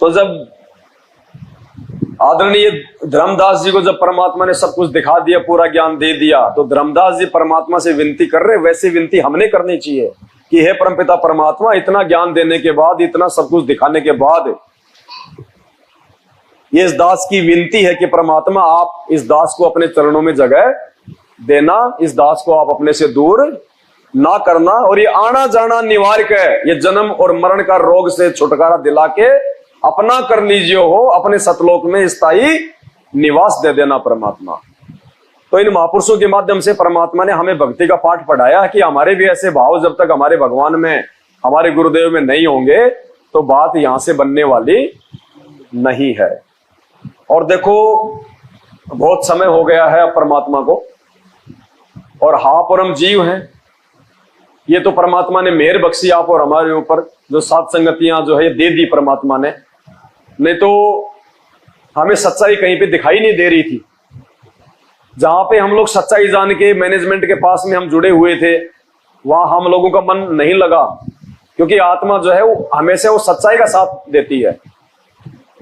तो जब आदरणीय धर्मदास जी को जब परमात्मा ने सब कुछ दिखा दिया, पूरा ज्ञान दे दिया, तो धर्मदास जी परमात्मा से विनती कर रहे, वैसी विनती हमने करनी चाहिए कि हे परमपिता परमात्मा, इतना ज्ञान देने के बाद, इतना सब कुछ दिखाने के बाद, ये इस दास की विनती है कि परमात्मा आप इस दास को अपने चरणों में जगह देना, इस दास को आप अपने से दूर ना करना, और ये आना जाना निवार के, ये जन्म और मरण का रोग से छुटकारा दिला के अपना कर लीजिए हो, अपने सतलोक में स्थायी निवास दे देना परमात्मा। तो इन महापुरुषों के माध्यम से परमात्मा ने हमें भक्ति का पाठ पढ़ाया कि हमारे भी ऐसे भाव जब तक हमारे भगवान में, हमारे गुरुदेव में नहीं होंगे तो बात यहां से बनने वाली नहीं है। और देखो बहुत समय हो गया है अब परमात्मा को, और आप और हम जीव हैं, ये तो परमात्मा ने मेहर बख्शी आप और हमारे ऊपर, जो सात संगतियां जो है दे दी परमात्मा ने, नहीं तो हमें सच्चाई कहीं पे दिखाई नहीं दे रही थी। जहां पे हम लोग सच्चाई जान के मैनेजमेंट के पास में हम जुड़े हुए थे, वहां हम लोगों का मन नहीं लगा, क्योंकि आत्मा जो है वो हमेशा वो सच्चाई का साथ देती है,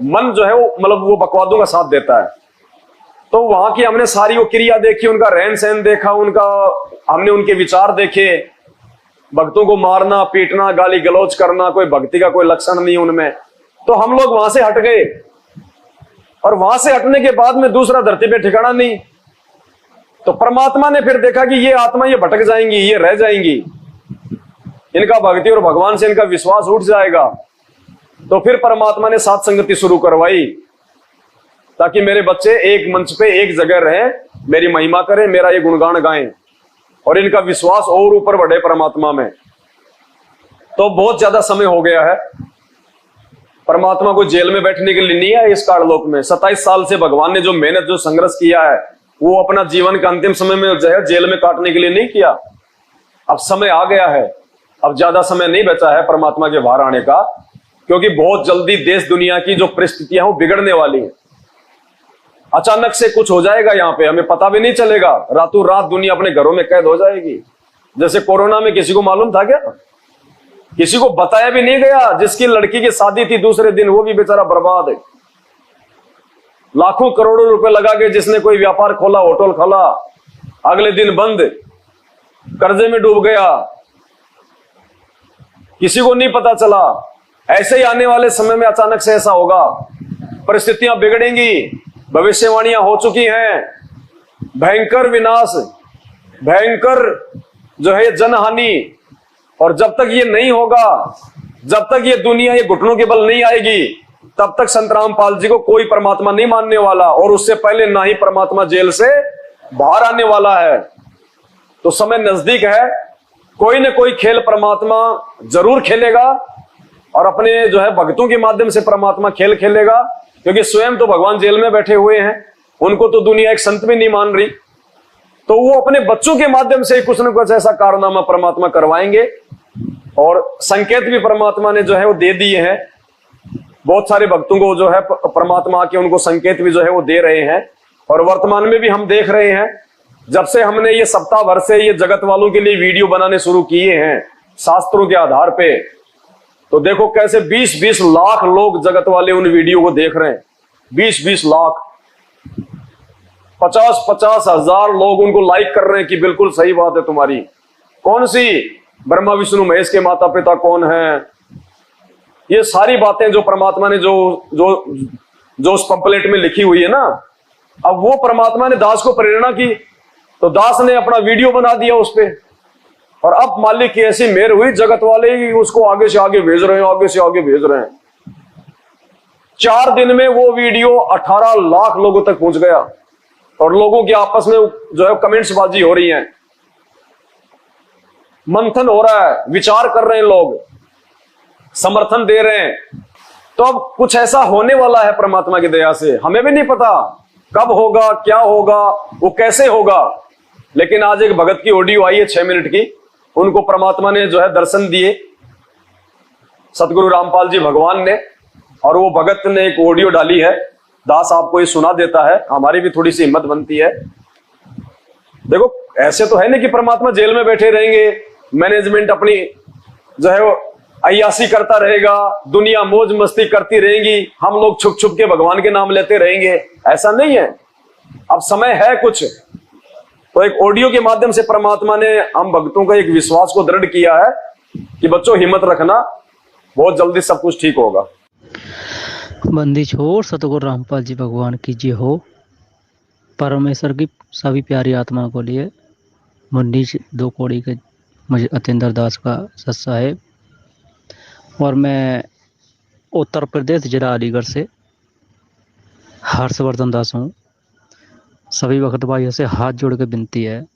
मन जो है वो मतलब वो बकवादों का साथ देता है। तो वहां की हमने सारी वो क्रिया देखी, उनका रहन सहन देखा, उनका हमने उनके विचार देखे, भक्तों को मारना पीटना गाली गलौज करना कोई भक्ति का कोई लक्षण नहीं उनमें। तो हम लोग वहां से हट गए, और वहां से हटने के बाद में दूसरा धरती पे ठिकाना नहीं। तो परमात्मा ने फिर देखा कि ये आत्मा ये भटक जाएंगी, ये रह जाएंगी, इनका भक्ति और भगवान से इनका विश्वास उठ जाएगा। तो फिर परमात्मा ने साथ संगति शुरू करवाई, ताकि मेरे बच्चे एक मंच पे एक जगह रहें, मेरी महिमा करें, मेरा ये गुणगान गाएं, और इनका विश्वास और ऊपर बढ़े परमात्मा में। तो बहुत ज्यादा समय हो गया है, परमात्मा को जेल में बैठने के लिए नहीं है इस काललोक में। 27 साल से भगवान ने जो मेहनत जो संघर्ष किया है, वो अपना जीवन का अंतिम समय में जो है जेल में काटने के लिए नहीं किया। अब समय आ गया है, अब ज्यादा समय नहीं बचा है परमात्मा के बाहर आने का, क्योंकि बहुत जल्दी देश दुनिया की जो परिस्थितियां वो बिगड़ने वाली है। अचानक से कुछ हो जाएगा यहाँ पे, हमें पता भी नहीं चलेगा, रातों रात दुनिया अपने घरों में कैद हो जाएगी। जैसे कोरोना में किसी को मालूम था क्या? किसी को बताया भी नहीं गया। जिसकी लड़की की शादी थी दूसरे दिन, वो भी बेचारा बर्बाद है। लाखों करोड़ों रुपए लगा के जिसने कोई व्यापार खोला, होटल खोला, अगले दिन बंद, कर्जे में डूब गया, किसी को नहीं पता चला। ऐसे ही आने वाले समय में अचानक से ऐसा होगा, परिस्थितियां बिगड़ेंगी, भविष्यवाणियां हो चुकी हैं, भयंकर विनाश, भयंकर जो है जनहानि। और जब तक ये नहीं होगा, जब तक ये दुनिया ये घुटनों के बल नहीं आएगी, तब तक संत रामपाल जी को कोई परमात्मा नहीं मानने वाला, और उससे पहले ना ही परमात्मा जेल से बाहर आने वाला है। तो समय नजदीक है, कोई न कोई खेल परमात्मा जरूर खेलेगा, और अपने जो है भक्तों के माध्यम से परमात्मा खेल खेलेगा, क्योंकि स्वयं तो भगवान जेल में बैठे हुए हैं, उनको तो दुनिया एक संत भी नहीं मान रही। तो वो अपने बच्चों के माध्यम से कुछ न कुछ ऐसा कारनामा परमात्मा करवाएंगे, और संकेत भी परमात्मा ने जो है वो दे दिए हैं। बहुत सारे भक्तों को जो है परमात्मा के उनको संकेत भी जो है वो दे रहे हैं, और वर्तमान में भी हम देख रहे हैं। जब से हमने ये सप्ताह भर से ये जगत वालों के लिए वीडियो बनाने शुरू किए हैं शास्त्रों के आधार पे, तो देखो कैसे 20-20 लाख लोग जगत वाले उन वीडियो को देख रहे हैं। 20-20 लाख, 50-50 हजार लोग उनको लाइक कर रहे हैं कि बिल्कुल सही बात है तुम्हारी। कौन सी? ब्रह्मा विष्णु महेश के माता पिता कौन हैं, ये सारी बातें जो परमात्मा ने जो जो जो उस पंपलेट में लिखी हुई है ना, अब वो परमात्मा ने दास को प्रेरणा की तो दास ने अपना वीडियो बना दिया उस पे, और अब मालिक की ऐसी मेहर हुई, जगत वाले ही उसको आगे से आगे भेज रहे हैं, आगे से आगे भेज रहे हैं। 4 दिन में वो वीडियो 18 लाख लोगों तक पहुंच गया, और लोगों की आपस में जो है कमेंट्स बाजी हो रही है, मंथन हो रहा है, विचार कर रहे हैं लोग, समर्थन दे रहे हैं। तो अब कुछ ऐसा होने वाला है परमात्मा की दया से, हमें भी नहीं पता कब होगा, क्या होगा, वो कैसे होगा। लेकिन आज एक भगत की ऑडियो आई है 6 मिनट की, उनको परमात्मा ने जो है दर्शन दिए, सतगुरु रामपाल जी भगवान ने, और वो भगत ने एक ऑडियो डाली है, दास आपको ये सुना देता है, हमारी भी थोड़ी सी हिम्मत बनती है। देखो ऐसे तो है नहीं कि परमात्मा जेल में बैठे रहेंगे, मैनेजमेंट अपनी जो है वो अय्यासी करता रहेगा, दुनिया मौज मस्ती करती रहेगी, हम लोग छुप छुप के भगवान के नाम लेते रहेंगे, ऐसा नहीं है। अब समय है कुछ, तो एक ऑडियो के माध्यम से परमात्मा ने हम भक्तों का एक विश्वास को दृढ़ किया है कि बच्चों हिम्मत रखना, बहुत जल्दी सब कुछ ठीक होगा। बंदी छोड़ सतगुरु रामपाल जी भगवान की जय हो। परमेश्वर की सभी प्यारी आत्मा को लिए मुन्नी 2 कौड़ी के मुझे अतेंद्र दास का सत्सा है, और मैं उत्तर प्रदेश जिला अलीगढ़ से हर्षवर्धन दास हूँ। सभी भगत भाइयों से हाथ जोड़ के विनती है,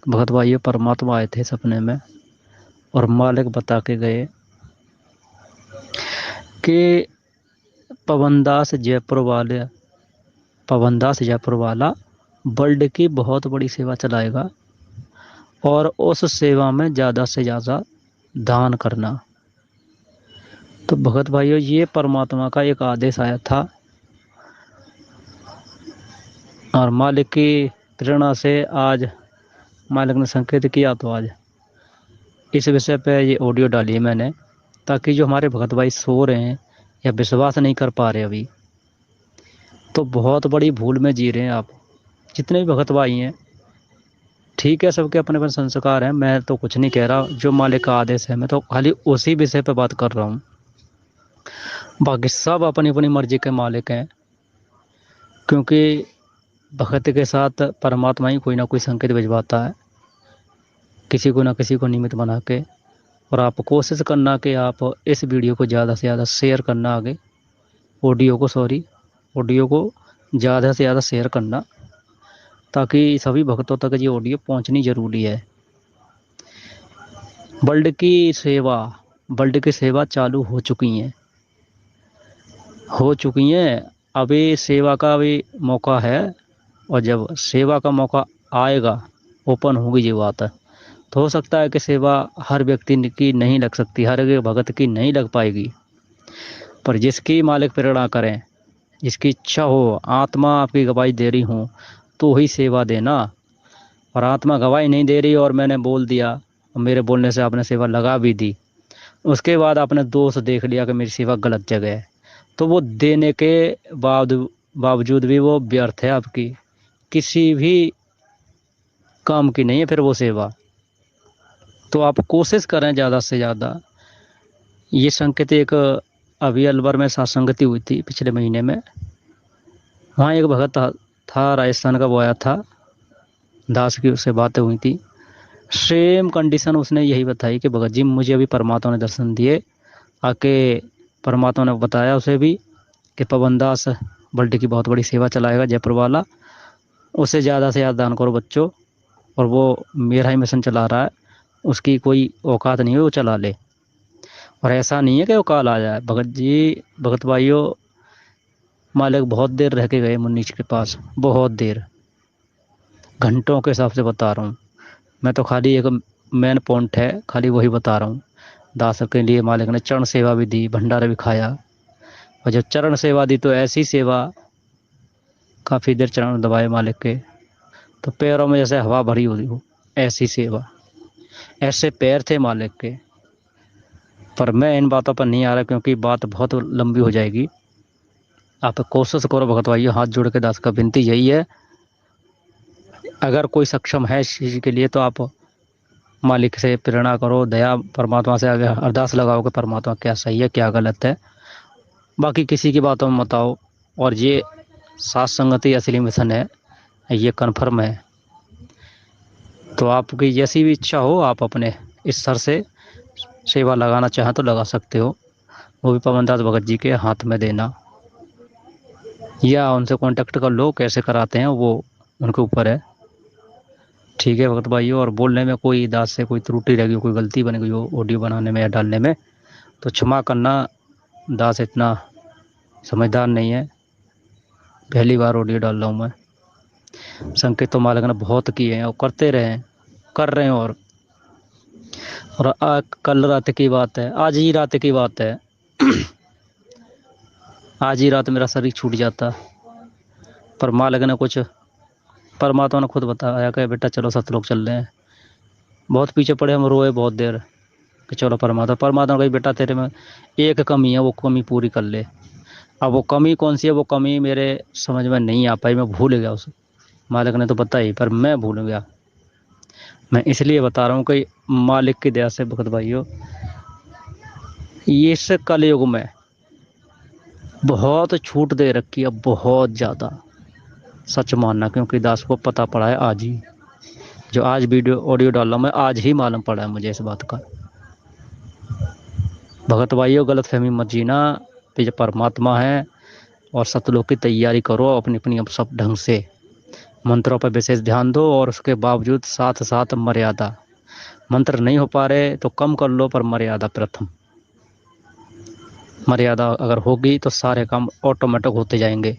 भगत भाइयों परमात्मा आए थे सपने में और मालिक बता के गए कि पवनदास जयपुर वाला वर्ल्ड की बहुत बड़ी सेवा चलाएगा, और उस सेवा में ज़्यादा से ज़्यादा दान करना। तो भगत भाइयों ये परमात्मा का एक आदेश आया था, और मालिक की प्रेरणा से आज मालिक ने संकेत किया, तो आज इस विषय पे ये ऑडियो डाली है मैंने, ताकि जो हमारे भगत भाई सो रहे हैं या विश्वास नहीं कर पा रहे अभी, तो बहुत बड़ी भूल में जी रहे हैं आप। जितने भी भगत भाई हैं, ठीक है, सबके अपने अपने संस्कार हैं, मैं तो कुछ नहीं कह रहा, जो मालिक का आदेश है मैं तो खाली उसी विषय पे बात कर रहा हूँ। बाकी सब अपनी अपनी मर्जी के मालिक हैं, क्योंकि भगत के साथ परमात्मा ही कोई ना कोई संकेत भिजवाता है, किसी को ना किसी को निमित्त बना के। और आप कोशिश करना कि आप इस वीडियो को ज़्यादा से ज़्यादा शेयर करना, आगे ऑडियो को ज़्यादा से ज़्यादा शेयर करना, ताकि सभी भक्तों तक ये ऑडियो पहुंचनी ज़रूरी है। वर्ल्ड की सेवा चालू हो चुकी हैं। अभी सेवा का भी मौका है, और जब सेवा का मौका आएगा, ओपन होगी ये बात है, तो हो सकता है कि सेवा हर व्यक्ति की नहीं लग सकती, हर एक भगत की नहीं लग पाएगी, पर जिसकी मालिक प्रेरणा करें, जिसकी इच्छा हो, आत्मा आपकी गवाही दे रही हो तो ही सेवा देना। और आत्मा गवाही नहीं दे रही और मैंने बोल दिया, और मेरे बोलने से आपने सेवा लगा भी दी, उसके बाद आपने दोष देख लिया कि मेरी सेवा गलत जगह है, तो वो देने के बावजूद भी वो व्यर्थ है, आपकी किसी भी काम की नहीं है फिर वो सेवा। तो आप कोशिश करें ज़्यादा से ज़्यादा। ये संकेत एक अभी अलवर में सत्संगति हुई थी पिछले महीने में, वहाँ एक भगत था राजस्थान का, वो आया था, दास की उससे बातें हुई थी, सेम कंडीशन उसने यही बताई कि भगत जी मुझे अभी परमात्मा ने दर्शन दिए, आके परमात्मा ने बताया उसे भी कि पवन दास वर्ल्ड की बहुत बड़ी सेवा चलाएगा जयपुर वाला, उससे ज़्यादा से ज़्यादा दान करो बच्चों, और वो मेरा ही मिशन चला रहा है, उसकी कोई औकात नहीं है, वो चला ले। और ऐसा नहीं है कि वो काल आ जाए। भगत भाइयों, मालिक बहुत देर रह के गए मुन्नीच के पास, बहुत देर, घंटों के हिसाब से बता रहा हूँ मैं, तो खाली एक मेन पॉइंट है, खाली वही बता रहा हूँ। दास के लिए मालिक ने चरण सेवा भी दी, भंडारा भी खाया, और जब चरण सेवा दी तो ऐसी सेवा, काफ़ी देर चरण दबाए मालिक के, तो पैरों में जैसे हवा भरी हुई हो, ऐसी सेवा, ऐसे पैर थे मालिक के। पर मैं इन बातों पर नहीं आ रहा, क्योंकि बात बहुत लंबी हो जाएगी। आप कोशिश करो भगत भाइयों, हाथ जोड़ के दास का विनती यही है, अगर कोई सक्षम है इस चीज़ के लिए तो आप मालिक से प्रेरणा करो, दया परमात्मा से आगे अरदास लगाओ कि परमात्मा क्या सही है क्या गलत है, बाकी किसी की बातों में मत आओ। और ये सात संगति असली मिशन है, ये कन्फर्म है। तो आपकी जैसी भी इच्छा हो, आप अपने इस स्तर से सेवा लगाना चाहें तो लगा सकते हो, वो भी पवन दास भगत जी के हाथ में देना, या उनसे कांटेक्ट कर लो, कैसे कराते हैं वो उनके ऊपर है। ठीक है भगत भाइयों, और बोलने में कोई दास से कोई त्रुटि रहेगी, कोई गलती बन गई हो ऑडियो बनाने में या डालने में, तो क्षमा करना। दास इतना समझदार नहीं है, पहली बार ऑडियो डाल रहा हूँ मैं। संकेत तो मालिक ने बहुत किए हैं और करते रहे हैं, कर रहे हैं। और कल रात की बात है, आज ही रात की बात है आज ही रात मेरा शरीर छूट जाता, पर मालिक ने कुछ, परमात्मा ने खुद बताया कि बेटा चलो सतलोक चल रहे हैं। बहुत पीछे पड़े, हम रोए बहुत देर कि चलो परमात्मा ने कही बेटा तेरे में एक कमी है, वो कमी पूरी कर ले। अब वो कमी कौन सी है, वो कमी मेरे समझ में नहीं आ पाई, मैं भूल गया उसे। मालिक ने तो बताई पर मैं भूल गया। मैं इसलिए बता रहा हूँ कि मालिक की दया से भगत भाइयों, इस कलयुग में बहुत छूट दे रखी है, बहुत ज़्यादा। सच मानना, क्योंकि दास को पता पड़ा है आज ही, जो आज वीडियो ऑडियो डाल रहा हूँ मैं, आज ही मालूम पड़ा है मुझे इस बात का। भगत भाइयों गलत फहमी मत जीना, जो परमात्मा है, और सतलोक की तैयारी करो अपनी अपनी अब सब ढंग से, मंत्रों पर विशेष ध्यान दो, और उसके बावजूद साथ साथ मर्यादा। मंत्र नहीं हो पा रहे तो कम कर लो, पर मर्यादा प्रथम। मर्यादा अगर होगी तो सारे काम ऑटोमेटिक होते जाएंगे।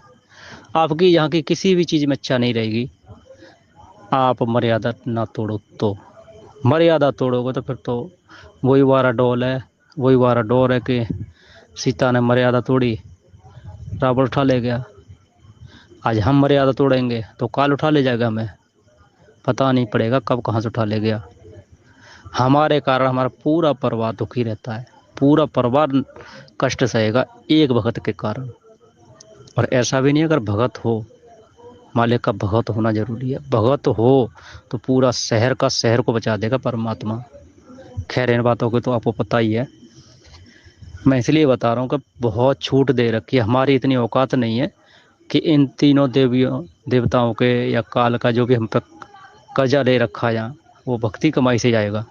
आपकी यहाँ की किसी भी चीज़ में इच्छा नहीं रहेगी, आप मर्यादा ना तोड़ो। तो मर्यादा तोड़ोगे तो फिर तो वही वारा डोल है, वही वारा डोर है कि सीता ने मर्यादा तोड़ी, रावण उठा ले गया। आज हम मर्यादा तोड़ेंगे तो काल उठा ले जाएगा हमें, पता नहीं पड़ेगा कब कहाँ से उठा ले गया। हमारे कारण हमारा पूरा परिवार दुखी रहता है, पूरा परिवार कष्ट सहेगा एक भगत के कारण। और ऐसा भी नहीं, अगर भगत हो, मालिक का भगत होना जरूरी है, भगत हो तो पूरा शहर का शहर को बचा देगा परमात्मा। खैर इन बातों की तो आपको पता ही है, मैं इसलिए बता रहा हूँ कि बहुत छूट दे रखी है। हमारी इतनी औकात नहीं है कि इन तीनों देवताओं के या काल का जो भी हम पे कर्जा ले रखा है, वो भक्ति कमाई से जाएगा,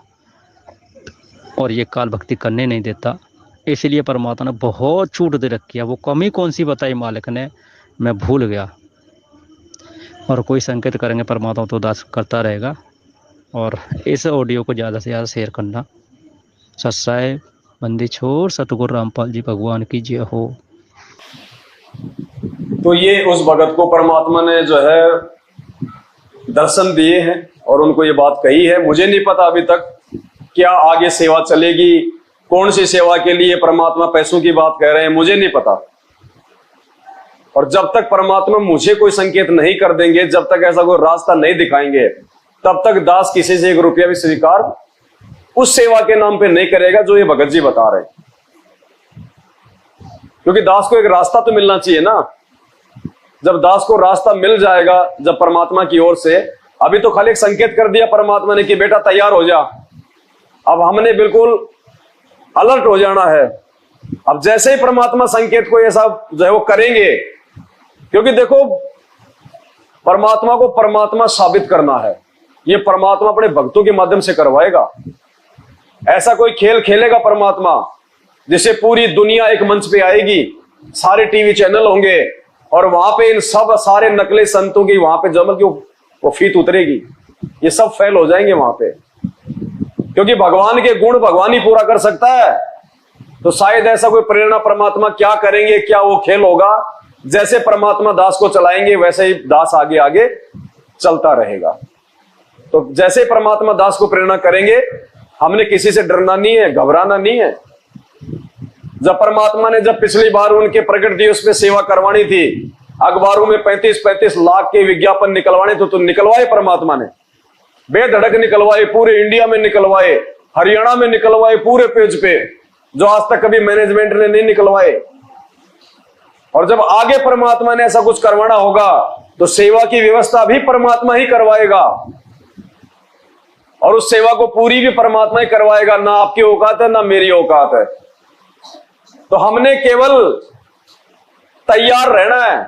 और ये काल भक्ति करने नहीं देता। इसलिए परमात्मा ने बहुत छूट दे रखी है। वो कमी कौन सी बताई मालिक ने, मैं भूल गया। और कोई संकेत करेंगे परमात्मा तो दास करता रहेगा। और इस ऑडियो को ज़्यादा से ज़्यादा शेयर करना। सत्साय बंदी छोड़ सतगुरु रामपाल जी भगवान की जय हो। तो ये उस भगत को परमात्मा ने जो है दर्शन दिए हैं और उनको ये बात कही है। मुझे नहीं पता अभी तक क्या आगे सेवा चलेगी, कौन सी सेवा के लिए परमात्मा पैसों की बात कह रहे हैं, मुझे नहीं पता। और जब तक परमात्मा मुझे कोई संकेत नहीं कर देंगे, जब तक ऐसा कोई रास्ता नहीं दिखाएंगे, तब तक दास किसी से 1 रुपया भी स्वीकार उस सेवा के नाम पे नहीं करेगा जो ये भगत जी बता रहे हैं। क्योंकि दास को एक रास्ता तो मिलना चाहिए ना। जब दास को रास्ता मिल जाएगा जब परमात्मा की ओर से, अभी तो खाली एक संकेत कर दिया परमात्मा ने कि बेटा तैयार हो जा, अब हमने बिल्कुल अलर्ट हो जाना है। अब जैसे ही परमात्मा संकेत को ऐसा जो है वो करेंगे, क्योंकि देखो परमात्मा को परमात्मा साबित करना है, ये परमात्मा अपने भक्तों के माध्यम से करवाएगा। ऐसा कोई खेल खेलेगा परमात्मा जिससे पूरी दुनिया एक मंच पे आएगी, सारे टीवी चैनल होंगे और वहां पे इन सब सारे नकली संतों की वहां पे जमल की वो फीत उतरेगी, ये सब फेल हो जाएंगे वहां पे। क्योंकि भगवान के गुण भगवान ही पूरा कर सकता है। तो शायद ऐसा कोई प्रेरणा परमात्मा क्या करेंगे, क्या वो खेल होगा, जैसे परमात्मा दास को चलाएंगे वैसे ही दास आगे आगे चलता रहेगा। तो जैसे परमात्मा दास को प्रेरणा करेंगे, हमने किसी से डरना नहीं है, घबराना नहीं है। जब परमात्मा ने जब पिछली बार उनके प्रकट दिवस में सेवा करवानी थी, अखबारों में 35-35 लाख के विज्ञापन निकलवाने तो निकलवाए परमात्मा ने, बेधड़क निकलवाए, पूरे इंडिया में निकलवाए, हरियाणा में निकलवाए पूरे पेज पे, जो आज तक कभी मैनेजमेंट ने नहीं निकलवाए। और जब आगे परमात्मा ने ऐसा कुछ करवाना होगा तो सेवा की व्यवस्था भी परमात्मा ही करवाएगा। और उस सेवा को पूरी भी परमात्मा ही करवाएगा। ना आपकी औकात है ना मेरी औकात है। तो हमने केवल तैयार रहना है,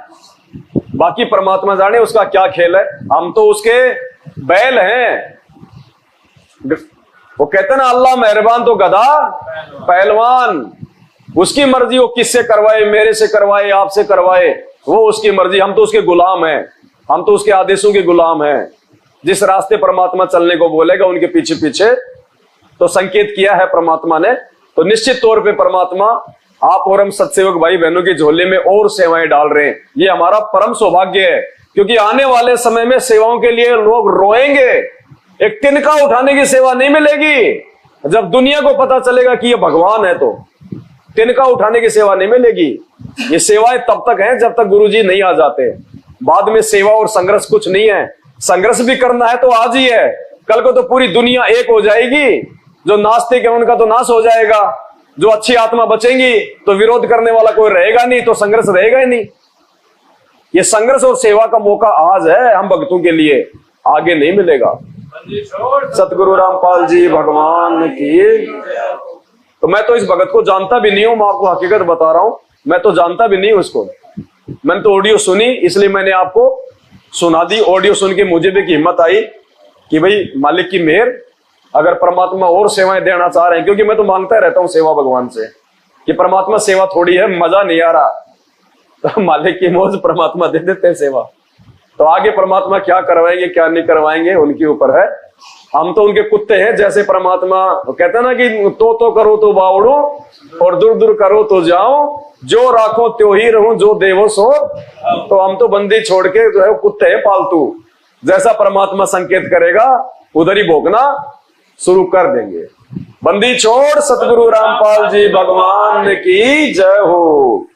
बाकी परमात्मा जाने उसका क्या खेल है। हम तो उसके बैल हैं। वो कहते ना अल्लाह मेहरबान तो गधा पहलवान। उसकी मर्जी, वो किससे करवाए, मेरे से करवाए, आपसे करवाए, वो उसकी मर्जी। हम तो उसके गुलाम हैं, हम तो उसके आदेशों के गुलाम हैं। जिस रास्ते परमात्मा चलने को बोलेगा उनके पीछे पीछे तो संकेत किया है परमात्मा ने। तो निश्चित तौर पे परमात्मा आप और हम सत्सेवक भाई बहनों की झोले में और सेवाएं डाल रहे हैं। ये हमारा परम सौभाग्य है, क्योंकि आने वाले समय में सेवाओं के लिए लोग रोएंगे। एक तिनका उठाने की सेवा नहीं मिलेगी। जब दुनिया को पता चलेगा कि ये भगवान है तो तिनका उठाने की सेवा नहीं मिलेगी। ये सेवाएं तब तक हैं जब तक गुरुजी नहीं आ जाते। बाद में सेवा और संघर्ष कुछ नहीं है। संघर्ष भी करना है तो आज ही है, कल को तो पूरी दुनिया एक हो जाएगी। जो नास्तिक है उनका तो नाश हो जाएगा, जो अच्छी आत्मा बचेंगी तो विरोध करने वाला कोई रहेगा नहीं, तो संघर्ष रहेगा ही नहीं। ये संघर्ष और सेवा का मौका आज है हम भक्तों के लिए, आगे नहीं मिलेगा। सतगुरु रामपाल जी भगवान की। तो मैं तो इस भगत को जानता भी नहीं हूं, मैं आपको हकीकत बता रहा हूं, मैं तो जानता भी नहीं उसको। मैंने तो ऑडियो सुनी, इसलिए मैंने आपको सुना दी। ऑडियो सुन के मुझे भी हिम्मत आई कि भाई मालिक की मेहर, अगर परमात्मा और सेवाएं देना चाह रहे हैं, क्योंकि मैं तो मांगता रहता हूं सेवा भगवान से कि परमात्मा सेवा थोड़ी है, मजा नहीं आ रहा, तो मालिक की मौज परमात्मा दे देते हैं सेवा। तो आगे परमात्मा क्या करवाएंगे क्या नहीं करवाएंगे उनके ऊपर है। हम तो उनके कुत्ते हैं। जैसे परमात्मा कहते हैं ना कि तो करो तो बावड़ो और दूर दूर करो तो जाओ, जो राखो त्यो ही रहूं, जो देवो सो। तो हम तो बंदी छोड़ के जो है कुत्ते हैं पालतू। जैसा परमात्मा संकेत करेगा उधर ही भोगना शुरू कर देंगे। बंदी छोड़। सतगुरु रामपाल जी भगवान की जय हो।